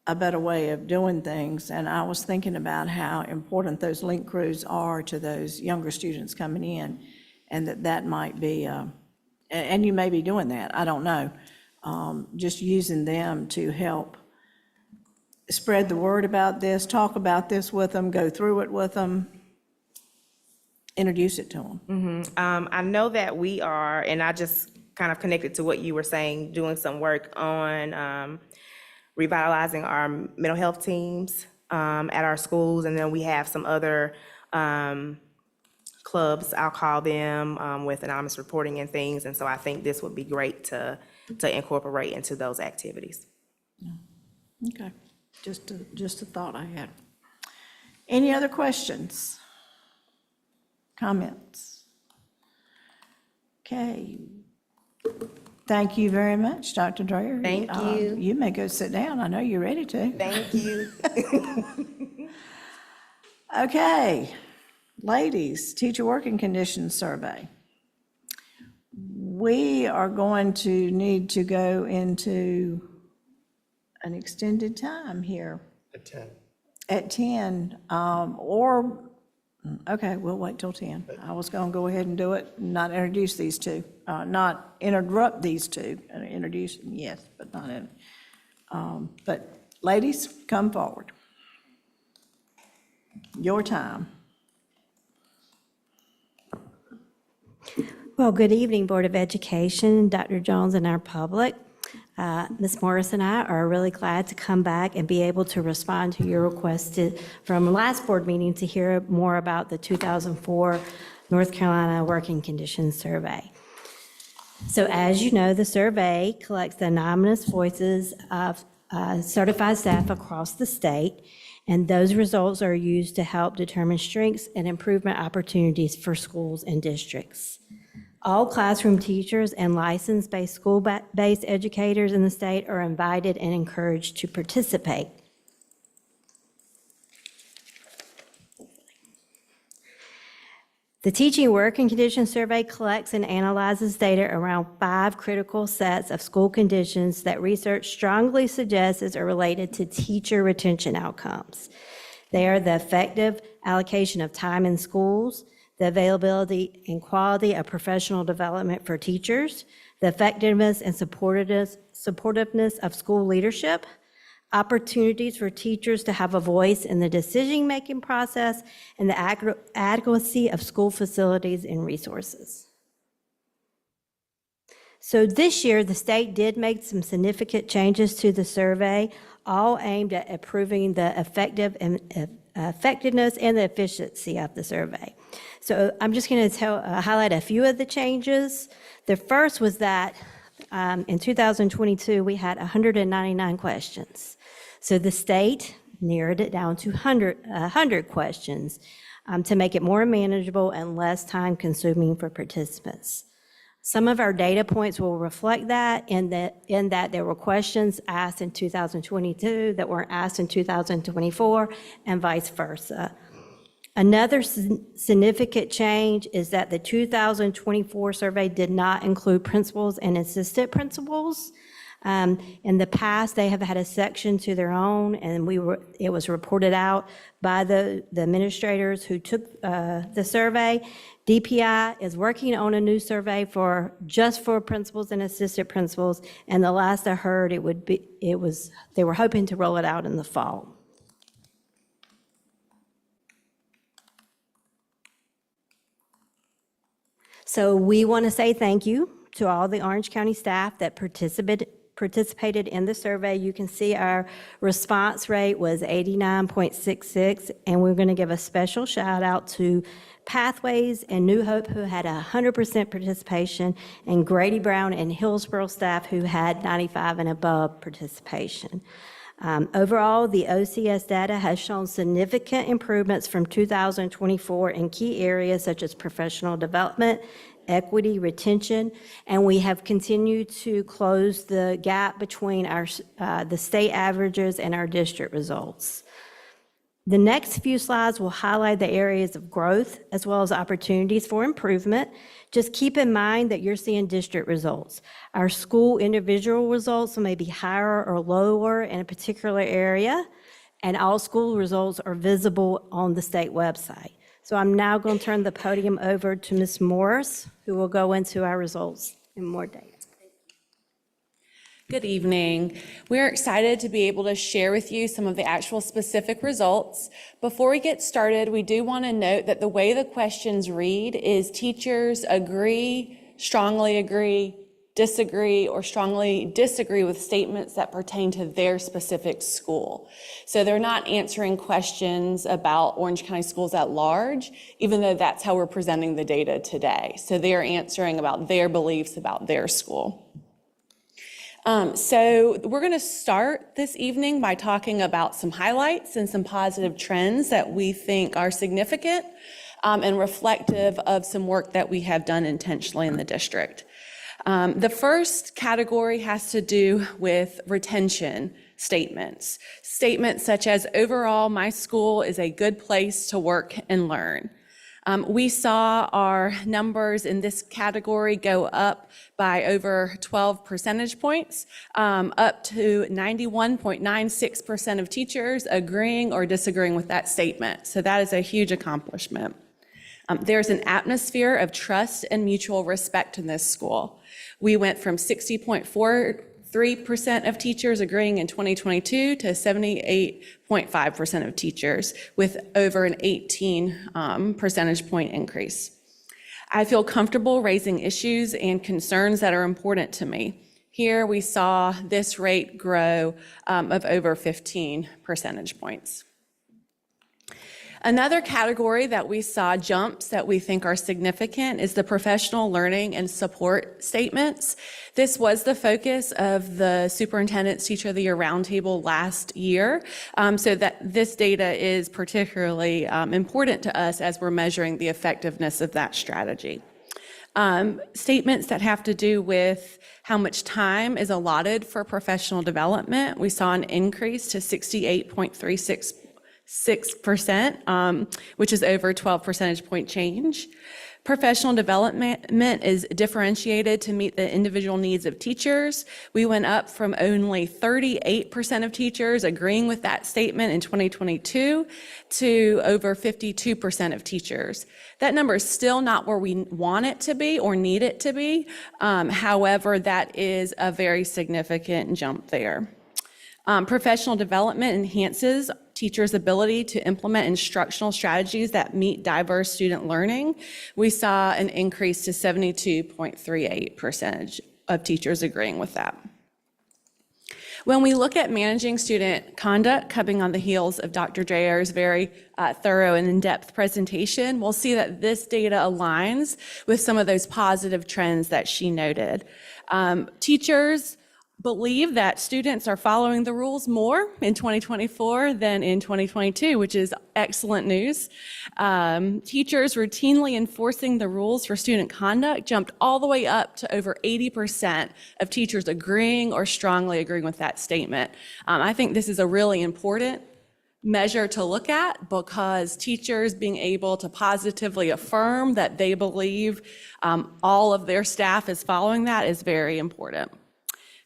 a better way of doing things. And I was thinking about how important those link crews are to those younger students coming in, and that might be, and you may be doing that, I don't know, just using them to help spread the word about this, talk about this with them, go through it with them, introduce it to them. I know that we are, and I just kind of connected to what you were saying, doing some work on revitalizing our mental health teams at our schools. And then we have some other clubs, I'll call them, with anonymous reporting and things. And so I think this would be great to incorporate into those activities. Okay, just a thought I had. Any other questions? Comments? Okay. Thank you very much, Dr. Dreyer. Thank you. You may go sit down. I know you're ready to. Thank you. Okay, ladies, teacher working conditions survey. We are going to need to go into an extended time here. At 10, okay, we'll wait till 10. I was going to go ahead and do it, not introduce these two, not interrupt these two, introduce them, yes, but not in. But ladies, come forward. Your time. Well, good evening, Board of Education, Dr. Jones, and our public. Ms. Morris and I are really glad to come back and be able to respond to your request from last board meeting to hear more about the 2004 North Carolina Working Conditions Survey. So as you know, the survey collects the anonymous voices of certified staff across the state, and those results are used to help determine strengths and improvement opportunities for schools and districts. All classroom teachers and license-based school-based educators in the state are invited and encouraged to participate. The Teaching Working Conditions Survey collects and analyzes data around 5 critical sets of school conditions that research strongly suggests are related to teacher retention outcomes. They are the effective allocation of time in schools, the availability and quality of professional development for teachers, the effectiveness and supportiveness of school leadership, opportunities for teachers to have a voice in the decision-making process, and the adequacy of school facilities and resources. So this year, the state did make some significant changes to the survey, all aimed at improving the effectiveness and the efficiency of the survey. So I'm just going to highlight a few of the changes. The first was that in 2022, we had 199 questions. So the state narrowed it down to 100 questions to make it more manageable and less time consuming for participants. Some of our data points will reflect that in that there were questions asked in 2022 that weren't asked in 2024 and vice versa. Another significant change is that the 2024 survey did not include principals and assistant principals. In the past, they have had a section to their own, and it was reported out by the administrators who took the survey. DPI is working on a new survey just for principals and assistant principals, and the last I heard, they were hoping to roll it out in the fall. So we want to say thank you to all the Orange County staff that participated in the survey. You can see our response rate was 89.66, and we're going to give a special shout out to Pathways and New Hope, who had 100% participation, and Grady Brown and Hillsborough staff, who had 95 and above participation. Overall, the OCS data has shown significant improvements from 2024 in key areas such as professional development, equity, retention, and we have continued to close the gap between the state averages and our district results. The next few slides will highlight the areas of growth as well as opportunities for improvement. Just keep in mind that you're seeing district results. Our school individual results may be higher or lower in a particular area, and all school results are visible on the state website. So I'm now going to turn the podium over to Ms. Morris, who will go into our results in more detail. Good evening. We're excited to be able to share with you some of the actual specific results. Before we get started, we do want to note that the way the questions read is teachers agree, strongly agree, disagree, or strongly disagree with statements that pertain to their specific school. So they're not answering questions about Orange County schools at large, even though that's how we're presenting the data today. So they're answering about their beliefs about their school. So we're going to start this evening by talking about some highlights and some positive trends that we think are significant and reflective of some work that we have done intentionally in the district. The first category has to do with retention statements. Statements such as, overall, my school is a good place to work and learn. We saw our numbers in this category go up by over 12 percentage points, up to 91.96% of teachers agreeing or disagreeing with that statement. So that is a huge accomplishment. There's an atmosphere of trust and mutual respect in this school. We went from 60.43% of teachers agreeing in 2022 to 78.5% of teachers, with over an 18 percentage point increase. I feel comfortable raising issues and concerns that are important to me. Here we saw this rate grow of over 15 percentage points. Another category that we saw jumps that we think are significant is the professional learning and support statements. This was the focus of the Superintendent's Teacher of the Year Roundtable last year, so that this data is particularly important to us as we're measuring the effectiveness of that strategy. Statements that have to do with how much time is allotted for professional development. We saw an increase to 68.36%, which is over 12 percentage point change. Professional development is differentiated to meet the individual needs of teachers. We went up from only 38% of teachers agreeing with that statement in 2022 to over 52% of teachers. That number is still not where we want it to be or need it to be. However, that is a very significant jump there. Professional development enhances teachers' ability to implement instructional strategies that meet diverse student learning. We saw an increase to 72.38% of teachers agreeing with that. When we look at managing student conduct, coming on the heels of Dr. Dreher's very thorough and in-depth presentation, we'll see that this data aligns with some of those positive trends that she noted. Teachers believe that students are following the rules more in 2024 than in 2022, which is excellent news. Teachers routinely enforcing the rules for student conduct jumped all the way up to over 80% of teachers agreeing or strongly agreeing with that statement. I think this is a really important measure to look at, because teachers being able to positively affirm that they believe all of their staff is following that is very important.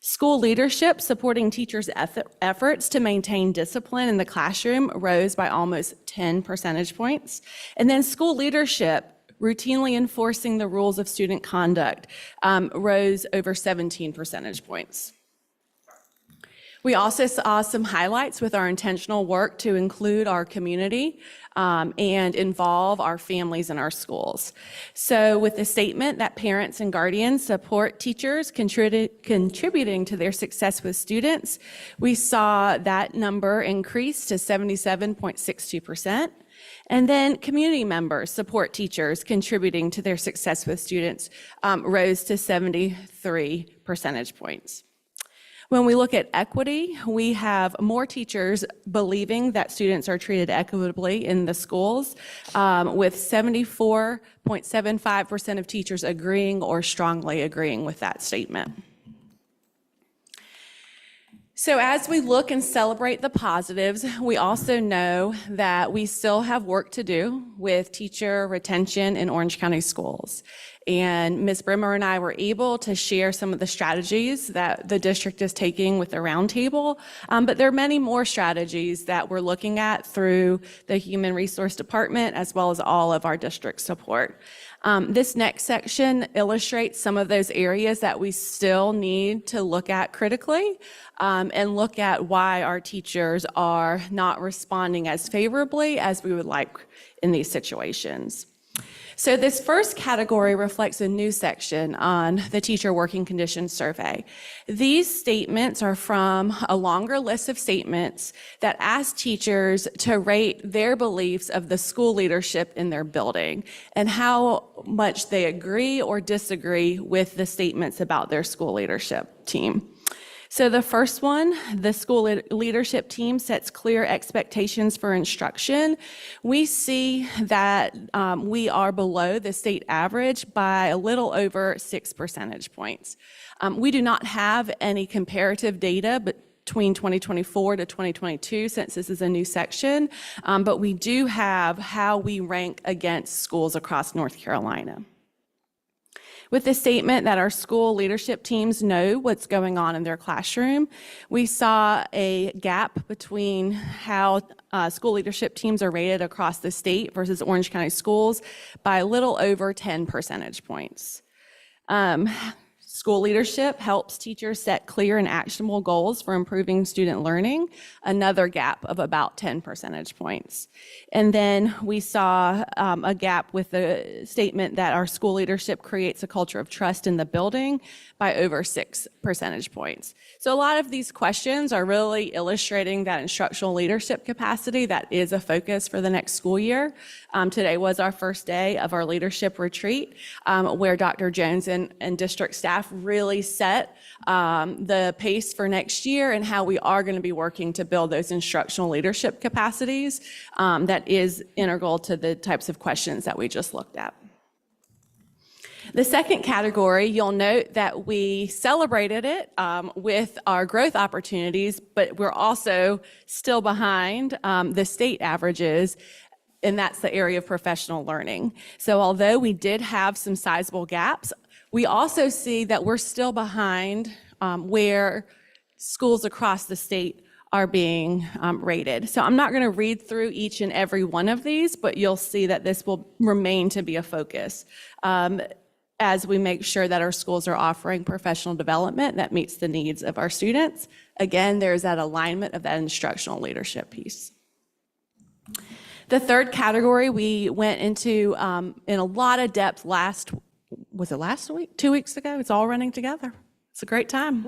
School leadership supporting teachers' efforts to maintain discipline in the classroom rose by almost 10 percentage points. And then school leadership routinely enforcing the rules of student conduct rose over 17 percentage points. We also saw some highlights with our intentional work to include our community and involve our families in our schools. So with the statement that parents and guardians support teachers contributing to their success with students, we saw that number increase to 77.62%. And then community members support teachers contributing to their success with students rose to 73 percentage points. When we look at equity, we have more teachers believing that students are treated equitably in the schools, with 74.75% of teachers agreeing or strongly agreeing with that statement. So as we look and celebrate the positives, we also know that we still have work to do with teacher retention in Orange County schools. And Ms. Brimmer and I were able to share some of the strategies that the district is taking with the roundtable, but there are many more strategies that we're looking at through the Human Resource Department, as well as all of our district support. This next section illustrates some of those areas that we still need to look at critically, and look at why our teachers are not responding as favorably as we would like in these situations. So this first category reflects a new section on the Teacher Working Conditions Survey. These statements are from a longer list of statements that ask teachers to rate their beliefs of the school leadership in their building and how much they agree or disagree with the statements about their school leadership team. So the first one, the school leadership team sets clear expectations for instruction. We see that we are below the state average by a little over 6 percentage points. We do not have any comparative data between 2024 to 2022, since this is a new section, but we do have how we rank against schools across North Carolina. With the statement that our school leadership teams know what's going on in their classroom, we saw a gap between how school leadership teams are rated across the state versus Orange County schools by a little over 10 percentage points. School leadership helps teachers set clear and actionable goals for improving student learning, another gap of about 10 percentage points. And then we saw a gap with the statement that our school leadership creates a culture of trust in the building by over 6 percentage points. So a lot of these questions are really illustrating that instructional leadership capacity that is a focus for the next school year. Today was our first day of our leadership retreat, where Dr. Jones and district staff really set the pace for next year and how we are going to be working to build those instructional leadership capacities that is integral to the types of questions that we just looked at. The second category, you'll note that we celebrated it with our growth opportunities, but we're also still behind the state averages, and that's the area of professional learning. So although we did have some sizable gaps, we also see that we're still behind where schools across the state are being rated. So I'm not going to read through each and every one of these, but you'll see that this will remain to be a focus as we make sure that our schools are offering professional development that meets the needs of our students. Again, there's that alignment of that instructional leadership piece. The third category we went into in a lot of depth was it last week? 2 weeks ago? It's all running together. It's a great time.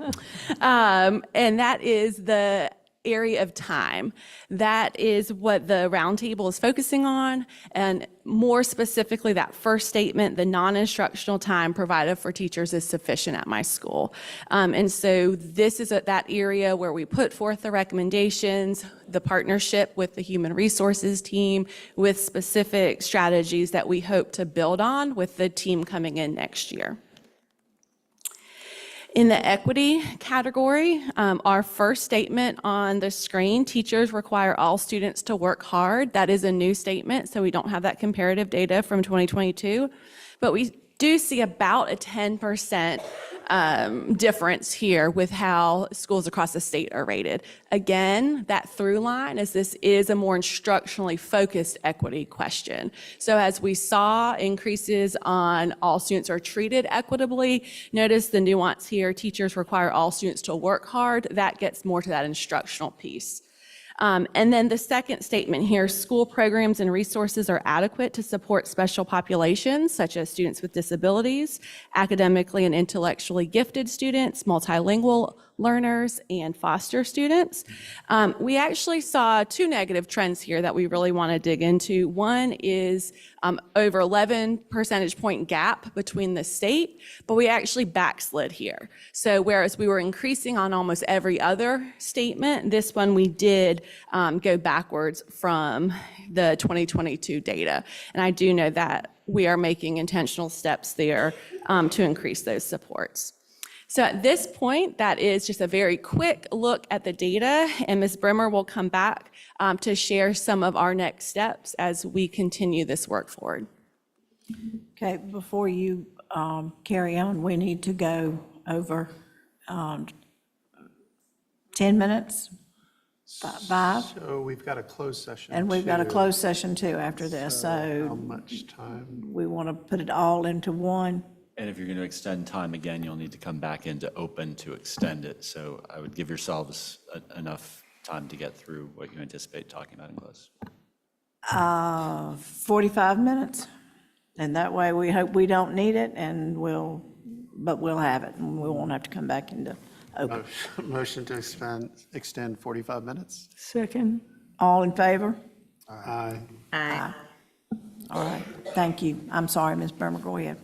And that is the area of time. That is what the roundtable is focusing on, and more specifically, that first statement, the non-instructional time provided for teachers is sufficient at my school. And so this is that area where we put forth the recommendations, the partnership with the human resources team, with specific strategies that we hope to build on with the team coming in next year. In the equity category, our first statement on the screen, teachers require all students to work hard. That is a new statement, so we don't have that comparative data from 2022. But we do see about a 10% difference here with how schools across the state are rated. Again, that through line is this is a more instructionally focused equity question. So as we saw increases on all students are treated equitably, notice the nuance here, teachers require all students to work hard. That gets more to that instructional piece. And then the second statement here, school programs and resources are adequate to support special populations, such as students with disabilities, academically and intellectually gifted students, multilingual learners, and foster students. We actually saw two negative trends here that we really want to dig into. One is over 11 percentage point gap between the state, but we actually backslid here. So whereas we were increasing on almost every other statement, this one we did go backwards from the 2022 data. And I do know that we are making intentional steps there to increase those supports. So at this point, that is just a very quick look at the data, and Ms. Brimmer will come back to share some of our next steps as we continue this work forward. Okay, before you carry on, we need to go over 10 minutes, 5. So we've got a closed session. And we've got a too. closed session too after this, How so much time? we want to put it all into one. And if you're going to extend time again, you'll need to come back into open to extend it. So I would give yourselves enough time to get through what you anticipate talking about in close. 45 minutes? And that way, we hope we don't need it, and but we'll have it, and we won't have to come back into open. Motion to extend 45 minutes? Second. All in favor? Aye. Aye. All right, thank you. I'm sorry, Ms. Burma, go ahead.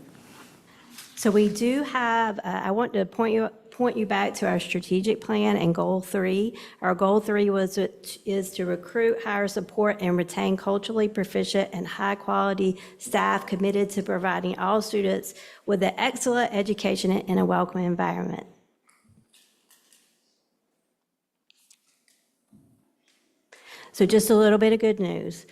So we do have, I want to point you back to our strategic plan and goal 3. Our goal 3 is to recruit, hire, support, and retain culturally proficient and high-quality staff committed to providing all students with an excellent education and a welcoming environment. So just a little bit of good news.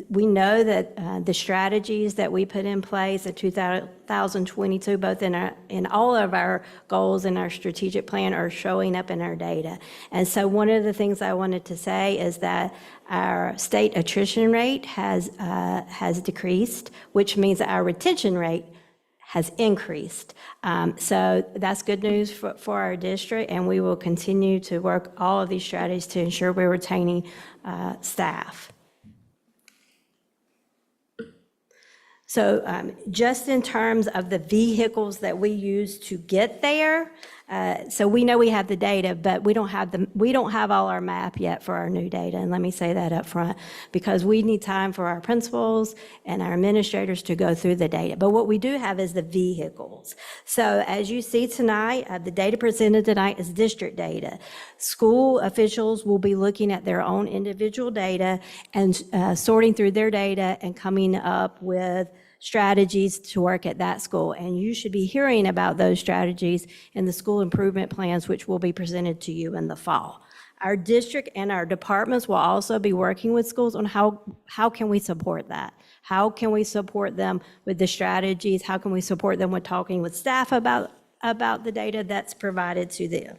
We know that the strategies that we put in place in 2022, both in all of our goals and our strategic plan, are showing up in our data. And so one of the things I wanted to say is that our state attrition rate has decreased, which means that our retention rate has increased. So that's good news for our district, and we will continue to work all of these strategies to ensure we're retaining staff. So just in terms of the vehicles that we use to get there, so we know we have the data, but we don't have all our map yet for our new data. And let me say that up front, because we need time for our principals and our administrators to go through the data. But what we do have is the vehicles. So as you see tonight, the data presented tonight is district data. School officials will be looking at their own individual data and sorting through their data and coming up with strategies to work at that school. And you should be hearing about those strategies in the school improvement plans, which will be presented to you in the fall. Our district and our departments will also be working with schools on how can we support that? How can we support them with the strategies? How can we support them with talking with staff about the data that's provided to them?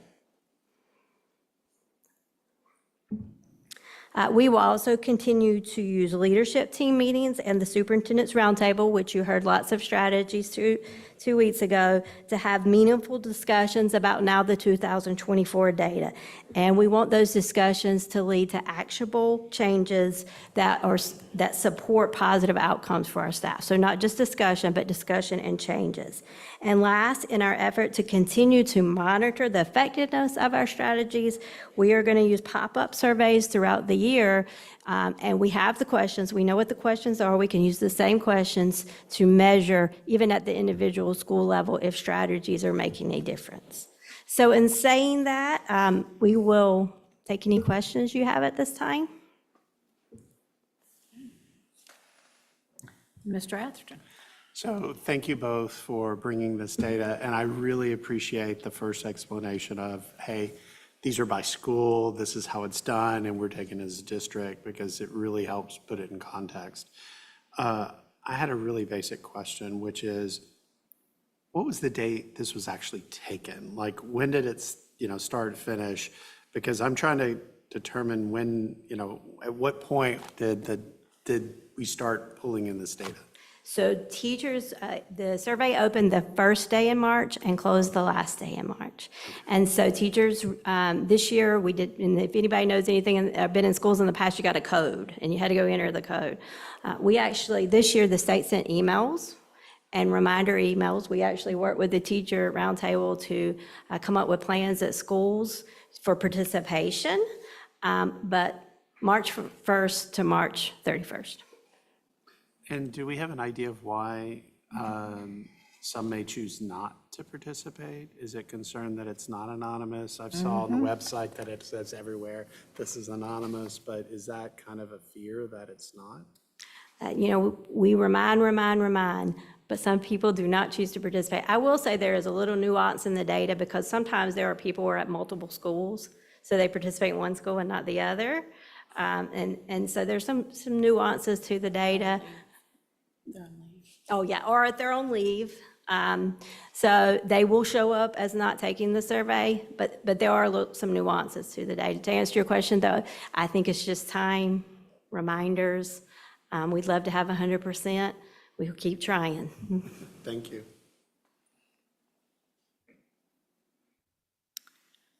We will also continue to use leadership team meetings and the superintendent's roundtable, which you heard lots of strategies 2 weeks ago, to have meaningful discussions about now the 2024 data. And we want those discussions to lead to actionable changes that support positive outcomes for our staff. So not just discussion, but discussion and changes. And last, in our effort to continue to monitor the effectiveness of our strategies, we are going to use pop-up surveys throughout the year. And we have the questions. We know what the questions are. We can use the same questions to measure, even at the individual school level, if strategies are making a difference. So in saying that, we will take any questions you have at this time. Mr. Atherton. So thank you both for bringing this data, and I really appreciate the first explanation of, hey, these are by school, this is how it's done, and we're taking it as a district, because it really helps put it in context. I had a really basic question, which is, what was the date this was actually taken? Like, when did it, start, finish? Because I'm trying to determine when, at what point did we start pulling in this data? So teachers, the survey opened the first day in March and closed the last day in March. And so teachers, this year we did, and if anybody knows anything, been in schools in the past, you got a code and you had to go enter the code. We actually, this year the state sent emails and reminder emails. We actually worked with the teacher roundtable to come up with plans at schools for participation, but March 1st to March 31st. And do we have an idea of why some may choose not to participate? Is it concerned that it's not anonymous? I saw on the website that it says everywhere, this is anonymous, but is that kind of a fear that it's not? We remind, but some people do not choose to participate. I will say there is a little nuance in the data, because sometimes there are people who are at multiple schools, so they participate in one school and not the other. And so there's some nuances to the data. Oh, yeah, or if they're on leave. So they will show up as not taking the survey, but there are some nuances to the data. To answer your question, though, I think it's just time, reminders. We'd love to have 100%. We'll keep trying. Thank you.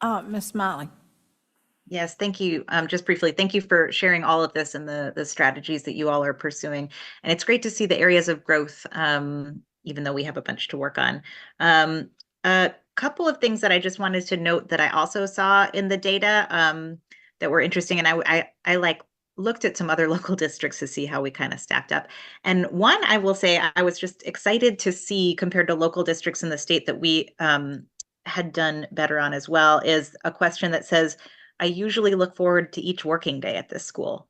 Ms. Smiley. Yes, thank you. Just briefly, thank you for sharing all of this and the strategies that you all are pursuing. And it's great to see the areas of growth, even though we have a bunch to work on. A couple of things that I just wanted to note that I also saw in the data that were interesting, and I like looked at some other local districts to see how we kind of stacked up. And one, I will say, I was just excited to see compared to local districts in the state that we had done better on as well, is a question that says, I usually look forward to each working day at this school.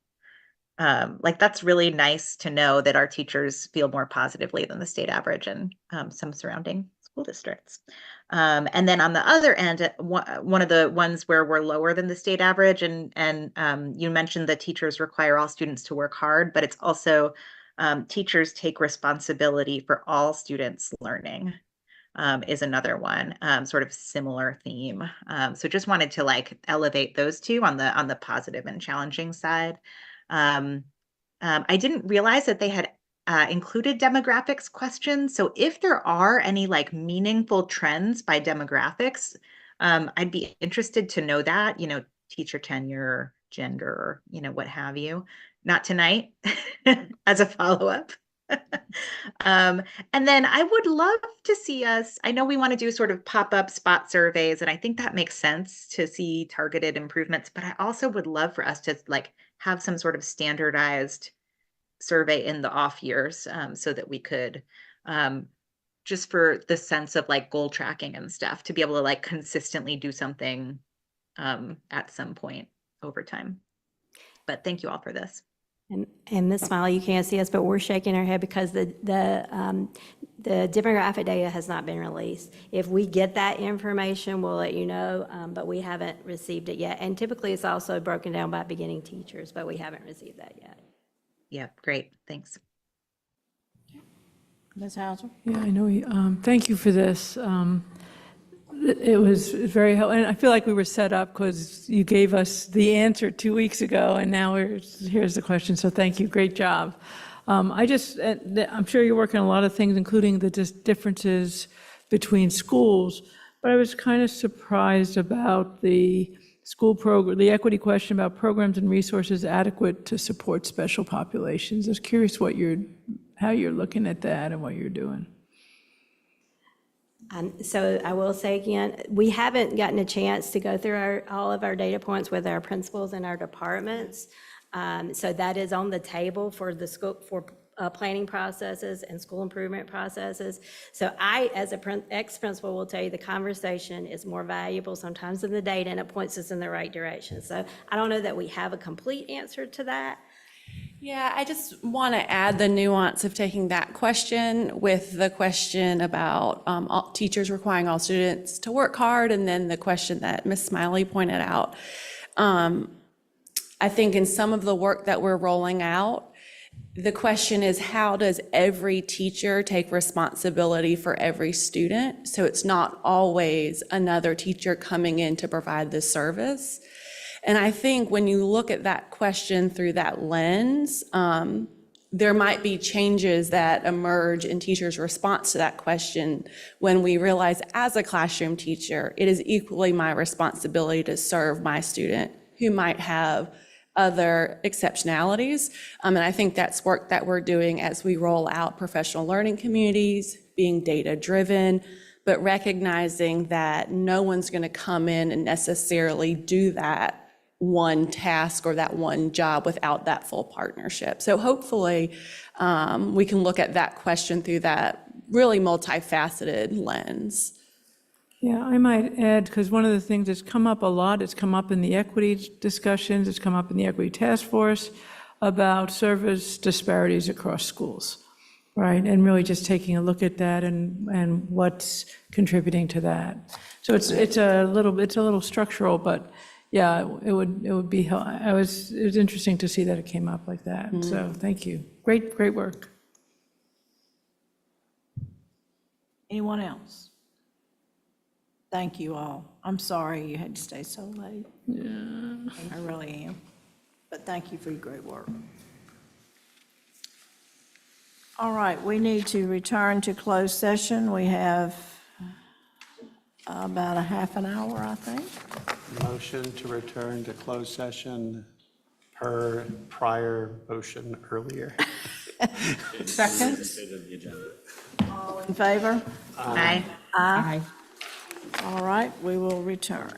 Like that's really nice to know that our teachers feel more positively than the state average and some surrounding school districts. And then on the other end, one of the ones where we're lower than the state average, and you mentioned that teachers require all students to work hard, but it's also teachers take responsibility for all students learning. Is another one, sort of similar theme. So just wanted to like elevate those two on the positive and challenging side. I didn't realize that they had included demographics questions. So if there are any like meaningful trends by demographics, I'd be interested to know that, teacher tenure, gender, what have you. Not tonight as a follow-up. And then I would love to see us, I know we want to do sort of pop-up spot surveys, and I think that makes sense to see targeted improvements, but I also would love for us to like have some sort of standardized survey in the off years so that we could, just for the sense of like goal tracking and stuff, to be able to like consistently do something at some point over time. But thank you all for this. And Ms. Smiley, you can't see us, but we're shaking our head because the demographic data has not been released. If we get that information, we'll let you know, but we haven't received it yet. And typically, it's also broken down by beginning teachers, but we haven't received that yet. Yeah, great. Thanks. Ms. Hauser? Yeah, I know. Thank you for this. It was very helpful, and I feel like we were set up because you gave us the answer 2 weeks ago, and now here's the question. So thank you, great job. I'm sure you're working on a lot of things, including the differences between schools. But I was kind of surprised about the school program, the equity question about programs and resources adequate to support special populations. I was curious how you're looking at that and what you're doing. So I will say again, we haven't gotten a chance to go through all of our data points with our principals and our departments. So that is on the table for the scope for planning processes and school improvement processes. So I, as a ex-principal, will tell you the conversation is more valuable sometimes than the data, and it points us in the right direction. So I don't know that we have a complete answer to that. Yeah, I just want to add the nuance of taking that question with the question about all teachers requiring all students to work hard, and then the question that Ms. Smiley pointed out. I think in some of the work that we're rolling out, the question is, how does every teacher take responsibility for every student? So it's not always another teacher coming in to provide this service. And I think when you look at that question through that lens, there might be changes that emerge in teachers' response to that question when we realize as a classroom teacher, it is equally my responsibility to serve my student who might have other exceptionalities. And I think that's work that we're doing as we roll out professional learning communities, being data-driven, but recognizing that no one's going to come in and necessarily do that one task or that one job without that full partnership. So hopefully we can look at that question through that really multifaceted lens. Yeah, I might add, because one of the things that's come up a lot, it's come up in the equity discussions, it's come up in the equity task force about service disparities across schools, right? And really just taking a look at that and what's contributing to that. So it's a little structural, but yeah, it would be, it was interesting to see that it came up like that. So thank you. Great work. Anyone else? Thank you all. I'm sorry you had to stay so late. Yeah. I really am. But thank you for your great work. All right, we need to return to closed session. We have about a half an hour, I think. Motion to return to closed session per prior motion earlier. Second? In favor? Aye. Aye. All right, we will return.